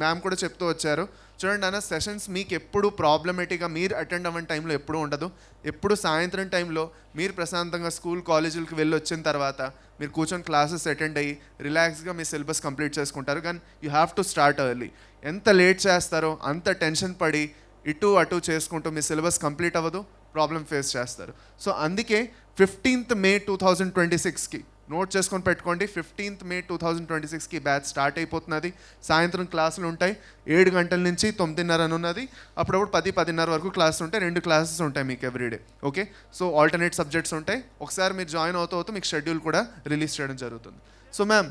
మ్యామ్ కూడా చెప్తూ వచ్చారు, చూడండి అన్న సెషన్స్ మీకు ఎప్పుడు ప్రాబ్లమేటిక్గా మీరు అటెండ్ అవ్వని టైంలో ఎప్పుడూ ఉండదు. ఎప్పుడు సాయంత్రం టైంలో మీరు ప్రశాంతంగా స్కూల్ కాలేజీలకు వెళ్ళి వచ్చిన తర్వాత మీరు కూర్చొని క్లాసెస్ అటెండ్ అయ్యి రిలాక్స్గా మీ సిలబస్ కంప్లీట్ చేసుకుంటారు. కానీ you have to start early. ఎంత లేట్ చేస్తారో అంత టెన్షన్ పడి ఇటు అటు చేసుకుంటూ మీ సిలబస్ కంప్లీట్ అవ్వదు, ప్రాబ్లం ఫేస్ చేస్తారు. సో అందుకే 15th May 2026కి నోట్ చేసుకొని పెట్టుకోండి. 15th May 2026కి బ్యాచ్ స్టార్ట్ అయిపోతున్నది. సాయంత్రం క్లాసులు ఉంటాయి 7 గంటల నుంచి 9:30 అని ఉన్నది. అప్పుడప్పుడు 10-10:30 వరకు క్లాసులు ఉంటాయి. 2 క్లాసెస్ ఉంటాయి మీకు everyday. Okay, so alternate subjects ఉంటాయి. ఒకసారి మీరు జాయిన్ అవుతూ మీకు షెడ్యూల్ కూడా రిలీజ్ చేయడం జరుగుతుంది. సో మ్యామ్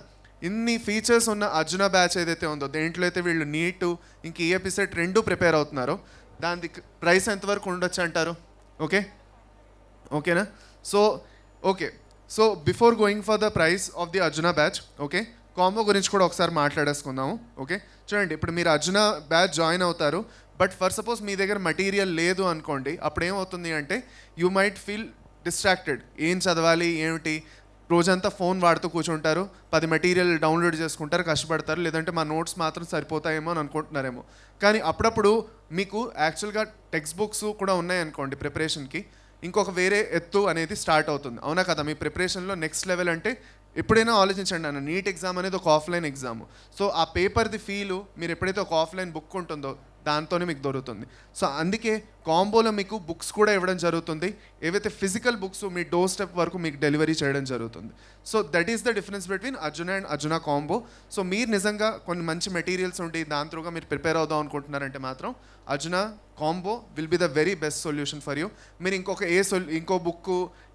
ఇన్ని ఫీచర్స్ ఉన్న అర్జున బ్యాచ్ ఏదైతే ఉందో దేంట్లో అయితే వీళ్ళు నీటు ఇంక ఈఏపీ సెట్ 2 ప్రిపేర్ అవుతున్నారో దాని ప్రైస్ ఎంతవరకు ఉండొచ్చు అంటారు? ఓకే ఓకేనా? So okay, so before going for the price of the Arjuna batch, okay combo గురించి కూడా ఒకసారి మాట్లాడేసుకుందాము. ఓకే చూడండి, ఇప్పుడు మీరు అర్జున బ్యాచ్ జాయిన్ అవుతారు, బట్ ఫర్ సపోజ్ మీ దగ్గర మెటీరియల్ లేదు అనుకోండి, అప్పుడు ఏమవుతుంది అంటే యూ మైట్ ఫీల్ డిస్ట్రాక్టెడ్. ఏం చదవాలి ఏమిటి, రోజంతా ఫోన్ వాడుతూ కూర్చుంటారు, 10 మెటీరియల్ డౌన్లోడ్ చేసుకుంటారు, కష్టపడతారు, లేదంటే మా నోట్స్ మాత్రం సరిపోతాయేమో అని అనుకుంటున్నారేమో. కానీ అప్పుడప్పుడు మీకు యాక్చువల్గా టెక్స్ట్ బుక్స్ కూడా ఉన్నాయనుకోండి ప్రిపరేషన్కి, ఇంకొక వేరే ఎత్తు అనేది స్టార్ట్ అవుతుంది. అవునా కదా? మీ ప్రిపరేషన్లో నెక్స్ట్ లెవెల్ అంటే ఎప్పుడైనా ఆలోచించండి అన్న, నీట్ ఎగ్జామ్ అనేది ఒక ఆఫ్లైన్ ఎగ్జామ్. సో ఆ పేపర్ది ఫీలు మీరు ఎప్పుడైతే ఒక ఆఫ్లైన్ బుక్ ఉంటుందో దాంతోనే మీకు దొరుకుతుంది. సో అందుకే కాంబోలో మీకు బుక్స్ కూడా ఇవ్వడం జరుగుతుంది. ఏవైతే ఫిజికల్ బుక్స్ మీ డోర్ స్టెప్ వరకు మీకు డెలివరీ చేయడం జరుగుతుంది. So that is the difference between Arjuna and Arjuna combo. So మీరు నిజంగా కొన్ని మంచి మెటీరియల్స్ ఉండి దాని త్రూగా మీరు ప్రిపేర్ అవుదాం అనుకుంటున్నారంటే మాత్రం Arjuna combo will be the very best solution for you. మీరు ఇంకో బుక్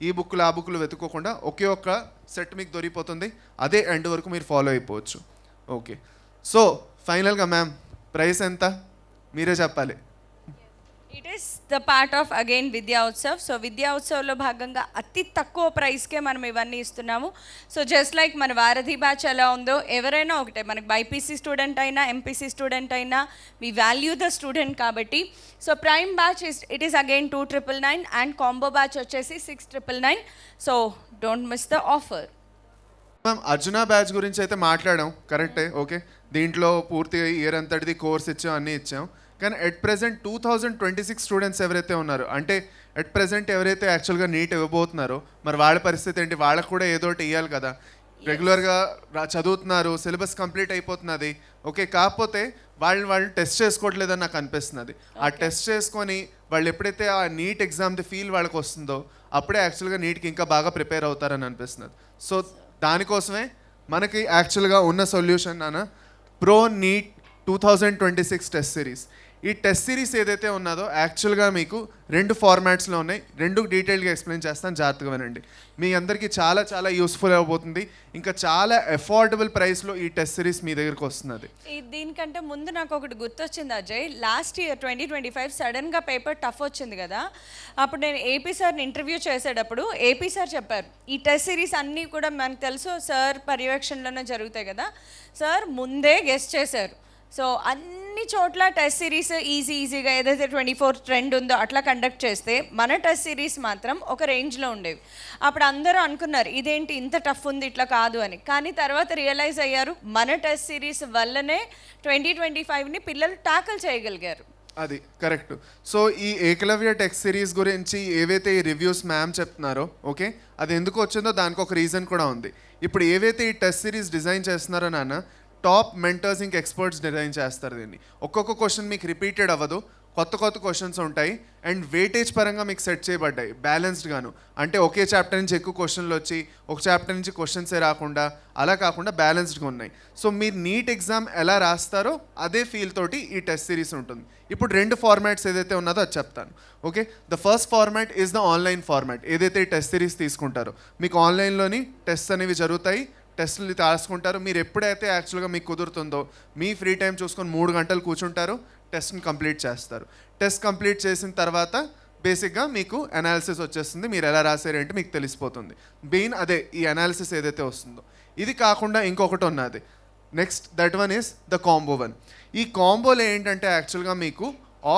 ఈ బుక్లు ఆ బుక్లు వెతుక్కోకుండా ఒకే ఒక్క సెట్ మీకు దొరికిపోతుంది. అదే ఎండ్ వరకు మీరు ఫాలో అయిపోవచ్చు. ఓకే, సో ఫైనల్గా మ్యామ్ ప్రైస్ ఎంత మీరే చెప్పాలి. It is the part of again విద్యా ఉత్సవ్. సో విద్యా ఉత్సవ్లో భాగంగా అతి తక్కువ ప్రైస్కే మనం ఇవన్నీ ఇస్తున్నాము. సో జస్ట్ లైక్ మన వారధి బ్యాచ్ ఎలా ఉందో ఎవరైనా ఒకటే, మనకి బైపీసీ స్టూడెంట్ అయినా ఎంపీసీ స్టూడెంట్ అయినా వి వాల్యూ ద స్టూడెంట్ కాబట్టి. So prime batch it is again 2,999 and combo batch వచ్చేసి 6,999. So don't miss the offer. Ma'am Arjuna batch గురించి అయితే మాట్లాడాం, కరెక్టే. ఓకే, దీంట్లో పూర్తిగా ఇయర్ అంతటిది కోర్స్ ఇచ్చాం, అన్నీ ఇచ్చాం. కానీ ఎట్ ప్రెజెంట్ 2026 స్టూడెంట్స్ ఎవరైతే ఉన్నారో, అంటే ఎట్ ప్రెజెంట్ ఎవరైతే యాక్చువల్గా నీట్ ఇవ్వబోతున్నారో, మరి వాళ్ళ పరిస్థితి ఏంటి? వాళ్ళకు కూడా ఏదో ఒకటి ఇవ్వాలి కదా. రెగ్యులర్గా చదువుతున్నారు, సిలబస్ కంప్లీట్ అయిపోతున్నది, ఓకే, కాకపోతే వాళ్ళు టెస్ట్ చేసుకోవట్లేదని నాకు అనిపిస్తున్నది. ఆ టెస్ట్ చేసుకొని వాళ్ళు ఎప్పుడైతే ఆ నీట్ ఎగ్జామ్ది ఫీల్ వాళ్ళకి వస్తుందో అప్పుడే యాక్చువల్గా నీట్కి ఇంకా బాగా ప్రిపేర్ అవుతారని అనిపిస్తున్నది. సో దానికోసమే మనకి యాక్చువల్గా ఉన్న సొల్యూషన్ అన్న ప్రో నీట్ 2026 టెస్ట్ సిరీస్. ఈ టెస్ట్ సిరీస్ ఏదైతే ఉన్నదో యాక్చువల్గా మీకు 2 ఫార్మాట్స్లో ఉన్నాయి. 2 డీటెయిల్గా ఎక్స్ప్లెయిన్ చేస్తాను, జాగ్రత్తగా వినండి. మీ అందరికీ చాలా చాలా యూస్ఫుల్ అయిపోతుంది. ఇంకా చాలా అఫోర్డబుల్ ప్రైస్లో ఈ టెస్ట్ సిరీస్ మీ దగ్గరికి వస్తున్నది. దీనికంటే ముందు నాకు ఒకటి గుర్తొచ్చింది అజయ్. లాస్ట్ ఇయర్ 2025 సడన్గా పేపర్ టఫ్ వచ్చింది కదా, అప్పుడు నేను ఏపీ సార్ని ఇంటర్వ్యూ చేసేటప్పుడు ఏపీ సార్ చెప్పారు, ఈ టెస్ట్ సిరీస్ అన్నీ కూడా మనకు తెలుసు సార్ పర్యవేక్షణలోనే జరుగుతాయి కదా. సార్ ముందే గెస్ట్ చేశారు. సో అన్ని చోట్ల టెస్ట్ సిరీస్ ఈజీగా ఏదైతే 24 ట్రెండ్ ఉందో అట్లా కండక్ట్ చేస్తే మన టెస్ట్ సిరీస్ మాత్రం ఒక రేంజ్లో ఉండేవి. అప్పుడు అందరూ అనుకున్నారు ఇదేంటి ఇంత టఫ్ ఉంది, ఇట్లా కాదు అని. కానీ తర్వాత రియలైజ్ అయ్యారు మన టెస్ట్ సిరీస్ వల్లనే 2025ని పిల్లలు టాకిల్ చేయగలిగారు. అది కరెక్ట్. సో ఈ ఏకలవ్య టెక్స్ట్ సిరీస్ గురించి ఏవైతే ఈ రివ్యూస్ మ్యామ్ చెప్తున్నారో, ఓకే, అది ఎందుకు వచ్చిందో దానికి ఒక రీజన్ కూడా ఉంది. ఇప్పుడు ఏవైతే ఈ టెస్ట్ సిరీస్ డిజైన్ చేస్తున్నారో నాన్న, టాప్ మెంటర్స్ ఇంక ఎక్స్పర్ట్స్ డిజైన్ చేస్తారు దీన్ని. ఒక్కొక్క క్వశ్చన్ మీకు రిపీటెడ్ అవ్వదు, కొత్త క్వశ్చన్స్ ఉంటాయి అండ్ వెయిటేజ్ పరంగా మీకు సెట్ చేయబడ్డాయి బ్యాలెన్స్డ్గాను. అంటే ఒకే చాప్టర్ నుంచి ఎక్కువ క్వశ్చన్లు వచ్చి ఒక చాప్టర్ నుంచి క్వశ్చన్సే రాకుండా అలా కాకుండా బ్యాలెన్స్డ్గా ఉన్నాయి. సో మీరు నీట్ ఎగ్జామ్ ఎలా రాస్తారో అదే ఫీల్ తోటి ఈ టెస్ట్ సిరీస్ ఉంటుంది. ఇప్పుడు 2 ఫార్మాట్స్ ఏదైతే ఉన్నదో అది చెప్తాను. Okay, the first format is the online format. ఏదైతే ఈ టెస్ట్ సిరీస్ తీసుకుంటారో మీకు ఆన్లైన్లోని టెస్ట్ అనేవి జరుగుతాయి, టెస్టులు రాసుకుంటారు. మీరు ఎప్పుడైతే యాక్చువల్గా మీకు కుదురుతుందో మీ ఫ్రీ టైం చూసుకొని 3 గంటలు కూర్చుంటారు, టెస్ట్ని కంప్లీట్ చేస్తారు. టెస్ట్ కంప్లీట్ చేసిన తర్వాత బేసిక్గా మీకు అనాలిసిస్ వచ్చేస్తుంది. మీరు ఎలా రాసారేంటి మీకు తెలిసిపోతుంది. మెయిన్ అదే ఈ అనాలిసిస్ ఏదైతే వస్తుందో. ఇది కాకుండా ఇంకొకటి ఉన్నది, next that one is the combo 1. ఈ కాంబోలో ఏంటంటే యాక్చువల్గా మీకు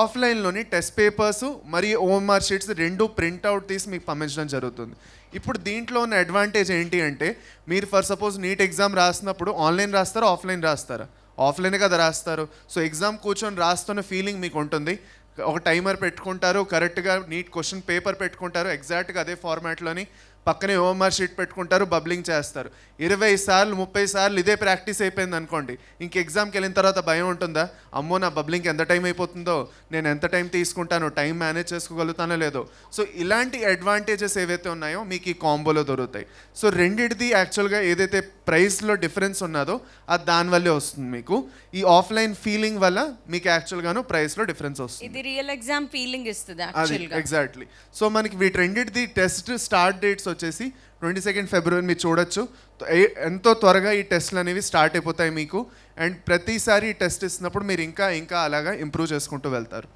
ఆఫ్లైన్లోని టెస్ట్ పేపర్స్ మరియు ఓఎంఆర్ షీట్స్ 2 ప్రింట్అవుట్ తీసి మీకు పంపించడం జరుగుతుంది. ఇప్పుడు దీంట్లో ఉన్న అడ్వాంటేజ్ ఏంటి అంటే, మీరు ఫర్ సపోజ్ నీట్ ఎగ్జామ్ రాసినప్పుడు ఆన్లైన్ రాస్తారా ఆఫ్లైన్ రాస్తారా? ఆఫ్లైనే కదా రాస్తారు. సో ఎగ్జామ్ కూర్చొని రాస్తున్న ఫీలింగ్ మీకు ఉంటుంది. ఒక టైమర్ పెట్టుకుంటారు, కరెక్ట్గా నీట్ క్వశ్చన్ పేపర్ పెట్టుకుంటారు, ఎగ్జాక్ట్గా అదే ఫార్మాట్లోని పక్కనే ఓఎంఆర్ షీట్ పెట్టుకుంటారు, బబ్లింగ్ చేస్తారు. 20 సార్లు 30 సార్లు ఇదే ప్రాక్టీస్ అయిపోయింది అనుకోండి, ఇంక ఎగ్జామ్కి వెళ్ళిన తర్వాత భయం ఉంటుందా? అమ్మో నా బబ్లింగ్కి ఎంత టైం అయిపోతుందో, నేను ఎంత టైం తీసుకుంటానో, టైం మేనేజ్ చేసుకోగలుగుతానో లేదో. సో ఇలాంటి అడ్వాంటేజెస్ ఏవైతే ఉన్నాయో మీకు ఈ కాంబోలో దొరుకుతాయి. సో రెండిటిది యాక్చువల్గా ఏదైతే ప్రైస్లో డిఫరెన్స్ ఉన్నదో అది దానివల్లే వస్తుంది. మీకు ఈ ఆఫ్లైన్ ఫీలింగ్ వల్ల మీకు యాక్చువల్గాను ప్రైస్లో డిఫరెన్స్ వస్తుంది. ఇది రియల్ ఎగ్జామ్ ఫీలింగ్ ఇస్తుంది అది ఎగ్జాక్ట్లీ. సో మనకి వీటి రెండింటిది టెస్ట్ స్టార్ట్ డేట్స్ వచ్చేసి 22 ఫిబ్రవరి మీరు చూడొచ్చు. ఎంతో త్వరగా ఈ టెస్ట్లు అనేవి స్టార్ట్ అయిపోతాయి మీకు. అండ్ ప్రతిసారి ఈ టెస్ట్ ఇస్తున్నప్పుడు మీరు ఇంకా ఇంకా అలాగా ఇంప్రూవ్ చేసుకుంటూ వెళ్తారు.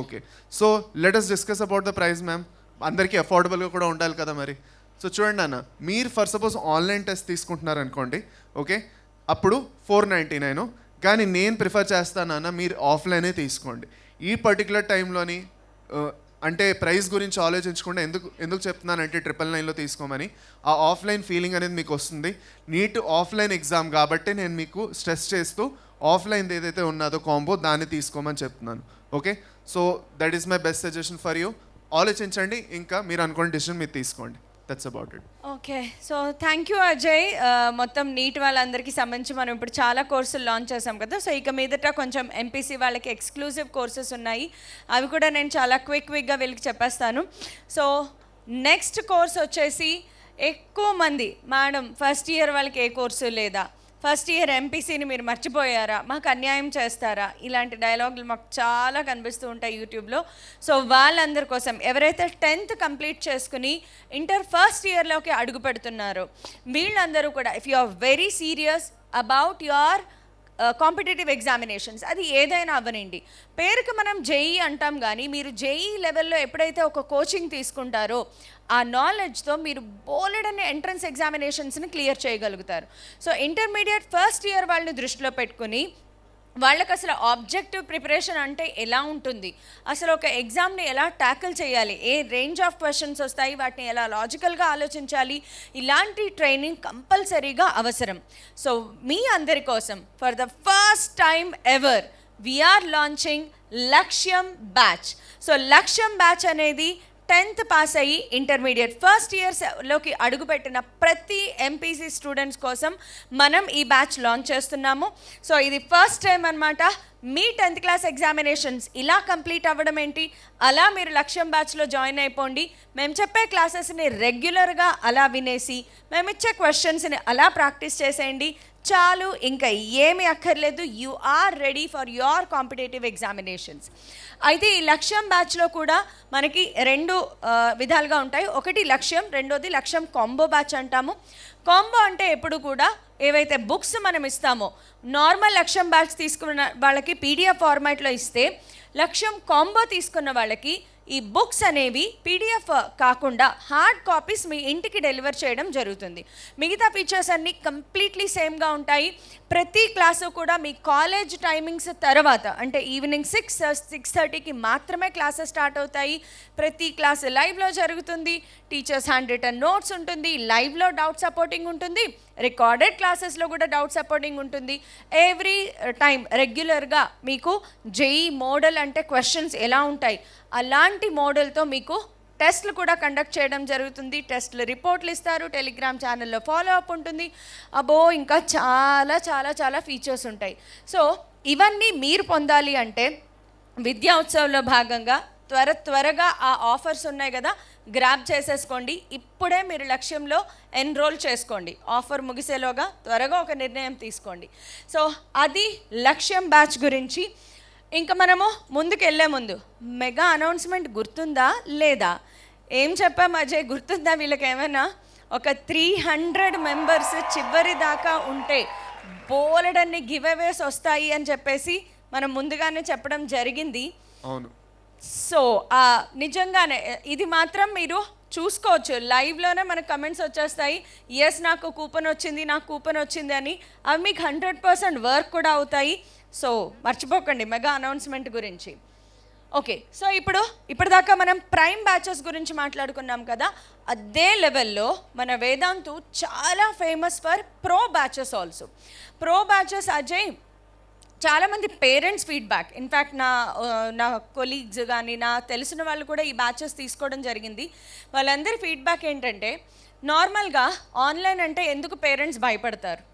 Okay, so let us discuss about the price ma'am. అందరికీ అఫోర్డబుల్గా కూడా ఉండాలి కదా మరి. సో చూడండి అన్న, మీరు ఫర్ సపోజ్ ఆన్లైన్ టెస్ట్ తీసుకుంటున్నారు అనుకోండి, ఓకే, అప్పుడు 499. కానీ నేను ప్రిఫర్ చేస్తాను అన్న మీరు ఆఫ్లైనే తీసుకోండి. ఈ పర్టికులర్ టైంలోని అంటే ప్రైస్ గురించి ఆలోచించకుండా ఎందుకు చెప్తున్నానంటే 999లో తీసుకోమని. ఆ ఆఫ్లైన్ ఫీలింగ్ అనేది మీకు వస్తుంది. నీట్ ఆఫ్లైన్ ఎగ్జామ్ కాబట్టి నేను మీకు స్ట్రెస్ చేస్తూ ఆఫ్లైన్ ఏదైతే ఉన్నదో కాంబో దాన్ని తీసుకోమని చెప్తున్నాను. Okay, so that is my best suggestion for you. ఆలోచించండి, ఇంకా మీరు అనుకున్న డిసిషన్ మీరు తీసుకోండి. That's about it. Okay, so thank you Ajay. మొత్తం నీట్ వాళ్ళందరికీ సంబంధించి మనం ఇప్పుడు చాలా కోర్సులు లాంచ్ చేసాం కదా. సో ఇక మీదట కొంచెం ఎంపీసీ వాళ్ళకి ఎక్స్క్లూజివ్ కోర్సెస్ ఉన్నాయి, అవి కూడా నేను చాలా క్విక్గా వీళ్ళకి చెప్పేస్తాను. సో నెక్స్ట్ కోర్స్ వచ్చేసి ఎక్కువ మంది మేడం ఫస్ట్ ఇయర్ వాళ్ళకి ఏ కోర్సు లేదా, ఫస్ట్ ఇయర్ ఎంపీసీని మీరు మర్చిపోయారా, మాకు అన్యాయం చేస్తారా, ఇలాంటి డైలాగులు మాకు చాలా కనిపిస్తూ ఉంటాయి యూట్యూబ్లో. సో వాళ్ళందరి కోసం ఎవరైతే 10th కంప్లీట్ చేసుకుని ఇంటర్ ఫస్ట్ ఇయర్లోకి అడుగు పెడుతున్నారో వీళ్ళందరూ కూడా, if you are very serious about your competitive examinations, అది ఏదైనా అవ్వనండి. పేరుకి మనం జేఈ అంటాం, కానీ మీరు జేఈ లెవెల్లో ఎప్పుడైతే ఒక కోచింగ్ తీసుకుంటారో ఆ నాలెడ్జ్తో మీరు బోలెడన్ని ఎంట్రన్స్ ఎగ్జామినేషన్స్ని క్లియర్ చేయగలుగుతారు. సో ఇంటర్మీడియట్ ఫస్ట్ ఇయర్ వాళ్ళని దృష్టిలో పెట్టుకుని వాళ్ళకి అసలు ఆబ్జెక్టివ్ ప్రిపరేషన్ అంటే ఎలా ఉంటుంది, అసలు ఒక ఎగ్జామ్ని ఎలా ట్యాకిల్ చేయాలి, ఏ రేంజ్ ఆఫ్ క్వశ్చన్స్ వస్తాయి, వాటిని ఎలా లాజికల్గా ఆలోచించాలి, ఇలాంటి ట్రైనింగ్ కంపల్సరీగా అవసరం. సో మీ అందరి కోసం for the first time ever we're launching Lakshyam batch. So Lakshyam batch అనేది 10th పాస్ అయ్యి ఇంటర్మీడియట్ ఫస్ట్ ఇయర్స్లోకి అడుగుపెట్టిన ప్రతి ఎంపీసీ స్టూడెంట్స్ కోసం మనం ఈ బ్యాచ్ లాంచ్ చేస్తున్నాము. సో ఇది ఫస్ట్ టైం అనమాట. మీ 10th క్లాస్ ఎగ్జామినేషన్స్ ఇలా కంప్లీట్ అవ్వడం ఏంటి, అలా మీరు లక్ష్యం బ్యాచ్లో జాయిన్ అయిపోండి. మేము చెప్పే క్లాసెస్ని రెగ్యులర్గా అలా వినేసి మేము ఇచ్చే క్వశ్చన్స్ని అలా ప్రాక్టీస్ చేసేయండి చాలు, ఇంకా ఏమీ అక్కర్లేదు. You are ready for your competitive examinations. అయితే ఈ లక్ష్యం బ్యాచ్లో కూడా మనకి 2 విధాలుగా ఉంటాయి. ఒకటి లక్ష్యం, రెండోది లక్ష్యం కాంబో బ్యాచ్ అంటాము. కాంబో అంటే ఎప్పుడు కూడా ఏవైతే బుక్స్ మనం ఇస్తామో, నార్మల్ లక్ష్యం బ్యాచ్ తీసుకున్న వాళ్ళకి పీడిఎఫ్ ఫార్మాట్లో ఇస్తే, లక్ష్యం కాంబో తీసుకున్న వాళ్ళకి ఈ బుక్స్ అనేవి పీడిఎఫ్ కాకుండా హార్డ్ కాపీస్ మీ ఇంటికి డెలివర్ చేయడం జరుగుతుంది. మిగతా ఫీచర్స్ అన్నీ కంప్లీట్లీ సేమ్గా ఉంటాయి. ప్రతి క్లాసు కూడా మీ కాలేజ్ టైమింగ్స్ తర్వాత, అంటే ఈవినింగ్ 6-6:30కి మాత్రమే క్లాసెస్ స్టార్ట్ అవుతాయి. ప్రతి క్లాస్ లైవ్లో జరుగుతుంది. టీచర్స్ హ్యాండ్ రిటన్ నోట్స్ ఉంటుంది, లైవ్లో డౌట్ సపోర్టింగ్ ఉంటుంది, రికార్డెడ్ క్లాసెస్లో కూడా డౌట్ సపోర్టింగ్ ఉంటుంది. ఎవ్రీ టైం రెగ్యులర్గా మీకు జేఈ మోడల్ అంటే క్వశ్చన్స్ ఎలా ఉంటాయి అలాంటి మోడల్తో మీకు టెస్ట్లు కూడా కండక్ట్ చేయడం జరుగుతుంది. టెస్ట్లు రిపోర్ట్లు ఇస్తారు, టెలిగ్రామ్ ఛానల్లో ఫాలో అప్ ఉంటుంది. అబ్బో ఇంకా చాలా చాలా చాలా ఫీచర్స్ ఉంటాయి. సో ఇవన్నీ మీరు పొందాలి అంటే విద్యా ఉత్సవంలో భాగంగా త్వరగా ఆ ఆఫర్స్ ఉన్నాయి కదా, గ్రాబ్ చేసేసుకోండి. ఇప్పుడే మీరు లక్ష్యంలో ఎన్రోల్ చేసుకోండి. ఆఫర్ ముగిసేలోగా త్వరగా ఒక నిర్ణయం తీసుకోండి. సో అది లక్ష్యం బ్యాచ్ గురించి. ఇంకా మనము ముందుకు వెళ్ళే ముందు మెగా అనౌన్స్మెంట్ గుర్తుందా లేదా? ఏం చెప్పాం అజయ్, గుర్తుందా? వీళ్ళకి ఏమైనా ఒక 300 మెంబర్స్ చివరి దాకా ఉంటే బోలెడన్ని గివ్ అవేస్ వస్తాయి అని చెప్పేసి మనం ముందుగానే చెప్పడం జరిగింది. అవును. సో నిజంగానే ఇది మాత్రం మీరు చూసుకోవచ్చు, లైవ్లోనే మనకు కమెంట్స్ వచ్చేస్తాయి, ఎస్ నాకు కూపన్ వచ్చింది, నాకు కూపన్ వచ్చింది అని. అవి మీకు 100% వర్క్ కూడా అవుతాయి. సో మర్చిపోకండి మెగా అనౌన్స్మెంట్ గురించి. ఓకే, సో ఇప్పటిదాకా మనం ప్రైమ్ బ్యాచెస్ గురించి మాట్లాడుకున్నాం కదా, అదే లెవెల్లో మన వేదాంతు చాలా famous for pro batches also. Pro batches Ajay చాలామంది పేరెంట్స్ ఫీడ్బ్యాక్, ఇన్ఫ్యాక్ట్ నా కొలీగ్స్ కానీ నా తెలిసిన వాళ్ళు కూడా ఈ బ్యాచెస్ తీసుకోవడం జరిగింది. వాళ్ళందరి ఫీడ్బ్యాక్ ఏంటంటే, నార్మల్గా ఆన్లైన్ అంటే ఎందుకు పేరెంట్స్ భయపడతారు?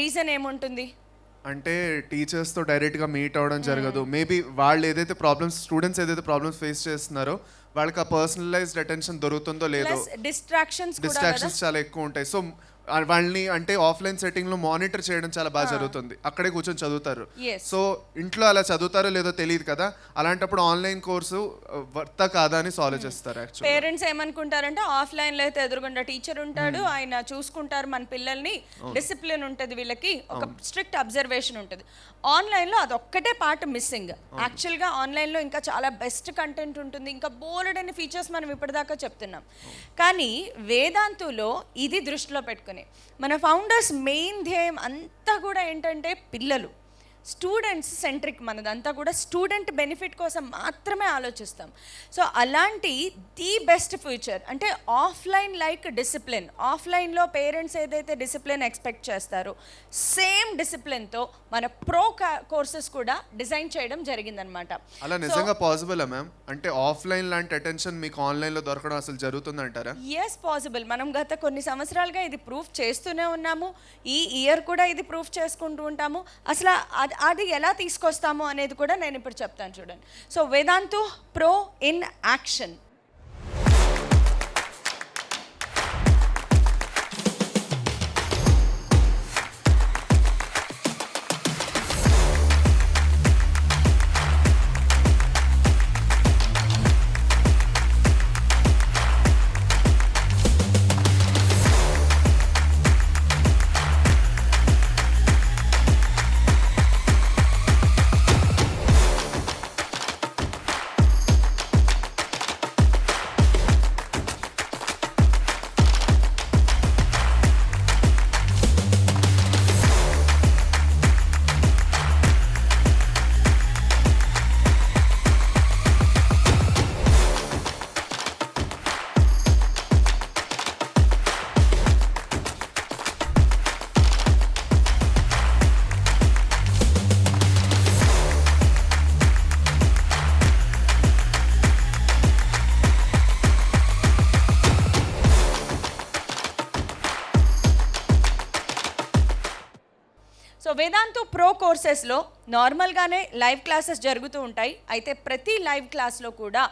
రీజన్ ఏముంటుంది? అంటే టీచర్స్తో డైరెక్ట్గా మీట్ అవ్వడం జరగదు. మేబీ వాళ్ళు ఏదైతే స్టూడెంట్స్ ఏదైతే ప్రాబ్లమ్స్ ఫేస్ చేస్తున్నారో వాళ్ళకి ఆ పర్సనలైజ్డ్ అటెన్షన్ దొరుకుతుందో లేదో, డిస్ట్రాక్షన్స్ చాలా ఎక్కువ ఉంటాయి. సో వాళ్ళని అంటే ఆఫ్లైన్ సెట్టింగ్లో మానిటర్ చేయడం చాలా బాగా జరుగుతుంది. అక్కడే కూర్చొని చదువుతారు. సో ఇంట్లో అలా చదువుతారో లేదో తెలియదు కదా, అలాంటప్పుడు ఆన్లైన్ కోర్సు వర్త కాదా అని సాల్వ్ చేస్తారు. యాక్చువల్లీ పేరెంట్స్ ఏమనుకుంటారంటే ఆఫ్లైన్లో అయితే ఎదురుగుండా టీచర్ ఉంటాడు, ఆయన చూసుకుంటారు మన పిల్లల్ని, డిసిప్లిన్ ఉంటుంది, వీళ్ళకి ఒక స్ట్రిక్ట్ అబ్జర్వేషన్ ఉంటుంది. ఆన్లైన్లో అదొక్కటే పార్ట్ మిస్సింగ్. యాక్చువల్గా ఆన్లైన్లో ఇంకా చాలా బెస్ట్ కంటెంట్ ఉంటుంది, ఇంకా బోలెడని ఫీచర్స్ మనం ఇప్పటిదాకా చెప్తున్నాం. కానీ వేదాంతులో ఇది దృష్టిలో పెట్టుకుని మన ఫౌండర్స్ మెయిన్ ధ్యేయం అంతా కూడా ఏంటంటే పిల్లలు, స్టూడెంట్స్ సెంట్రిక్. మనదంతా కూడా స్టూడెంట్ బెనిఫిట్ కోసం మాత్రమే ఆలోచిస్తాం. సో అలాంటి ది బెస్ట్ ఫ్యూచర్ అంటే ఆఫ్లైన్ లైక్ డిసిప్లిన్. ఆఫ్లైన్లో పేరెంట్స్ ఏదైతే డిసిప్లిన్ ఎక్స్పెక్ట్ చేస్తారో సేమ్ డిసిప్లిన్తో మన ప్రో కోర్సెస్ కూడా డిజైన్ చేయడం జరిగిందనమాట. అలా నిజంగా పాసిబుల్ మ్యామ్? అంటే ఆఫ్లైన్ లాంటి అటెన్షన్ మీకు ఆన్లైన్లో దొరకడం అసలు జరుగుతుందంటారా? Yes, possible. మనం గత కొన్ని సంవత్సరాలుగా ఇది ప్రూఫ్ చేస్తూనే ఉన్నాము. ఈ ఇయర్ కూడా ఇది ప్రూఫ్ చేసుకుంటూ ఉంటాము. అసలు అది ఎలా తీసుకొస్తాము అనేది కూడా నేను ఇప్పుడు చెప్తాను, చూడండి. So Vedantu pro in action. Vedantu pro కోర్సెస్లో నార్మల్గానే లైవ్ క్లాసెస్ జరుగుతూ ఉంటాయి. అయితే ప్రతి లైవ్ క్లాస్లో కూడా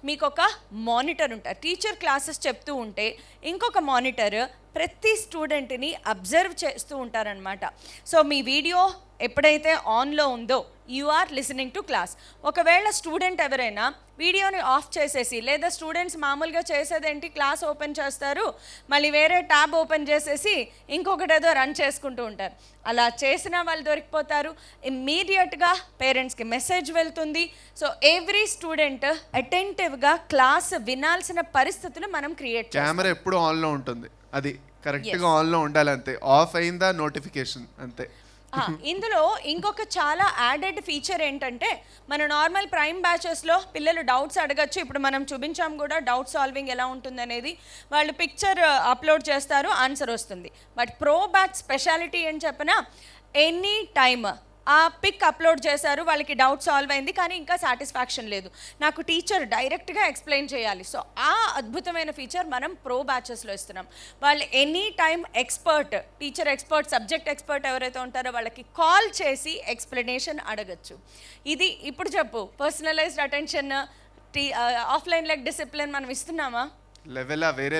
మీకు ఒక మానిటర్ ఉంటారు. టీచర్ క్లాసెస్ చెప్తూ ఉంటే ఇంకొక మానిటర్ ప్రతి స్టూడెంట్ని అబ్జర్వ్ చేస్తూ ఉంటారనమాట. సో మీ వీడియో ఎప్పుడైతే ఆన్లో ఉందో you are listening to class. ఒకవేళ స్టూడెంట్ ఎవరైనా వీడియోని ఆఫ్ చేసేసి, లేదా స్టూడెంట్స్ మామూలుగా చేసేదేంటి, క్లాస్ ఓపెన్ చేస్తారు, మళ్ళీ వేరే ట్యాబ్ ఓపెన్ చేసేసి ఇంకొకటి ఏదో రన్ చేసుకుంటూ ఉంటారు. అలా చేసిన వాళ్ళు దొరికిపోతారు. ఇమ్మీడియట్గా పేరెంట్స్కి మెసేజ్ వెళ్తుంది. సో ఎవ్రీ స్టూడెంట్ అటెంటివ్గా క్లాస్ వినాల్సిన పరిస్థితులు మనం క్రియేట్ చేస్తాం. కెమెరా ఎప్పుడు ఆన్లో ఉంటుంది, అది కరెక్ట్గా ఆన్లో ఉండాలి అంతే. ఆఫ్ అయిందా నోటిఫికేషన్ అంతే. ఇందులో ఇంకొక చాలా యాడెడ్ ఫీచర్ ఏంటంటే, మన నార్మల్ ప్రైమ్ బ్యాచెస్లో పిల్లలు డౌట్స్ అడగచ్చు. ఇప్పుడు మనం చూపించాం కూడా డౌట్ సాల్వింగ్ ఎలా ఉంటుంది అనేది. వాళ్ళు పిక్చర్ అప్లోడ్ చేస్తారు, ఆన్సర్ వస్తుంది. బట్ ప్రో బ్యాచ్ స్పెషాలిటీ ఏం చెప్పినా, ఎనీ టైమ్ ఆ పిక్ అప్లోడ్ చేశారు, వాళ్ళకి డౌట్ సాల్వ్ అయింది, కానీ ఇంకా సాటిస్ఫాక్షన్ లేదు, నాకు టీచర్ డైరెక్ట్గా ఎక్స్ప్లెయిన్ చేయాలి. సో ఆ అద్భుతమైన ఫీచర్ మనం ప్రో బ్యాచెస్లో ఇస్తున్నాం. వాళ్ళు any time expert, teacher expert, subject expert ఎవరైతే ఉంటారో వాళ్ళకి కాల్ చేసి ఎక్స్ప్లెనేషన్ అడగచ్చు. ఇది ఇప్పుడు చెప్పు, personalised attention offline like discipline మనం ఇస్తున్నామా? వేరే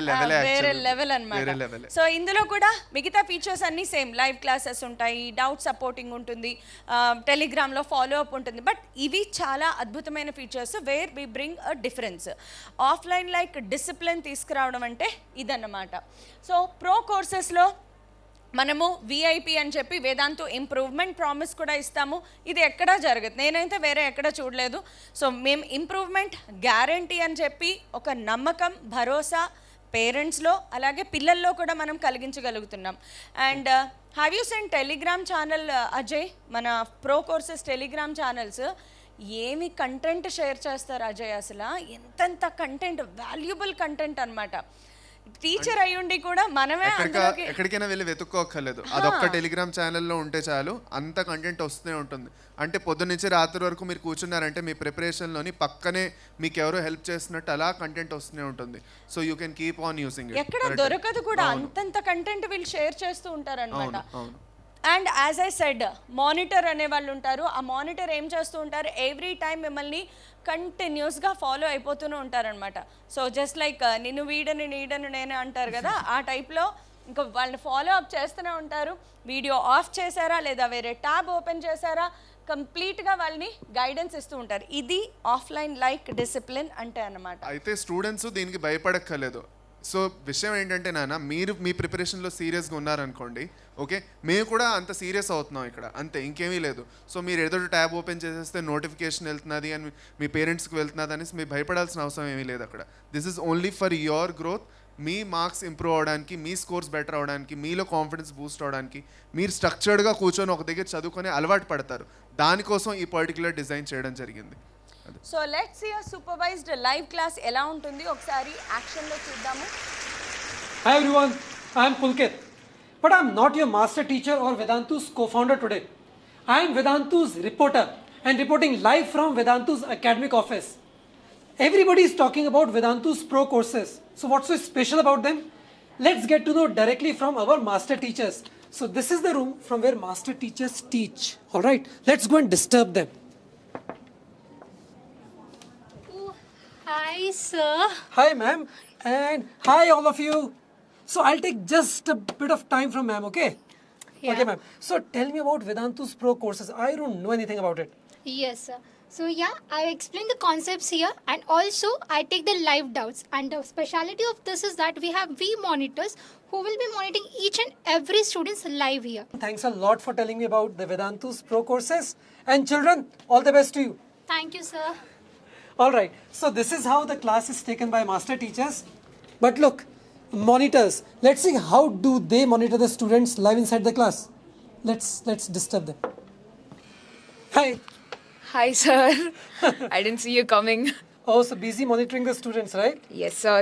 లెవెల్ అన్నమాట. సో ఇందులో కూడా మిగతా ఫీచర్స్ అన్నీ సేమ్. లైవ్ క్లాసెస్ ఉంటాయి, డౌట్ సపోర్టింగ్ ఉంటుంది, టెలిగ్రామ్లో ఫాలో అప్ ఉంటుంది. బట్ ఇవి చాలా అద్భుతమైన features where we bring a difference. Offline like discipline తీసుకురావడం అంటే ఇదన్నమాట. సో ప్రో కోర్సెస్లో మనము విఐపి అని చెప్పి వేదాంతు ఇంప్రూవ్మెంట్ ప్రామిస్ కూడా ఇస్తాము. ఇది ఎక్కడా జరగదు, నేనైతే వేరే ఎక్కడ చూడలేదు. సో మేము ఇంప్రూవ్మెంట్ గ్యారంటీ అని చెప్పి ఒక నమ్మకం, భరోసా పేరెంట్స్లో అలాగే పిల్లల్లో కూడా మనం కలిగించగలుగుతున్నాం. And have you send Telegram channel Ajay? మన ప్రో కోర్సెస్ టెలిగ్రామ్ ఛానల్స్ ఏమి కంటెంట్ షేర్ చేస్తారు అజయ్, అసలు ఎంతెంత కంటెంట్, వాల్యుబుల్ కంటెంట్ అనమాట. టీచర్ అయ్యుండి కూడా మనమే ఎక్కడికైనా వెళ్ళి వెతుక్కోక్కర్లేదు, అదొక్క టెలిగ్రామ్ ఛానల్లో ఉంటే చాలు, అంత కంటెంట్ వస్తూనే ఉంటుంది. అంటే పొద్దున్న నుంచి రాత్రి వరకు మీరు కూర్చున్నారంటే మీ ప్రిపరేషన్లోని పక్కనే మీకు ఎవరో హెల్ప్ చేస్తున్నట్టు అలా కంటెంట్ వస్తూనే ఉంటుంది. So you can keep on using it. ఎక్కడ దొరకదు కూడా, అంతంత కంటెంట్ వీళ్ళు షేర్ చేస్తూ ఉంటారు అనమాట. And as I said, monitor అనే వాళ్ళు ఉంటారు. ఆ మానిటర్ ఏం చేస్తూ ఉంటారు, ఎవ్రీ టైం మిమ్మల్ని కంటిన్యూస్గా ఫాలో అయిపోతూనే ఉంటారనమాట. సో జస్ట్ లైక్ నిన్ను వీడని నీడను నేనే అంటారు కదా, ఆ టైప్లో ఇంకా వాళ్ళని ఫాలో అప్ చేస్తూనే ఉంటారు. వీడియో ఆఫ్ చేశారా లేదా వేరే ట్యాబ్ ఓపెన్ చేశారా, కంప్లీట్గా వాళ్ళని గైడెన్స్ ఇస్తూ ఉంటారు. ఇది ఆఫ్లైన్ లైక్ డిసిప్లిన్ అంటే అన్నమాట. అయితే స్టూడెంట్స్ దీనికి భయపడక్కర్లేదు. సో విషయం ఏంటంటే నాన్న, మీరు మీ ప్రిపరేషన్లో సీరియస్గా ఉన్నారనుకోండి, ఓకే, మేము కూడా అంత సీరియస్ అవుతున్నాం ఇక్కడ, అంతే, ఇంకేమీ లేదు. సో మీరు ఏదో ట్యాబ్ ఓపెన్ చేసేస్తే నోటిఫికేషన్ వెళ్తున్నది అని మీ పేరెంట్స్కి వెళ్తున్నది అనేసి మీరు భయపడాల్సిన అవసరం ఏమీ లేదు అక్కడ. This is only for your growth. Me marks improve అవడానికి, మీ స్కోర్స్ బెటర్ అవడానికి, మీలో కాన్ఫిడెన్స్ బూస్ట్ అవడానికి, మీరు స్ట్రక్చర్డ్గా కూర్చొని ఒక దగ్గర చదువుకొని అలవాటు పడతారు. దానికోసం ఈ పర్టికులర్ డిజైన్ చేయడం జరిగింది. So let's see a supervised live class ఎలా ఉంటుంది ఒకసారి యాక్షన్లో చూద్దాము. Hi everyone, I am Pulkit, but I am not your master teacher or Vedantu's co-founder today. I am Vedantu's reporter and reporting live from Vedantu's academic office. Everybody is talking about Vedantu's pro courses. So what's so special about them? Let's get to know directly from our master teachers. So this is the room from where master teachers teach. All right, let's go and disturb them. Hi, sir. Hi, ma'am. And hi, all of you. So I'll take just a bit of time from ma'am, okay? Yeah. Okay, ma'am. So tell me about Vedantu's pro courses. I don't know anything about it. Yes, sir. So yeah, I explain the concepts here, and also I take the live doubts. And the speciality of this is that we have monitors who will be monitoring each and every student's live here. Thanks a lot for telling me about the Vedantu's pro courses. And children, all the best to you. Thank you, sir. All right. So this is how the class is taken by master teachers. But look, monitors. Let's see how do they monitor the students live inside the class. Let's disturb them. Hi. Hi, sir. I didn't see you coming. Oh, so busy monitoring the students, right? Yes, sir.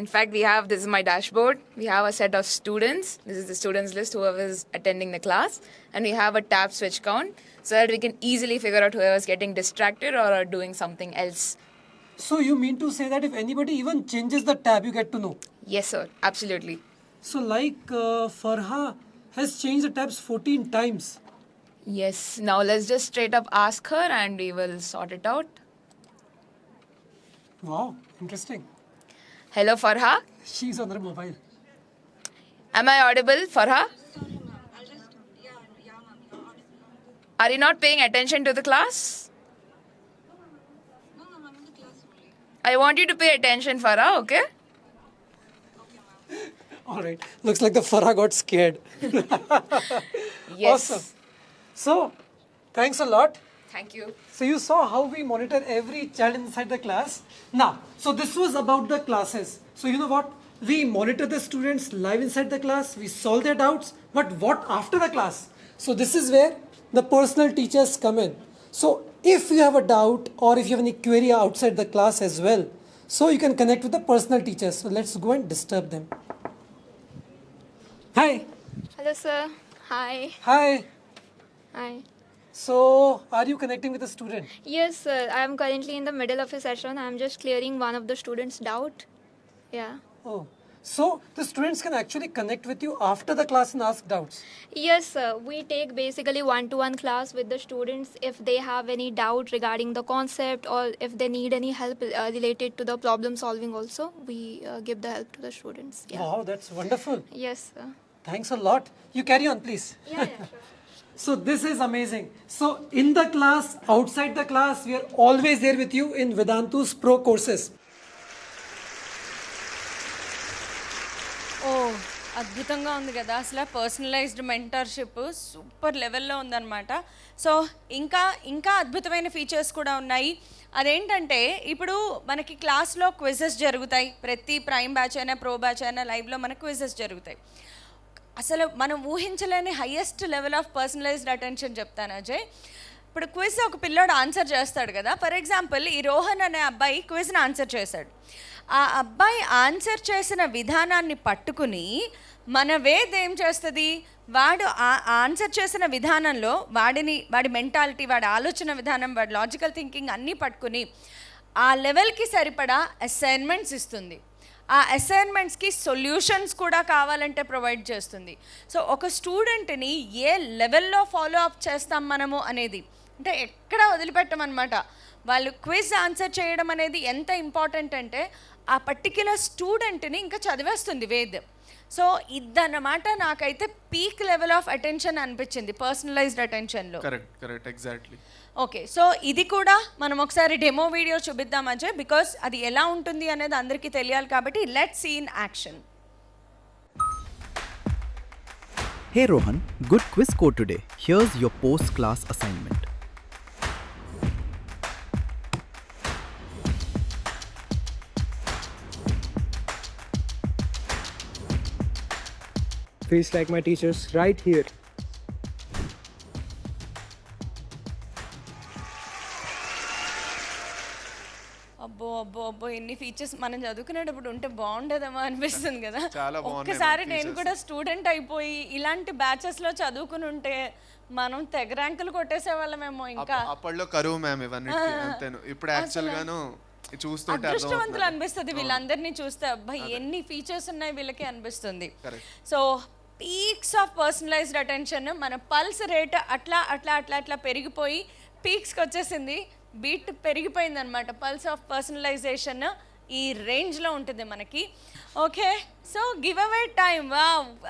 In fact, this is my dashboard. We have a set of students. This is the students list, whoever is attending the class. And we have a tab switch count so that we can easily figure out whoever is getting distracted or are doing something else. So you mean to say that if anybody even changes the tab, you get to know? Yes, sir. Absolutely. So like Farha has changed the tabs 14 times. Yes, now let's just straight up ask her and we will sort it out. Wow, interesting. Hello, Farha. She's on her mobile. Am I audible, Farha? Are you not paying attention to the class? I want you to pay attention, Farha, okay? All right. Looks like the Farah got scared. Yes. Awesome. So, thanks a lot. Thank you. So you saw how we monitor every child inside the class. Now, so this was about the classes. So you know what? We monitor the students live inside the class. We solve their doubts. But what after the class? So this is where the personal teachers come in. So if you have a doubt or if you have any query outside the class as well, so you can connect with the personal teachers. So let's go and disturb them. Hi. Hello, sir. Hi. Hi. Hi. So, are you connecting with a student? Yes, sir. I am currently in the middle of a session. I am just clearing one of the students' doubt. Yeah. Oh, so the students can actually connect with you after the class and ask doubts? Yes, sir. We take basically one-to-one class with the students. If they have any doubt regarding the concept or if they need any help related to the problem solving also, we give the help to the students. Yeah. Wow, that's wonderful. Yes, sir. Thanks a lot. You carry on, please. Yeah, sure. So this is amazing. So in the class, outside the class, we are always there with you in Vedantu's Pro courses. ఓ అద్భుతంగా ఉంది కదా అసలు personalised mentorship super లెవెల్లో ఉందన్నమాట. So ఇంకా అద్భుతమైన features కూడా ఉన్నాయి. అదేంటంటే ఇప్పుడు మనకి క్లాస్లో క్విజెస్ జరుగుతాయి. ప్రతి ప్రైమ్ బ్యాచ్ అయినా ప్రో బ్యాచ్ అయినా లైవ్లో మనకు క్విజెస్ జరుగుతాయి. అసలు మనం ఊహించలేని highest level of personalised attention చెప్తాను అజయ్. ఇప్పుడు క్విజ్ ఒక పిల్లోడు ఆన్సర్ చేస్తాడు కదా. ఫర్ ఎగ్జాంపుల్ ఈ రోహన్ అనే అబ్బాయి క్విజ్ని ఆన్సర్ చేశాడు. ఆ అబ్బాయి ఆన్సర్ చేసిన విధానాన్ని పట్టుకుని మన వేద్ ఏం చేస్తుంది, వాడు ఆన్సర్ చేసిన విధానంలో వాడి మెంటాలిటీ, వాడి ఆలోచన విధానం, వాడి లాజికల్ థింకింగ్ అన్నీ పట్టుకుని ఆ లెవెల్కి సరిపడా అసైన్మెంట్స్ ఇస్తుంది. ఆ అసైన్మెంట్స్కి సొల్యూషన్స్ కూడా కావాలంటే ప్రొవైడ్ చేస్తుంది. సో ఒక స్టూడెంట్ని ఏ లెవెల్లో ఫాలో అప్ చేస్తాం మనము అనేది అంటే ఎక్కడ వదిలిపెట్టమన్నమాట. వాళ్ళు క్విజ్ ఆన్సర్ చేయడం అనేది ఎంత ఇంపార్టెంట్ అంటే ఆ పర్టిక్యులర్ స్టూడెంట్ని ఇంకా చదివేస్తుంది వేద్. సో ఇదన్నమాట నాకైతే పీక్ లెవెల్ ఆఫ్ అటెన్షన్ అనిపించింది పర్సనలైజ్డ్ అటెన్షన్లో. Correct exactly. ఓకే, సో ఇది కూడా మనం ఒకసారి డెమో వీడియో చూపిద్దాం అజయ్, బికాస్ అది ఎలా ఉంటుంది అనేది అందరికీ తెలియాలి కాబట్టి let's see in action. Hey Rohan, good quiz code today. Here's your post-class assignment. Feels like my teachers right here. అబ్బో ఎన్ని ఫీచర్స్ మనం చదువుకునేటప్పుడు ఉంటే బాగుండేదేమో అనిపిస్తుంది కదా. చాలా బాగున్నాయి ఒక్కసారి నేను కూడా స్టూడెంట్ అయిపోయి ఇలాంటి బ్యాచెస్లో చదువుకుని ఉంటే మనం తెగ ర్యాంకులు కొట్టేసేవాళ్ళమేమో. ఇంకా అప్పట్లో కరువు మ్యామ్ ఇవన్నీ అంతేను. ఇప్పుడు యాక్చువల్ గాను చూస్తుంటే అదృష్టవంతులు అనిపిస్తుంది వీళ్ళందరినీ చూస్తే. అబ్బాయి ఎన్ని ఫీచర్స్ ఉన్నాయి వీళ్ళకి అనిపిస్తుంది. So peaks of personalised attention, మన పల్స్ రేట్ అట్లా పెరిగిపోయి పీక్స్కి వచ్చేసింది. బీట్ పెరిగిపోయింది అనమాట. పల్స్ ఆఫ్ పర్సనలైజేషన్ ఈ రేంజ్లో ఉంటుంది మనకి. Okay, so giveaway time.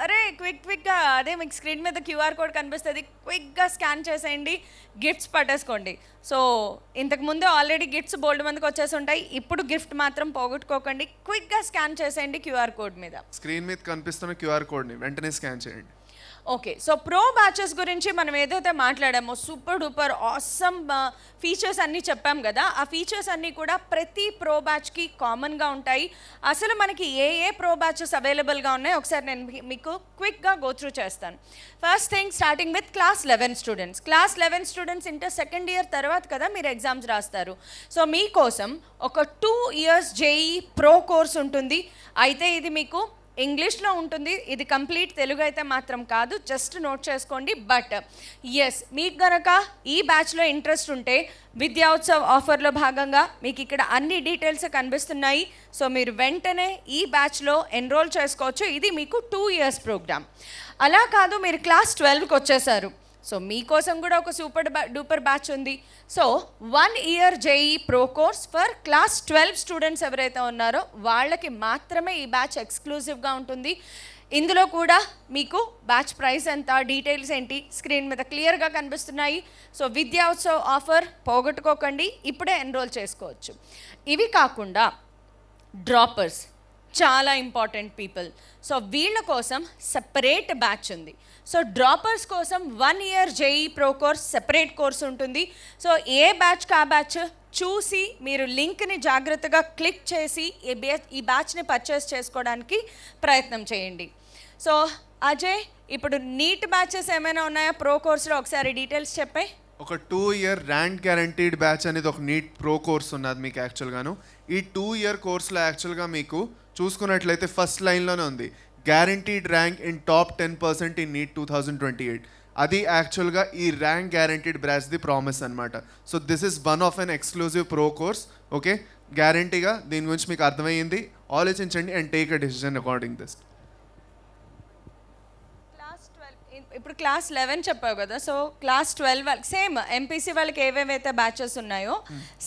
అరే క్విక్గా అదే మీకు స్క్రీన్ మీద క్యూఆర్ కోడ్ కనిపిస్తుంది, క్విక్గా స్కాన్ చేసేయండి, గిఫ్ట్స్ పట్టేసుకోండి. సో ఇంతకుముందు ఆల్రెడీ గిఫ్ట్స్ బోల్డ్ మందికి వచ్చేసి ఉంటాయి, ఇప్పుడు గిఫ్ట్ మాత్రం పోగొట్టుకోకండి. క్విక్గా స్కాన్ చేసేయండి క్యూఆర్ కోడ్ మీద. స్క్రీన్ మీద కనిపిస్తున్న క్యూఆర్ కోడ్ని వెంటనే స్కాన్ చేయండి. ఓకే, సో ప్రో బ్యాచెస్ గురించి మనం ఏదైతే మాట్లాడామో సూపర్ డూపర్ ఆసమ్ ఫీచర్స్ అన్నీ చెప్పాం కదా. ఆ ఫీచర్స్ అన్నీ కూడా ప్రతి ప్రో బ్యాచ్కి కామన్గా ఉంటాయి. అసలు మనకి ఏ ప్రో బ్యాచెస్ అవైలబుల్గా ఉన్నాయో ఒకసారి నేను మీకు క్విక్గా గో త్రూ చేస్తాను. First thing starting with class 11 students. Class 11 students inter second year తర్వాత కదా మీరు ఎగ్జామ్స్ రాస్తారు. సో మీకోసం ఒక 2 years జేఈ ప్రో కోర్స్ ఉంటుంది. అయితే ఇది మీకు ఇంగ్లీష్లో ఉంటుంది. ఇది కంప్లీట్ తెలుగు అయితే మాత్రం కాదు, జస్ట్ నోట్ చేసుకోండి. బట్ ఎస్, మీకు కనుక ఈ బ్యాచ్లో ఇంట్రెస్ట్ ఉంటే విద్యా ఉత్సవ్ ఆఫర్లో భాగంగా మీకు ఇక్కడ అన్ని డీటెయిల్స్ కనిపిస్తున్నాయి. సో మీరు వెంటనే ఈ బ్యాచ్లో ఎన్రోల్ చేసుకోవచ్చు. ఇది మీకు 2 years ప్రోగ్రామ్. అలా కాదు మీరు క్లాస్ 12కి వచ్చేసారు, సో మీకోసం కూడా ఒక డూపర్ బ్యాచ్ ఉంది. So 1 year JEE Pro course for class 12 students ఎవరైతే ఉన్నారో వాళ్ళకి మాత్రమే ఈ బ్యాచ్ ఎక్స్క్లూజివ్గా ఉంటుంది. ఇందులో కూడా మీకు బ్యాచ్ ప్రైస్ ఎంత, డీటెయిల్స్ ఏంటి స్క్రీన్ మీద క్లియర్గా కనిపిస్తున్నాయి. సో విద్యా ఉత్సవ్ ఆఫర్ పోగొట్టుకోకండి, ఇప్పుడే ఎన్రోల్ చేసుకోవచ్చు. ఇవి కాకుండా డ్రాపర్స్ చాలా ఇంపార్టెంట్ పీపుల్. సో వీళ్ళ కోసం సెపరేట్ బ్యాచ్ ఉంది. సో డ్రాపర్స్ కోసం 1 year JEE Pro course separate course ఉంటుంది. సో ఏ బ్యాచ్కి ఆ బ్యాచ్ చూసి మీరు లింక్ని జాగ్రత్తగా క్లిక్ చేసి ఈ బ్యాచ్ని పర్చేస్ చేసుకోవడానికి ప్రయత్నం చేయండి. సో అజయ్, ఇప్పుడు నీట్ బ్యాచెస్ ఏమైనా ఉన్నాయా ప్రో కోర్స్లో? ఒకసారి డీటెయిల్స్ చెప్పే. ఒక 2 year ర్యాంక్ గ్యారంటీడ్ బ్యాచ్ అనేది ఒక నీట్ ప్రో కోర్స్ ఉన్నది మీకు యాక్చువల్గాను. ఈ 2 year కోర్స్లో యాక్చువల్గా మీకు చూసుకున్నట్లయితే ఫస్ట్ లైన్లోనే ఉంది guaranteed rank in top 10% in neat 2028. అది యాక్చువల్గా ఈ ర్యాంక్ గ్యారంటీడ్ బ్యాచ్ది ప్రామిస్ అనమాట. So this is one of an exclusive pro course. Okay, గ్యారంటీగా దీని గురించి మీకు అర్థమైంది. ఆలోచించండి and take a decision according this. ఇప్పుడు క్లాస్ 11 చెప్పావు కదా, సో క్లాస్ 12 వాళ్ళకి సేమ్ ఎంపీసీ వాళ్ళకి ఏవేవైతే బ్యాచెస్ ఉన్నాయో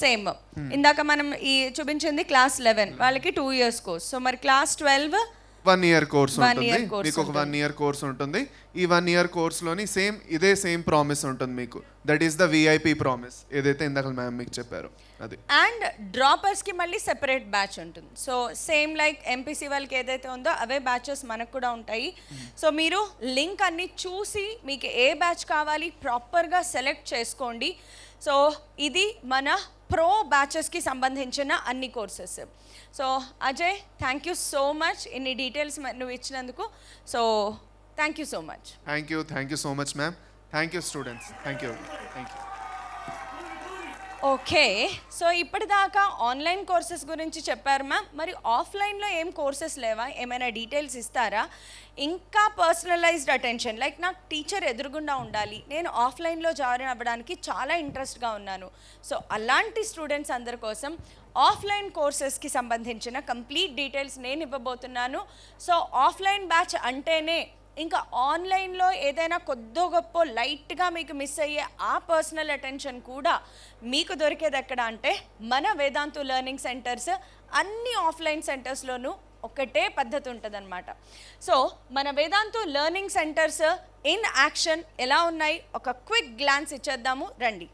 సేమ్. ఇందాక మనం ఈ చూపించింది క్లాస్ 11 వాళ్ళకి 2 years కోర్స్. సో మరి క్లాస్ 12 1 year కోర్స్ ఉంటుంది మీకు. ఒక 1 year కోర్స్ ఉంటుంది. ఈ 1 year కోర్స్లోని సేమ్ ప్రామిస్ ఉంటుంది మీకు. That is the VIP promise ఏదైతే ఇందాక మ్యామ్ మీకు చెప్పారు అది. అండ్ డ్రాపర్స్కి మళ్ళీ సెపరేట్ బ్యాచ్ ఉంటుంది. సో సేమ్ లైక్ ఎంపీసీ వాళ్ళకి ఏదైతే ఉందో అవే బ్యాచెస్ మనకు కూడా ఉంటాయి. సో మీరు లింక్ అన్ని చూసి మీకు ఏ బ్యాచ్ కావాలి ప్రాపర్గా సెలెక్ట్ చేసుకోండి. సో ఇది మన ప్రో బ్యాచెస్కి సంబంధించిన అన్ని courses. So Ajay, thank you so much ఇన్ని డీటెయిల్స్ నువ్వు ఇచ్చినందుకు. So thank you so much. Thank you so much ma'am. Thank you students. Thank you. Okay, so ఇప్పటిదాకా ఆన్లైన్ కోర్సెస్ గురించి చెప్పారు మ్యామ్. మరి ఆఫ్లైన్లో ఏం కోర్సెస్ లేవా? ఏమైనా డీటెయిల్స్ ఇస్తారా? ఇంకా పర్సనలైజ్డ్ అటెన్షన్, లైక్ నాకు టీచర్ ఎదురుగుండా ఉండాలి, నేను ఆఫ్లైన్లో జాయిన్ అవ్వడానికి చాలా ఇంట్రెస్ట్గా ఉన్నాను. సో అలాంటి స్టూడెంట్స్ అందరి కోసం ఆఫ్లైన్ కోర్సెస్కి సంబంధించిన కంప్లీట్ డీటెయిల్స్ నేను ఇవ్వబోతున్నాను. సో ఆఫ్లైన్ బ్యాచ్ అంటేనే ఇంకా ఆన్లైన్లో ఏదైనా కొద్దో గొప్ప లైట్గా మీకు మిస్ అయ్యే ఆ పర్సనల్ అటెన్షన్ కూడా మీకు దొరికేది ఎక్కడ అంటే మన వేదాంతు లెర్నింగ్ సెంటర్స్. అన్ని ఆఫ్లైన్ సెంటర్స్లోనూ ఒకటే పద్ధతి ఉంటుందన్నమాట. సో మన Vedantu learning centres in action ఎలా ఉన్నాయి ఒక క్విక్ గ్లాన్స్ ఇచ్చేద్దాము రండి.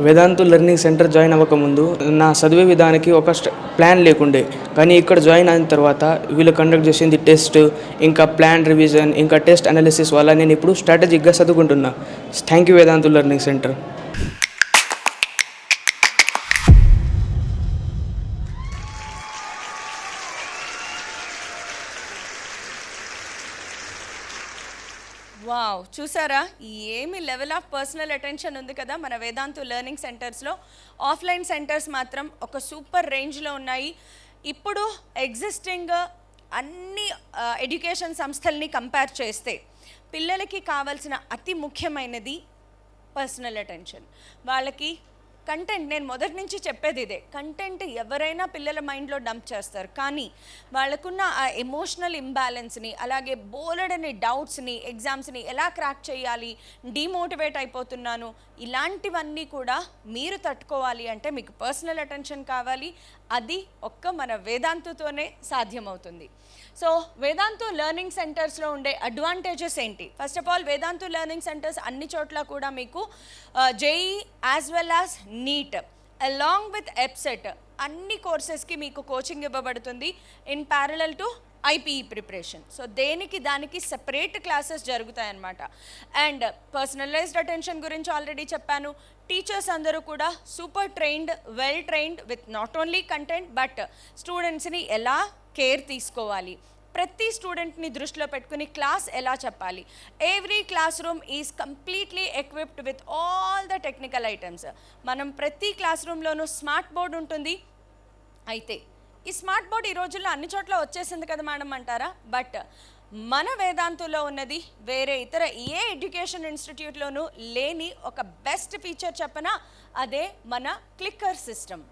వేదాంతు లెర్నింగ్ సెంటర్ జాయిన్ అవ్వకముందు నా చదివే విధానికి ఒక ప్లాన్ లేకుండే, కానీ ఇక్కడ జాయిన్ అయిన తర్వాత వీళ్ళు కండక్ట్ చేసింది టెస్ట్, ఇంకా ప్లాన్ రివిజన్, ఇంకా టెస్ట్ అనాలిసిస్ వల్ల నేను ఇప్పుడు స్ట్రాటజిక్గా చదువుకుంటున్నా. Thank you Vedantu learning centre. Wow, చూసారా ఏమి లెవెల్ ఆఫ్ పర్సనల్ అటెన్షన్ ఉంది కదా మన వేదాంతు లెర్నింగ్ సెంటర్స్లో. ఆఫ్లైన్ సెంటర్స్ మాత్రం ఒక సూపర్ రేంజ్లో ఉన్నాయి. ఇప్పుడు ఎగ్జిస్టింగ్ అన్ని ఎడ్యుకేషన్ సంస్థల్ని కంపేర్ చేస్తే పిల్లలకి కావాల్సిన అతి ముఖ్యమైనది పర్సనల్ అటెన్షన్. వాళ్ళకి కంటెంట్ నేను మొదటి నుంచి చెప్పేది ఇదే, కంటెంట్ ఎవరైనా పిల్లల మైండ్లో డంప్ చేస్తారు, కానీ వాళ్ళకున్న ఆ ఎమోషనల్ ఇంబ్యాలెన్స్ని, అలాగే బోలెడని డౌట్స్ని, ఎగ్జామ్స్ని ఎలా క్రాక్ చేయాలి, డిమోటివేట్ అయిపోతున్నాను, ఇలాంటివన్నీ కూడా మీరు తట్టుకోవాలి అంటే మీకు పర్సనల్ అటెన్షన్ కావాలి. అది ఒక్క మన వేదాంతుతోనే సాధ్యమవుతుంది. సో వేదాంతు లెర్నింగ్ సెంటర్స్లో ఉండే అడ్వాంటేజెస్ ఏంటి? First of all, Vedantu learning centres అన్ని చోట్ల కూడా మీకు JEE as well as NEET along with EAPCET అన్ని కోర్సెస్కి మీకు కోచింగ్ ఇవ్వబడుతుంది in parallel to IPE preparation. So దానికి సెపరేట్ క్లాసెస్ జరుగుతాయన్నమాట. అండ్ పర్సనలైజ్డ్ అటెన్షన్ గురించి ఆల్రెడీ చెప్పాను. టీచర్స్ అందరూ కూడా super trained, well trained with not only content but స్టూడెంట్స్ని ఎలా కేర్ తీసుకోవాలి, ప్రతి స్టూడెంట్ని దృష్టిలో పెట్టుకుని క్లాస్ ఎలా చెప్పాలి. Every class room is completely equipped with all the technical items. మనం ప్రతి క్లాస్ రూమ్లోనూ స్మార్ట్ బోర్డ్ ఉంటుంది. అయితే ఈ స్మార్ట్ బోర్డ్ ఈ రోజుల్లో అన్ని చోట్ల వచ్చేసింది కదా మేడం అంటారా? బట్ మన వేదాంతులో ఉన్నది వేరే ఇతర ఏ ఎడ్యుకేషన్ ఇన్స్టిట్యూట్లోనూ లేని ఒక బెస్ట్ ఫీచర్ చెప్పనా, అదే మన క్లిక్కర్ సిస్టమ్.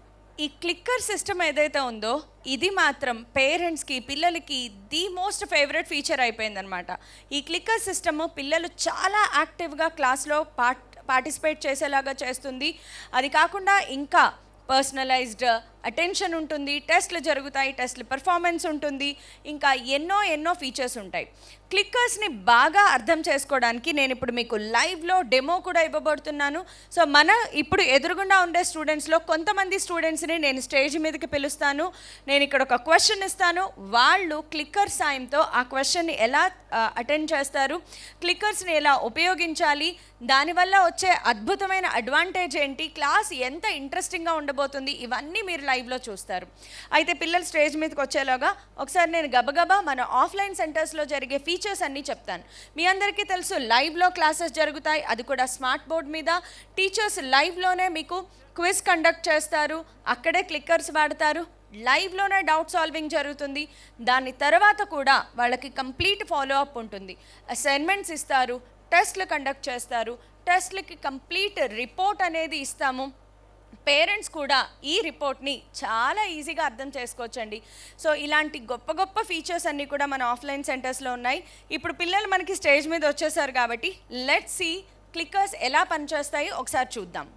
ఈ క్లిక్కర్ సిస్టమ్ ఏదైతే ఉందో ఇది మాత్రం పేరెంట్స్కి, పిల్లలకి ది మోస్ట్ ఫేవరెట్ ఫీచర్ అయిపోయిందనమాట. ఈ క్లిక్కర్ సిస్టమ్ పిల్లలు చాలా యాక్టివ్గా క్లాస్లో పార్టిసిపేట్ చేసేలాగా చేస్తుంది. అది కాకుండా ఇంకా పర్సనలైజ్డ్ అటెన్షన్ ఉంటుంది, టెస్ట్లు జరుగుతాయి, టెస్ట్లు పర్ఫార్మెన్స్ ఉంటుంది, ఇంకా ఎన్నో ఫీచర్స్ ఉంటాయి. క్లిక్కర్స్ని బాగా అర్థం చేసుకోవడానికి నేను ఇప్పుడు మీకు లైవ్లో డెమో కూడా ఇవ్వబడుతున్నాను. సో మన ఇప్పుడు ఎదురుగుండా ఉండే స్టూడెంట్స్లో కొంతమంది స్టూడెంట్స్ని నేను స్టేజ్ మీదకి పిలుస్తాను. నేను ఇక్కడ ఒక క్వశ్చన్ ఇస్తాను, వాళ్ళు క్లిక్కర్ సాయంతో ఆ క్వశ్చన్ని ఎలా అటెండ్ చేస్తారు, క్లిక్కర్స్ని ఎలా ఉపయోగించాలి, దానివల్ల వచ్చే అద్భుతమైన అడ్వాంటేజ్ ఏంటి, క్లాస్ ఎంత ఇంట్రెస్టింగ్గా ఉండబోతుంది, ఇవన్నీ మీరు లైవ్లో చూస్తారు. అయితే పిల్లలు స్టేజ్ మీదకి వచ్చేలాగా ఒకసారి నేను గబగబా మన ఆఫ్లైన్ సెంటర్స్లో జరిగే ఫీచర్స్ అన్నీ చెప్తాను. మీ అందరికీ తెలుసు లైవ్లో క్లాసెస్ జరుగుతాయి, అది కూడా స్మార్ట్ బోర్డ్ మీద. టీచర్స్ లైవ్లోనే మీకు క్విజ్ కండక్ట్ చేస్తారు, అక్కడే క్లిక్కర్స్ వాడతారు, లైవ్లోనే డౌట్ సాల్వింగ్ జరుగుతుంది. దాని తర్వాత కూడా వాళ్ళకి కంప్లీట్ ఫాలో అప్ ఉంటుంది. అసైన్మెంట్స్ ఇస్తారు, టెస్ట్లు కండక్ట్ చేస్తారు, టెస్ట్లకి కంప్లీట్ రిపోర్ట్ అనేది ఇస్తాము. పేరెంట్స్ కూడా ఈ రిపోర్ట్ని చాలా ఈజీగా అర్థం చేసుకోవచ్చండి. సో ఇలాంటి గొప్ప ఫీచర్స్ అన్నీ కూడా మన ఆఫ్లైన్ సెంటర్స్లో ఉన్నాయి. ఇప్పుడు పిల్లలు మనకి స్టేజ్ మీద వచ్చేసారు కాబట్టి లెట్స్ సీ క్లిక్కర్స్ ఎలా పనిచేస్తాయో ఒకసారి చూద్దాం.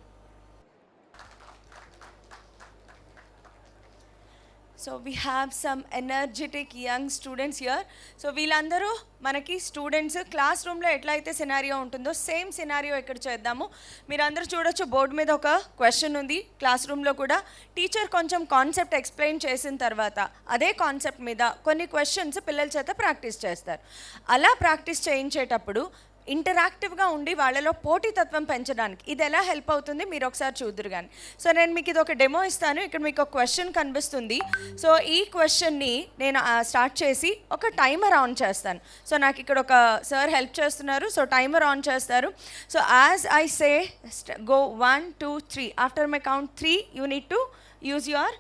So we have some energetic young students here. So వీళ్ళందరూ మనకి స్టూడెంట్స్ క్లాస్ రూమ్లో ఎట్లా అయితే సినారియో ఉంటుందో సేమ్ సినారియో ఇక్కడ చేద్దాము. మీరు అందరూ చూడొచ్చు బోర్డు మీద ఒక క్వశ్చన్ ఉంది. క్లాస్ రూమ్లో కూడా టీచర్ కొంచెం కాన్సెప్ట్ ఎక్స్ప్లెయిన్ చేసిన తర్వాత అదే కాన్సెప్ట్ మీద కొన్ని క్వశ్చన్స్ పిల్లల చేత ప్రాక్టీస్ చేస్తారు. అలా ప్రాక్టీస్ చేయించేటప్పుడు ఇంటరాక్టివ్గా ఉండి వాళ్ళలో పోటీతత్వం పెంచడానికి ఇది ఎలా హెల్ప్ అవుతుంది మీరు ఒకసారి చూద్దరు కానీ. సో నేను మీకు ఇది ఒక డెమో ఇస్తాను. ఇక్కడ మీకు ఒక క్వశ్చన్ కనిపిస్తుంది. సో ఈ క్వశ్చన్ని నేను స్టార్ట్ చేసి ఒక టైమర్ ఆన్ చేస్తాను. సో నాకు ఇక్కడ ఒక సార్ హెల్ప్ చేస్తున్నారు. సో టైమర్ ఆన్ చేస్తారు. So as I say go 1 2 3, after my count 3 you need to use your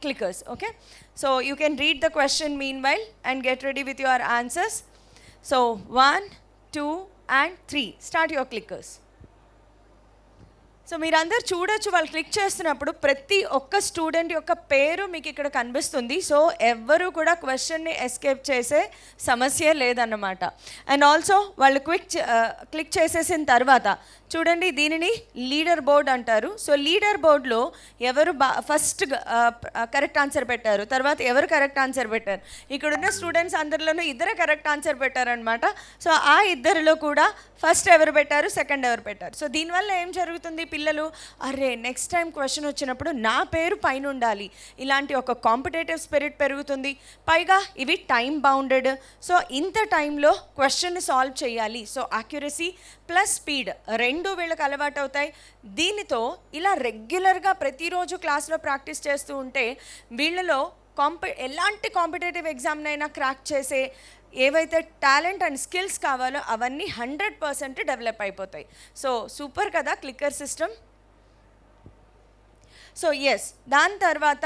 clickers. Okay, so you can read the question meanwhile and get ready with your answers. So 1 2 and 3, start your clickers. So మీరందరూ చూడొచ్చు వాళ్ళు click చేస్తున్నప్పుడు ప్రతి ఒక్క student యొక్క పేరు మీకు ఇక్కడ కనిపిస్తుంది. సో ఎవ్వరూ కూడా క్వశ్చన్ని ఎస్కేప్ చేసే సమస్య లేదన్నమాట. అండ్ ఆల్సో వాళ్ళు క్లిక్ చేసేసిన తర్వాత చూడండి దీనిని లీడర్ బోర్డ్ అంటారు. సో లీడర్ బోర్డ్లో ఎవరు ఫస్ట్ కరెక్ట్ ఆన్సర్ పెట్టారు, తర్వాత ఎవరు కరెక్ట్ ఆన్సర్ పెట్టారు, ఇక్కడున్న స్టూడెంట్స్ అందరిలోనూ ఇద్దరే కరెక్ట్ ఆన్సర్ పెట్టారనమాట. సో ఆ ఇద్దరిలో కూడా ఫస్ట్ ఎవరు పెట్టారు, సెకండ్ ఎవరు పెట్టారు. సో దీనివల్ల ఏం జరుగుతుంది, పిల్లలు అరే నెక్స్ట్ టైం క్వశ్చన్ వచ్చినప్పుడు నా పేరు పైన ఉండాలి, ఇలాంటి ఒక కాంపిటేటివ్ స్పిరిట్ పెరుగుతుంది. పైగా ఇవి టైం బౌండెడ్. సో ఇంత టైంలో క్వశ్చన్ని సాల్వ్ చేయాలి. సో యాక్యురసీ ప్లస్ స్పీడ్ రెండు వీళ్ళకి అలవాటు అవుతాయి. దీనితో ఇలా రెగ్యులర్గా ప్రతిరోజు క్లాస్లో ప్రాక్టీస్ చేస్తూ ఉంటే వీళ్ళలో ఎలాంటి కాంపిటేటివ్ ఎగ్జామ్నైనా క్రాక్ చేసే ఏవైతే టాలెంట్ అండ్ స్కిల్స్ కావాలో అవన్నీ 100% డెవలప్ అయిపోతాయి. సో సూపర్ కదా క్లిక్కర్ సిస్టమ్. సో ఎస్, దాని తర్వాత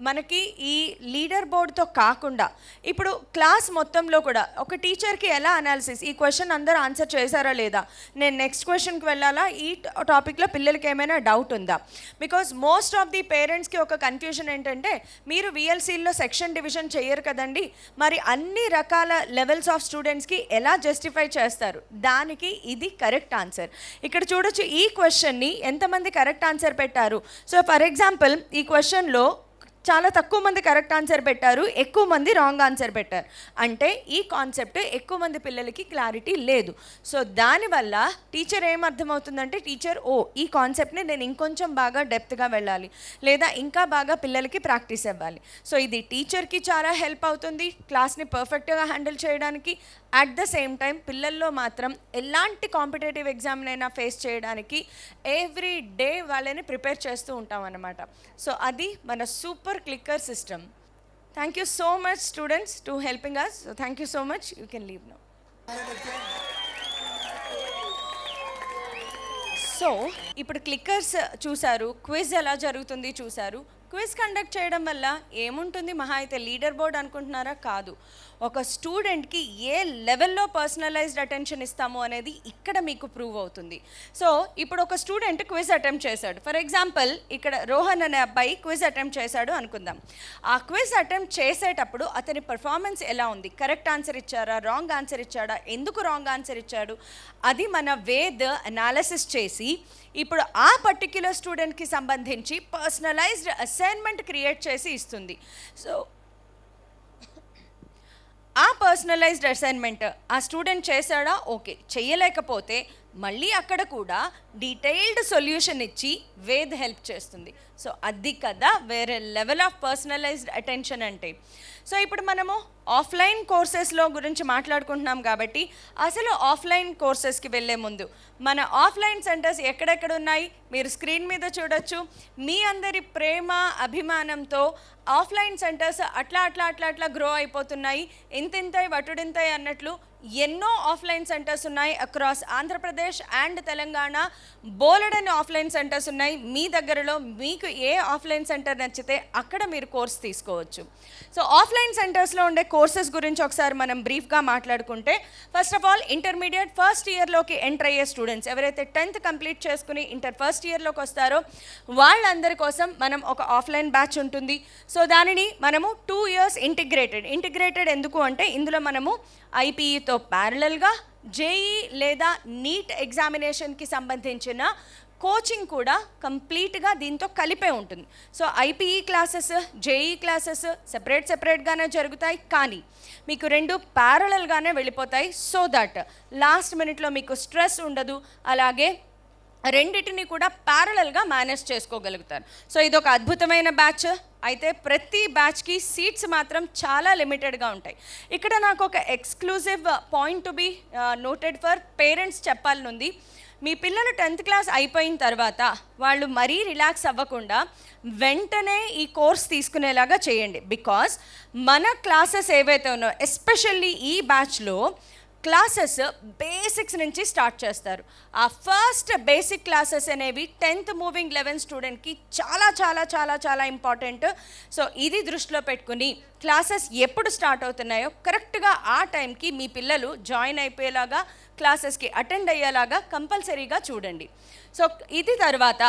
మనకి ఈ లీడర్ బోర్డ్తో కాకుండా ఇప్పుడు క్లాస్ మొత్తంలో కూడా ఒక టీచర్కి ఎలా అనాలిసిస్, ఈ క్వశ్చన్ అందరూ ఆన్సర్ చేశారా లేదా, నేను నెక్స్ట్ క్వశ్చన్కి వెళ్ళాలా, ఈ టాపిక్లో పిల్లలకి ఏమైనా డౌట్ ఉందా. బికాజ్ మోస్ట్ ఆఫ్ ది పేరెంట్స్కి ఒక కన్ఫ్యూజన్ ఏంటంటే, మీరు విఎల్సీల్లో సెక్షన్ డివిజన్ చేయరు కదండి, మరి అన్ని రకాల లెవెల్స్ ఆఫ్ స్టూడెంట్స్కి ఎలా జస్టిఫై చేస్తారు. దానికి ఇది కరెక్ట్ ఆన్సర్. ఇక్కడ చూడొచ్చు ఈ క్వశ్చన్ని ఎంతమంది కరెక్ట్ ఆన్సర్ పెట్టారు. సో ఫర్ ఎగ్జాంపుల్ ఈ క్వశ్చన్లో చాలా తక్కువ మంది కరెక్ట్ ఆన్సర్ పెట్టారు, ఎక్కువ మంది రాంగ్ ఆన్సర్ పెట్టారు. అంటే ఈ కాన్సెప్ట్ ఎక్కువ మంది పిల్లలకి క్లారిటీ లేదు. సో దానివల్ల టీచర్ ఏమర్థమవుతుందంటే, టీచర్ ఈ కాన్సెప్ట్ని నేను ఇంకొంచెం బాగా డెప్త్గా వెళ్ళాలి, లేదా ఇంకా బాగా పిల్లలకి ప్రాక్టీస్ ఇవ్వాలి. సో ఇది టీచర్కి చాలా హెల్ప్ అవుతుంది క్లాస్ని పర్ఫెక్ట్గా హ్యాండిల్ చేయడానికి. అట్ ద సేమ్ టైం పిల్లల్లో మాత్రం ఎలాంటి కాంపిటేటివ్ ఎగ్జామ్నైనా ఫేస్ చేయడానికి ఎవ్రీ డే వాళ్ళని ప్రిపేర్ చేస్తూ ఉంటాం అన్నమాట. సో అది మన super clicker system. Thank you so much students to helping us. Thank you so much. You can leave now. So ఇప్పుడు క్లిక్కర్స్ చూశారు, క్విజ్ ఎలా జరుగుతుంది చూశారు. క్విజ్ కండక్ట్ చేయడం వల్ల ఏముంటుంది, మహా అయితే లీడర్ బోర్డ్ అనుకుంటున్నారా? కాదు. ఒక స్టూడెంట్కి ఏ లెవెల్లో పర్సనలైజ్డ్ అటెన్షన్ ఇస్తాము అనేది ఇక్కడ మీకు ప్రూవ్ అవుతుంది. సో ఇప్పుడు ఒక స్టూడెంట్ క్విజ్ అటెంప్ట్ చేశాడు. ఫర్ ఎగ్జాంపుల్ ఇక్కడ రోహన్ అనే అబ్బాయి క్విజ్ అటెంప్ట్ చేశాడు అనుకుందాం. ఆ క్విజ్ అటెంప్ట్ చేసేటప్పుడు అతని పర్ఫార్మెన్స్ ఎలా ఉంది, కరెక్ట్ ఆన్సర్ ఇచ్చారా, రాంగ్ ఆన్సర్ ఇచ్చాడా, ఎందుకు రాంగ్ ఆన్సర్ ఇచ్చాడు, అది మన వేద్ అనాలిసిస్ చేసి ఇప్పుడు ఆ పర్టిక్యులర్ స్టూడెంట్కి సంబంధించి పర్సనలైజ్డ్ అసైన్మెంట్ క్రియేట్ చేసి ఇస్తుంది. సో ఆ పర్సనలైజ్డ్ అసైన్మెంట్ ఆ స్టూడెంట్ చేశాడా, ఓకే. చెయ్యలేకపోతే మళ్ళీ అక్కడ కూడా డీటెయిల్డ్ సొల్యూషన్ ఇచ్చి వేద్ హెల్ప్ చేస్తుంది. సో అది కదా వేరే లెవెల్ ఆఫ్ పర్సనలైజ్డ్ అటెన్షన్ అంటే. సో ఇప్పుడు మనము ఆఫ్లైన్ కోర్సెస్లో గురించి మాట్లాడుకుంటున్నాం కాబట్టి అసలు ఆఫ్లైన్ కోర్సెస్కి వెళ్ళే ముందు మన ఆఫ్లైన్ సెంటర్స్ ఎక్కడెక్కడ ఉన్నాయి మీరు స్క్రీన్ మీద చూడొచ్చు. మీ అందరి ప్రేమ అభిమానంతో ఆఫ్లైన్ సెంటర్స్ అట్లా గ్రో అయిపోతున్నాయి. ఇంతింతై వటుడింతై అన్నట్లు ఎన్నో ఆఫ్లైన్ సెంటర్స్ ఉన్నాయి across Andhra Pradesh and Telangana. బోలెడని offline centres ఉన్నాయి మీ దగ్గరలో. మీకు ఏ ఆఫ్లైన్ సెంటర్ నచ్చితే అక్కడ మీరు కోర్స్ తీసుకోవచ్చు. సో ఆఫ్లైన్ సెంటర్స్లో ఉండే కోర్సెస్ గురించి ఒకసారి మనం బ్రీఫ్గా మాట్లాడుకుంటే, first of all intermediate first ఇయర్లోకి ఎంటర్ అయ్యే స్టూడెంట్స్ ఎవరైతే 10th కంప్లీట్ చేసుకుని ఇంటర్ ఫస్ట్ ఇయర్లోకి వస్తారో వాళ్ళందరి కోసం మనం ఒక ఆఫ్లైన్ బ్యాచ్ ఉంటుంది. సో దానిని మనము 2 years ఇంటిగ్రేటెడ్ ఎందుకు అంటే, ఇందులో మనము ఐపీఈతో ప్యారలల్గా జేఈ లేదా నీట్ ఎగ్జామినేషన్కి సంబంధించిన కోచింగ్ కూడా కంప్లీట్గా దీంతో కలిపే ఉంటుంది. So IPE classes, JEE classes సెపరేట్గానే జరుగుతాయి, కానీ మీకు 2 ప్యారలల్గానే వెళ్ళిపోతాయి. సో దట్ లాస్ట్ మినిట్లో మీకు స్ట్రెస్ ఉండదు, అలాగే రెండిటిని కూడా ప్యారలల్గా మేనేజ్ చేసుకోగలుగుతారు. సో ఇదొక అద్భుతమైన బ్యాచ్. అయితే ప్రతి బ్యాచ్కి సీట్స్ మాత్రం చాలా లిమిటెడ్గా ఉంటాయి. ఇక్కడ నాకు ఒక exclusive point to be noted for parents చెప్పాలనుంది. మీ పిల్లలు 10th క్లాస్ అయిపోయిన తర్వాత వాళ్ళు మరీ రిలాక్స్ అవ్వకుండా వెంటనే ఈ కోర్స్ తీసుకునేలాగా చేయండి. బికాజ్ మన క్లాసెస్ ఏవైతే ఉన్నాయో ఎస్పెషల్లీ ఈ బ్యాచ్లో క్లాసెస్ బేసిక్స్ నుంచి స్టార్ట్ చేస్తారు. ఆ ఫస్ట్ బేసిక్ క్లాసెస్ అనేవి 10th మూవింగ్ 11 స్టూడెంట్కి చాలా చాలా చాలా చాలా ఇంపార్టెంట్. సో ఇది దృష్టిలో పెట్టుకుని క్లాసెస్ ఎప్పుడు స్టార్ట్ అవుతున్నాయో కరెక్ట్గా ఆ టైంకి మీ పిల్లలు జాయిన్ అయిపోయేలాగా, క్లాసెస్కి అటెండ్ అయ్యేలాగా కంపల్సరీగా చూడండి. సో ఇది తర్వాత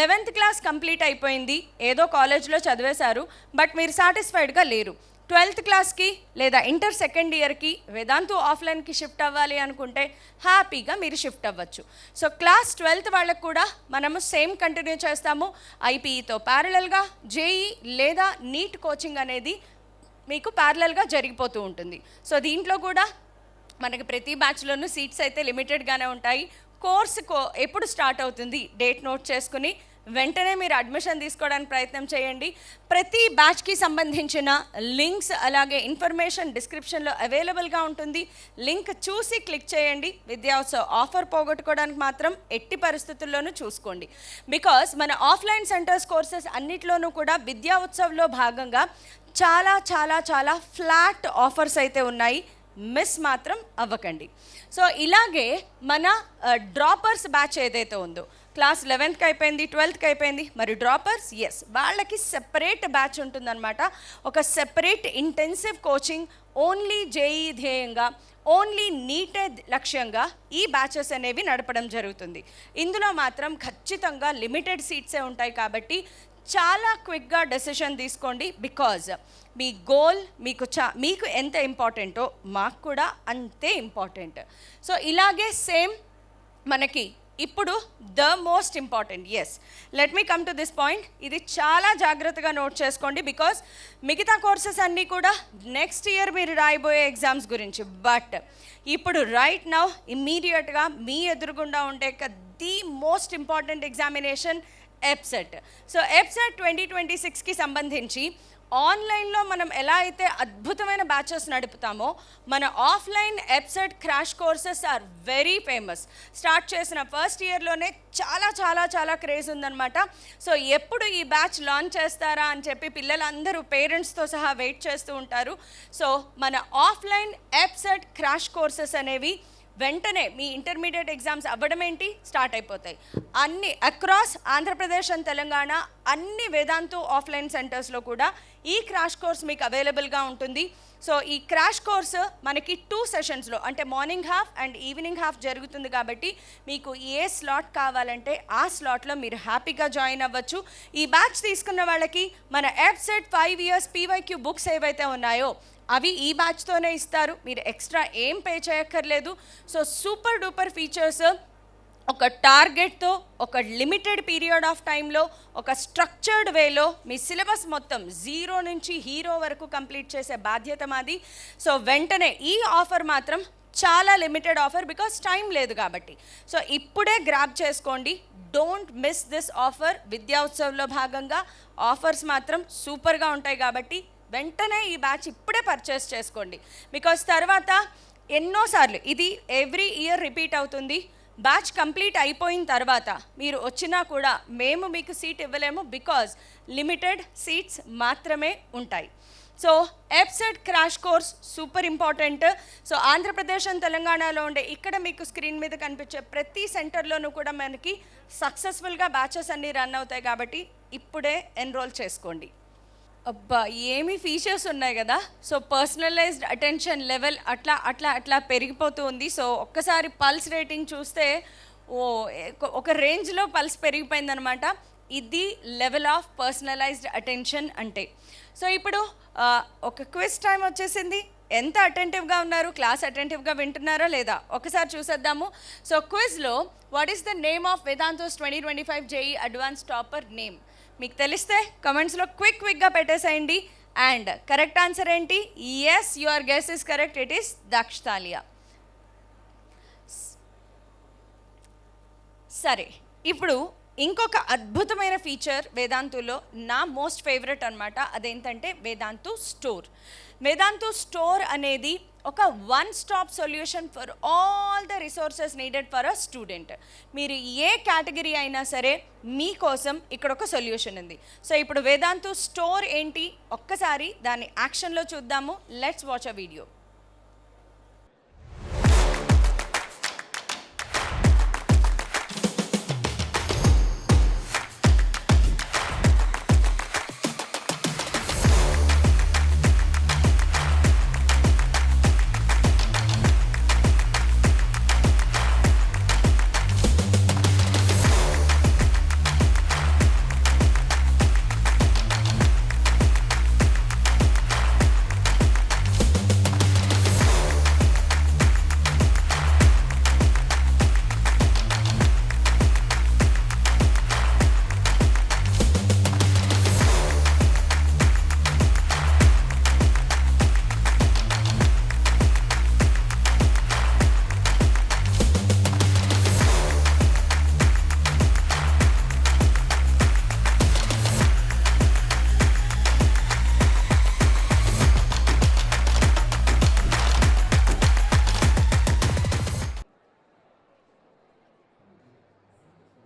11th క్లాస్ కంప్లీట్ అయిపోయింది, ఏదో కాలేజ్లో చదివేశారు, బట్ మీరు సాటిస్ఫైడ్గా లేరు. 12th క్లాస్కి లేదా ఇంటర్ సెకండ్ ఇయర్కి వేదాంతు ఆఫ్లైన్కి షిఫ్ట్ అవ్వాలి అనుకుంటే హ్యాపీగా మీరు షిఫ్ట్ అవ్వచ్చు. సో క్లాస్ 12th వాళ్ళకు కూడా మనము సేమ్ కంటిన్యూ చేస్తాము. ఐపీఈతో ప్యారలల్గా జేఈ లేదా నీట్ కోచింగ్ అనేది మీకు ప్యారలల్గా జరిగిపోతూ ఉంటుంది. సో దీంట్లో కూడా మనకి ప్రతి బ్యాచ్లోనూ సీట్స్ అయితే లిమిటెడ్గానే ఉంటాయి. కోర్సు ఎప్పుడు స్టార్ట్ అవుతుంది డేట్ నోట్ చేసుకుని వెంటనే మీరు అడ్మిషన్ తీసుకోవడానికి ప్రయత్నం చేయండి. ప్రతి బ్యాచ్కి సంబంధించిన లింక్స్ అలాగే ఇన్ఫర్మేషన్ డిస్క్రిప్షన్లో అవైలబుల్గా ఉంటుంది. లింక్ చూసి క్లిక్ చేయండి. విద్యా ఉత్సవ్ ఆఫర్ పోగొట్టుకోవడానికి మాత్రం ఎట్టి పరిస్థితుల్లోనూ చూసుకోండి. బికాస్ మన ఆఫ్లైన్ సెంటర్స్ కోర్సెస్ అన్నిట్లోనూ కూడా విద్యా ఉత్సవ్లో భాగంగా చాలా చాలా చాలా ఫ్లాట్ ఆఫర్స్ అయితే ఉన్నాయి. మిస్ మాత్రం అవ్వకండి. సో ఇలాగే మన డ్రాపర్స్ బ్యాచ్ ఏదైతే ఉందో, క్లాస్ 11th అయిపోయింది, 12th అయిపోయింది, మరి డ్రాపర్స్ ఎస్ వాళ్ళకి సెపరేట్ బ్యాచ్ ఉంటుందన్నమాట. ఒక separate intensive coaching only JEE ధ్యేయంగా, ఓన్లీ నీటే లక్ష్యంగా ఈ బ్యాచెస్ అనేవి నడపడం జరుగుతుంది. ఇందులో మాత్రం ఖచ్చితంగా లిమిటెడ్ సీట్సే ఉంటాయి కాబట్టి చాలా క్విక్గా డెసిషన్ తీసుకోండి. బికాజ్ మీ గోల్ మీకు ఎంత ఇంపార్టెంటో మాకు కూడా అంతే ఇంపార్టెంట్. సో ఇలాగే సేమ్ మనకి ఇప్పుడు the most important, yes let me come to this point. ఇది చాలా జాగ్రత్తగా నోట్ చేసుకోండి, బికాస్ మిగతా కోర్సెస్ అన్నీ కూడా నెక్స్ట్ ఇయర్ మీరు రాయబోయే ఎగ్జామ్స్ గురించి. బట్ ఇప్పుడు రైట్ నౌ ఇమ్మీడియట్గా మీ ఎదురుగుండా ఉండే the most important examination EAPCET. So EAPCET 2026కి సంబంధించి ఆన్లైన్లో మనం ఎలా అయితే అద్భుతమైన బ్యాచెస్ నడుపుతామో, మన offline EAPCET crash courses are very famous. Start చేసిన ఫస్ట్ ఇయర్లోనే చాలా చాలా చాలా క్రేజ్ ఉందన్నమాట. సో ఎప్పుడు ఈ బ్యాచ్ లాంచ్ చేస్తారా అని చెప్పి పిల్లలందరూ పేరెంట్స్తో సహా వెయిట్ చేస్తూ ఉంటారు. సో మన ఆఫ్లైన్ ఎప్సెట్ క్రాష్ కోర్సెస్ అనేవి వెంటనే మీ ఇంటర్మీడియట్ ఎగ్జామ్స్ అవ్వడం ఏంటి స్టార్ట్ అయిపోతాయి. అన్ని అక్రాస్ ఆంధ్రప్రదేశ్ అండ్ తెలంగాణ అన్ని వేదాంతు ఆఫ్లైన్ సెంటర్స్లో కూడా ఈ క్రాష్ కోర్స్ మీకు అవైలబుల్గా ఉంటుంది. సో ఈ క్రాష్ కోర్స్ మనకి 2 సెషన్స్లో, అంటే morning half and evening half జరుగుతుంది కాబట్టి మీకు ఏ స్లాట్ కావాలంటే ఆ స్లాట్లో మీరు హ్యాపీగా జాయిన్ అవ్వచ్చు. ఈ బ్యాచ్ తీసుకున్న వాళ్ళకి మన ఎప్సెట్ 5 years PYQ బుక్స్ ఏవైతే ఉన్నాయో అవి ఈ బ్యాచ్తోనే ఇస్తారు. మీరు ఎక్స్ట్రా ఏం పే చేయక్కర్లేదు. సో సూపర్ డూపర్ ఫీచర్స్, ఒక టార్గెట్తో, ఒక లిమిటెడ్ పీరియడ్ ఆఫ్ టైంలో, ఒక స్ట్రక్చర్డ్ వేలో మీ సిలబస్ మొత్తం 0 నుంచి హీరో వరకు కంప్లీట్ చేసే బాధ్యత మాది. సో వెంటనే ఈ ఆఫర్ మాత్రం చాలా లిమిటెడ్ ఆఫర్, బికాస్ టైం లేదు కాబట్టి. సో ఇప్పుడే గ్రాబ్ చేసుకోండి. Don't miss this offer. విద్యా ఉత్సవ్లో భాగంగా ఆఫర్స్ మాత్రం సూపర్గా ఉంటాయి కాబట్టి వెంటనే ఈ బ్యాచ్ ఇప్పుడే పర్చేస్ చేసుకోండి. బికాస్ తర్వాత ఎన్నోసార్లు ఇది ఎవ్రీ ఇయర్ రిపీట్ అవుతుంది. బ్యాచ్ కంప్లీట్ అయిపోయిన తర్వాత మీరు వచ్చినా కూడా మేము మీకు సీట్ ఇవ్వలేము, బికాజ్ లిమిటెడ్ సీట్స్ మాత్రమే ఉంటాయి. So EAPCET crash course super important. So Andhra Pradesh and తెలంగాణలో ఉండే ఇక్కడ మీకు స్క్రీన్ మీద కనిపించే ప్రతి సెంటర్లోనూ కూడా మనకి సక్సెస్ఫుల్గా బ్యాచెస్ అన్నీ రన్ అవుతాయి కాబట్టి ఇప్పుడే ఎన్రోల్ చేసుకోండి. అబ్బా ఏమి ఫీచర్స్ ఉన్నాయి కదా. సో పర్సనలైజ్డ్ అటెన్షన్ లెవెల్ అట్లా అట్లా అట్లా పెరిగిపోతూ ఉంది. సో ఒక్కసారి పల్స్ రేటింగ్ చూస్తే ఒక రేంజ్లో పల్స్ పెరిగిపోయిందనమాట. ఇది లెవెల్ ఆఫ్ పర్సనలైజ్డ్ అటెన్షన్ అంటే. సో ఇప్పుడు ఒక క్విజ్ టైం వచ్చేసింది. ఎంత అటెంటివ్గా ఉన్నారు, క్లాస్ అటెంటివ్గా వింటున్నారా లేదా ఒకసారి చూసేద్దాము. సో క్విజ్లో what is the name of Vedantu's 2025 JEE advance topper name మీకు తెలిస్తే కమెంట్స్లో క్విక్గా పెట్టేసేయండి. అండ్ కరెక్ట్ ఆన్సర్ ఏంటి? Yes, your guess is correct. It is Daksh Talia. సరే, ఇప్పుడు ఇంకొక అద్భుతమైన ఫీచర్ వేదాంతులో నా మోస్ట్ ఫేవరెట్ అనమాట. అదేంటంటే వేదాంతు స్టోర్. వేదాంతు స్టోర్ అనేది ఒక one stop solution for all the resources needed for a student. మీరు ఏ కేటగిరీ అయినా సరే మీకోసం ఇక్కడ ఒక సొల్యూషన్ ఉంది. సో ఇప్పుడు వేదాంతు స్టోర్ ఏంటి ఒక్కసారి దాన్ని యాక్షన్లో చూద్దాము. Let's watch a video.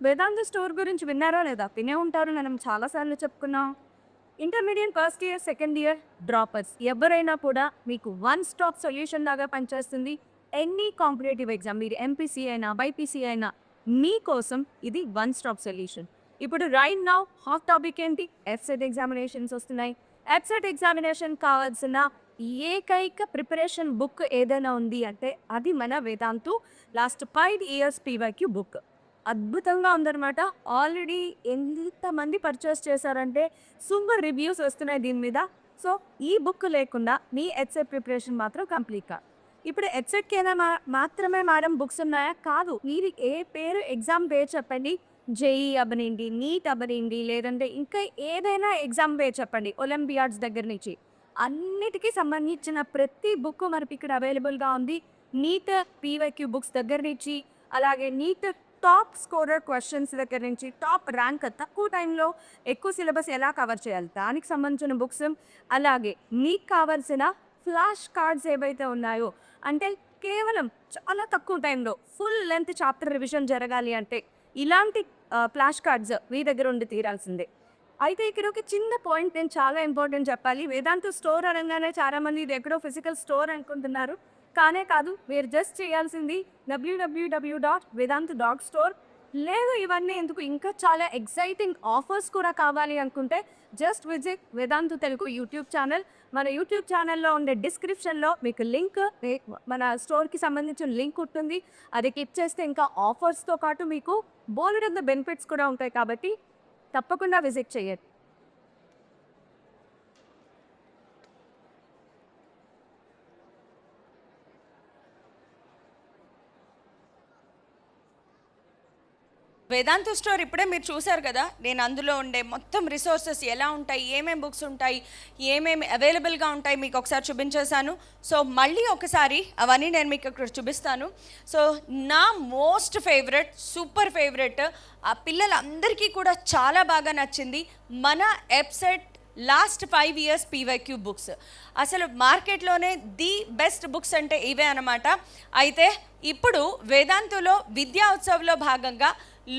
Vedanta store గురించి విన్నారో లేదా? వినే ఉంటారు, మనం చాలాసార్లు చెప్పుకున్నాం. Intermediate first year second year droppers ఎవరైనా కూడా మీకు వన్ స్టాప్ సొల్యూషన్ లాగా పనిచేస్తుంది. ఎనీ కాంపిటేటివ్ ఎగ్జామ్, మీరు ఎంపీసీ అయినా బైపీసీ అయినా, మీకోసం ఇది వన్ స్టాప్ సొల్యూషన్. ఇప్పుడు రైట్ నౌ హాట్ టాపిక్ ఏంటి? ఎఫ్సెట్ ఎగ్జామినేషన్స్ వస్తున్నాయి. ఎఫ్సెట్ ఎగ్జామినేషన్ కావాల్సిన ఏకైక ప్రిపరేషన్ బుక్ ఏదైనా ఉంది అంటే అది మన Vedantu last 5 years PYQ book. అద్భుతంగా ఉందన్నమాట. ఆల్రెడీ ఎంతమంది పర్చేస్ చేశారంటే సూపర్ రివ్యూస్ వస్తున్నాయి దీని మీద. సో ఈ బుక్ లేకుండా మీ ఎడ్సెట్ ప్రిపరేషన్ మాత్రం కంప్లీట్ కాదు. ఇప్పుడు ఎడ్సెట్కైనా మాత్రమే మేడం బుక్స్ ఉన్నాయా? కాదు. మీరు ఏ పేరు ఎగ్జామ్ పేరు చెప్పండి, జేఈ అవ్వనండి, నీట్ అవ్వనండి, లేదంటే ఇంకా ఏదైనా ఎగ్జామ్ పేరు చెప్పండి, ఒలింపియాడ్స్ దగ్గర నుంచి అన్నిటికీ సంబంధించిన ప్రతి బుక్ మనకి ఇక్కడ అవైలబుల్గా ఉంది. నీట్ పీవైక్యూ బుక్స్ దగ్గర నుంచి, అలాగే నీట్ టాప్ స్కోరర్ క్వశ్చన్స్ దగ్గర నుంచి, టాప్ ర్యాంక్ తక్కువ టైంలో ఎక్కువ సిలబస్ ఎలా కవర్ చేయాలి దానికి సంబంధించిన బుక్స్, అలాగే మీకు కావాల్సిన ఫ్లాష్ కార్డ్స్ ఏవైతే ఉన్నాయో, అంటే కేవలం చాలా తక్కువ టైంలో ఫుల్ లెంత్ చాప్టర్ రివిజన్ జరగాలి అంటే ఇలాంటి ఫ్లాష్ కార్డ్స్ మీ దగ్గర ఉండి తీరాల్సిందే. అయితే ఇక్కడ ఒక చిన్న పాయింట్ నేను చాలా ఇంపార్టెంట్ చెప్పాలి. వేదాంతు స్టోర్ అనగానే చాలామంది ఇది ఎక్కడో ఫిజికల్ స్టోర్ అనుకుంటున్నారు. కానే కాదు, మీరు జస్ట్ చేయాల్సింది www.vedantu.store. లేదు ఇవన్నీ ఎందుకు, ఇంకా చాలా ఎక్సైటింగ్ ఆఫర్స్ కూడా కావాలి అనుకుంటే just visit Vedantu Telugu YouTube channel. మన యూట్యూబ్ ఛానల్లో ఉండే డిస్క్రిప్షన్లో మీకు లింక్, మన స్టోర్కి సంబంధించిన లింక్ ఉంటుంది. అది క్లిక్ చేస్తే ఇంకా ఆఫర్స్తో పాటు మీకు బోలెడంత బెనిఫిట్స్ కూడా ఉంటాయి. కాబట్టి తప్పకుండా విజిట్ చేయండి. వేదాంతు స్టోర్ ఇప్పుడే మీరు చూశారు కదా. నేను అందులో ఉండే మొత్తం రిసోర్సెస్ ఎలా ఉంటాయి, ఏమేమి బుక్స్ ఉంటాయి, ఏమేమి అవైలబుల్గా ఉంటాయి మీకు ఒకసారి చూపించేశాను. సో మళ్ళీ ఒకసారి అవన్నీ నేను మీకు ఇక్కడ చూపిస్తాను. సో నా మోస్ట్ ఫేవరెట్, సూపర్ ఫేవరెట్, ఆ పిల్లలందరికీ కూడా చాలా బాగా నచ్చింది మన ఎఫ్సెట్ లాస్ట్ 5 years పీవైక్యూ బుక్స్. అసలు మార్కెట్లోనే ది బెస్ట్ బుక్స్ అంటే ఇవే అన్నమాట. అయితే ఇప్పుడు వేదాంతులో విద్యా ఉత్సవ్లో భాగంగా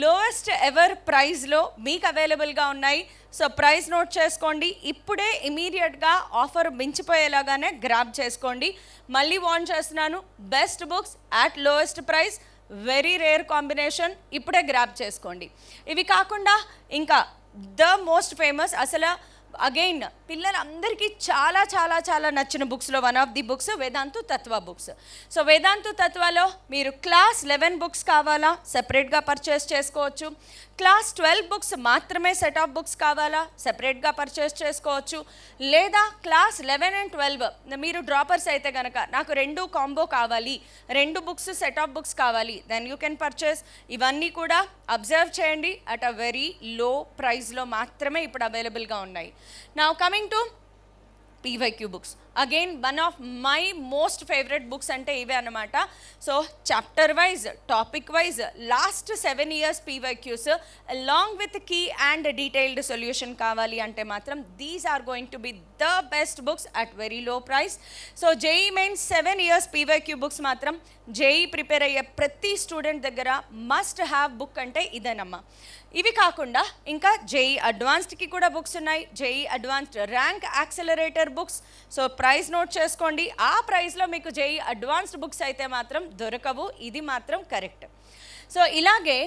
లోయెస్ట్ ఎవర్ ప్రైస్లో మీకు అవైలబుల్గా ఉన్నాయి. సో ప్రైస్ నోట్ చేసుకోండి. ఇప్పుడే ఇమీడియట్గా ఆఫర్ మించిపోయేలాగానే గ్రాబ్ చేసుకోండి. మళ్ళీ వార్న్ చేస్తున్నాను, best books at lowest price, very rare combination. ఇప్పుడే గ్రాబ్ చేసుకోండి. ఇవి కాకుండా ఇంకా ద మోస్ట్ ఫేమస్, అసలు అగైన్ పిల్లలందరికీ చాలా చాలా చాలా నచ్చిన బుక్స్లో one of the books Vedantu Tattva books. So Vedantu తత్వలో మీరు క్లాస్ 11 బుక్స్ కావాలా సెపరేట్గా పర్చేస్ చేసుకోవచ్చు. క్లాస్ 12 బుక్స్ మాత్రమే సెట్ ఆఫ్ బుక్స్ కావాలా సెపరేట్గా పర్చేస్ చేసుకోవచ్చు. లేదా క్లాస్ 11 and 12 మీరు డ్రాపర్స్ అయితే కనుక నాకు 2 కాంబో కావాలి, 2 బుక్స్ సెట్ ఆఫ్ బుక్స్ కావాలి, దెన్ యూ కెన్ పర్చేస్. ఇవన్నీ కూడా అబ్జర్వ్ చేయండి, అట్ అ వెరీ లో ప్రైస్లో మాత్రమే ఇప్పుడు అవైలబుల్గా ఉన్నాయి. Now coming to PYQ books, again one of my most favourite books అంటే ఇవే అన్నమాట. So chapter wise, topic wise last 7 years PYQs along with key and detailed solution కావాలి అంటే మాత్రం these are going to be the best books at very low price. So JEE mains 7 years PYQ books మాత్రం JEE prepare అయ్యే ప్రతి student దగ్గర must have book అంటే ఇదేనమ్మా. ఇవి కాకుండా ఇంకా జేఈ అడ్వాన్స్డ్కి కూడా బుక్స్ ఉన్నాయి, JEE advanced rank accelerator books. So price note చేసుకోండి. ఆ ప్రైస్లో మీకు జేఈ అడ్వాన్స్డ్ బుక్స్ అయితే మాత్రం దొరకవు, ఇది మాత్రం కరెక్ట్. సో ఇలాగే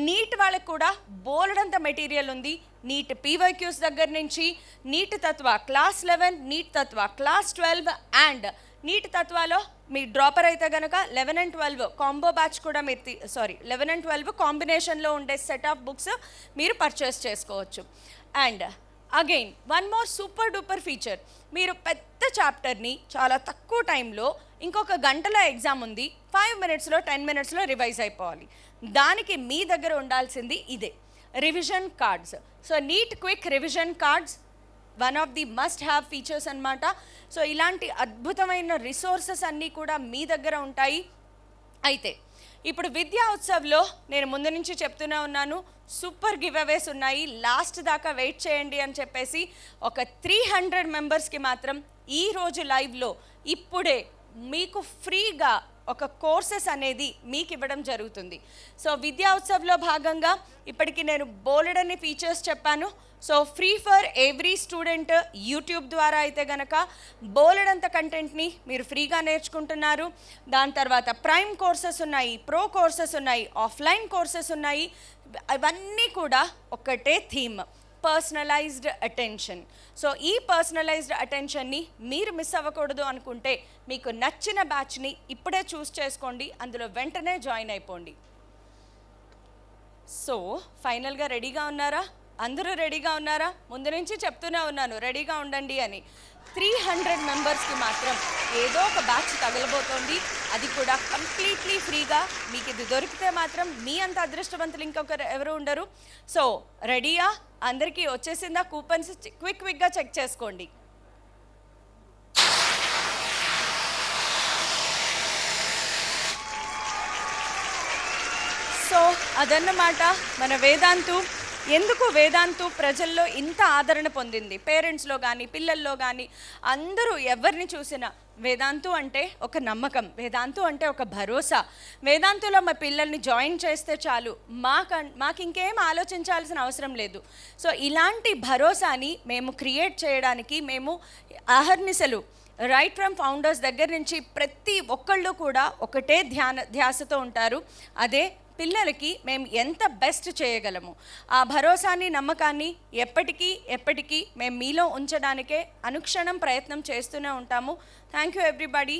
నీట్ వాళ్ళకి కూడా బోలెడంత మెటీరియల్ ఉంది. నీట్ పీవైక్యూస్ దగ్గర నుంచి NEET Tatva class 11, NEET Tatva class 12 and NEET తత్వాలో మీ డ్రాపర్ అయితే కనుక 11 and 12 కాంబో బ్యాచ్ కూడా మీరు 11 and 12 కాంబినేషన్లో ఉండే సెట్ ఆఫ్ బుక్స్ మీరు పర్చేస్ చేసుకోవచ్చు. And again one more super duper feature, మీరు పెద్ద చాప్టర్ని చాలా తక్కువ టైంలో, ఇంకొక గంటలో ఎగ్జామ్ ఉంది, 5 minutesలో 10 minutesలో రివైజ్ అయిపోవాలి. దానికి మీ దగ్గర ఉండాల్సింది ఇదే revision cards. So NEET quick revision cards one of the must have features అన్నమాట. సో ఇలాంటి అద్భుతమైన రిసోర్సెస్ అన్నీ కూడా మీ దగ్గర ఉంటాయి. అయితే ఇప్పుడు విద్యా ఉత్సవ్లో నేను ముందు నుంచి చెప్తూనే ఉన్నాను, సూపర్ గివ్ అవేస్ ఉన్నాయి, లాస్ట్ దాకా వెయిట్ చేయండి అని చెప్పేసి ఒక 300 మెంబర్స్కి మాత్రం ఈరోజు లైవ్లో ఇప్పుడే మీకు ఫ్రీగా ఒక కోర్సెస్ అనేది మీకు ఇవ్వడం జరుగుతుంది. సో విద్యా ఉత్సవ్లో భాగంగా ఇప్పటికి నేను బోలెడన్ని ఫీచర్స్ చెప్పాను. So free for every student YouTube ద్వారా అయితే గనక బోలెడంత కంటెంట్ని మీరు ఫ్రీగా నేర్చుకుంటున్నారు. దాని తర్వాత ప్రైమ్ కోర్సెస్ ఉన్నాయి, ప్రో కోర్సెస్ ఉన్నాయి, ఆఫ్లైన్ కోర్సెస్ ఉన్నాయి. అవన్నీ కూడా ఒకటే థీమ్, పర్సనలైజ్డ్ అటెన్షన్. సో ఈ పర్సనలైజ్డ్ అటెన్షన్ని మీరు మిస్ అవ్వకూడదు అనుకుంటే మీకు నచ్చిన బ్యాచ్ని ఇప్పుడే చూస్ చేసుకోండి, అందులో వెంటనే జాయిన్ అయిపోండి. సో ఫైనల్గా రెడీగా ఉన్నారా? అందరూ రెడీగా ఉన్నారా? ముందు నుంచి చెప్తూనే ఉన్నాను రెడీగా ఉండండి అని. 300 మెంబర్స్కి మాత్రం ఏదో ఒక బ్యాచ్ తగలబోతోంది, అది కూడా కంప్లీట్లీ ఫ్రీగా. మీకు ఇది దొరికితే మాత్రం మీ అంత అదృష్టవంతులు ఇంకొకరు ఎవరు ఉండరు. సో రెడీయా? అందరికీ వచ్చేసిందా కూపన్స్? క్విక్గా చెక్ చేసుకోండి. సో అదన్నమాట మన వేదాంతు. ఎందుకు వేదాంతు ప్రజల్లో ఇంత ఆదరణ పొందింది? పేరెంట్స్లో కానీ పిల్లల్లో కానీ అందరూ ఎవరిని చూసినా వేదాంతు అంటే ఒక నమ్మకం, వేదాంతు అంటే ఒక భరోసా. వేదాంతులో మా పిల్లల్ని జాయిన్ చేస్తే చాలు, మాకు ఇంకేం ఆలోచించాల్సిన అవసరం లేదు. సో ఇలాంటి భరోసాని మేము క్రియేట్ చేయడానికి మేము అహర్నిశలు రైట్ ఫ్రమ్ ఫౌండర్స్ దగ్గర నుంచి ప్రతి ఒక్కళ్ళు కూడా ఒకటే ధ్యాసతో ఉంటారు, అదే పిల్లలకి మేము ఎంత బెస్ట్ చేయగలము. ఆ భరోసాని నమ్మకాన్ని ఎప్పటికీ మేము మీలో ఉంచడానికే అనుక్షణం ప్రయత్నం చేస్తూనే ఉంటాము. Thank you everybody.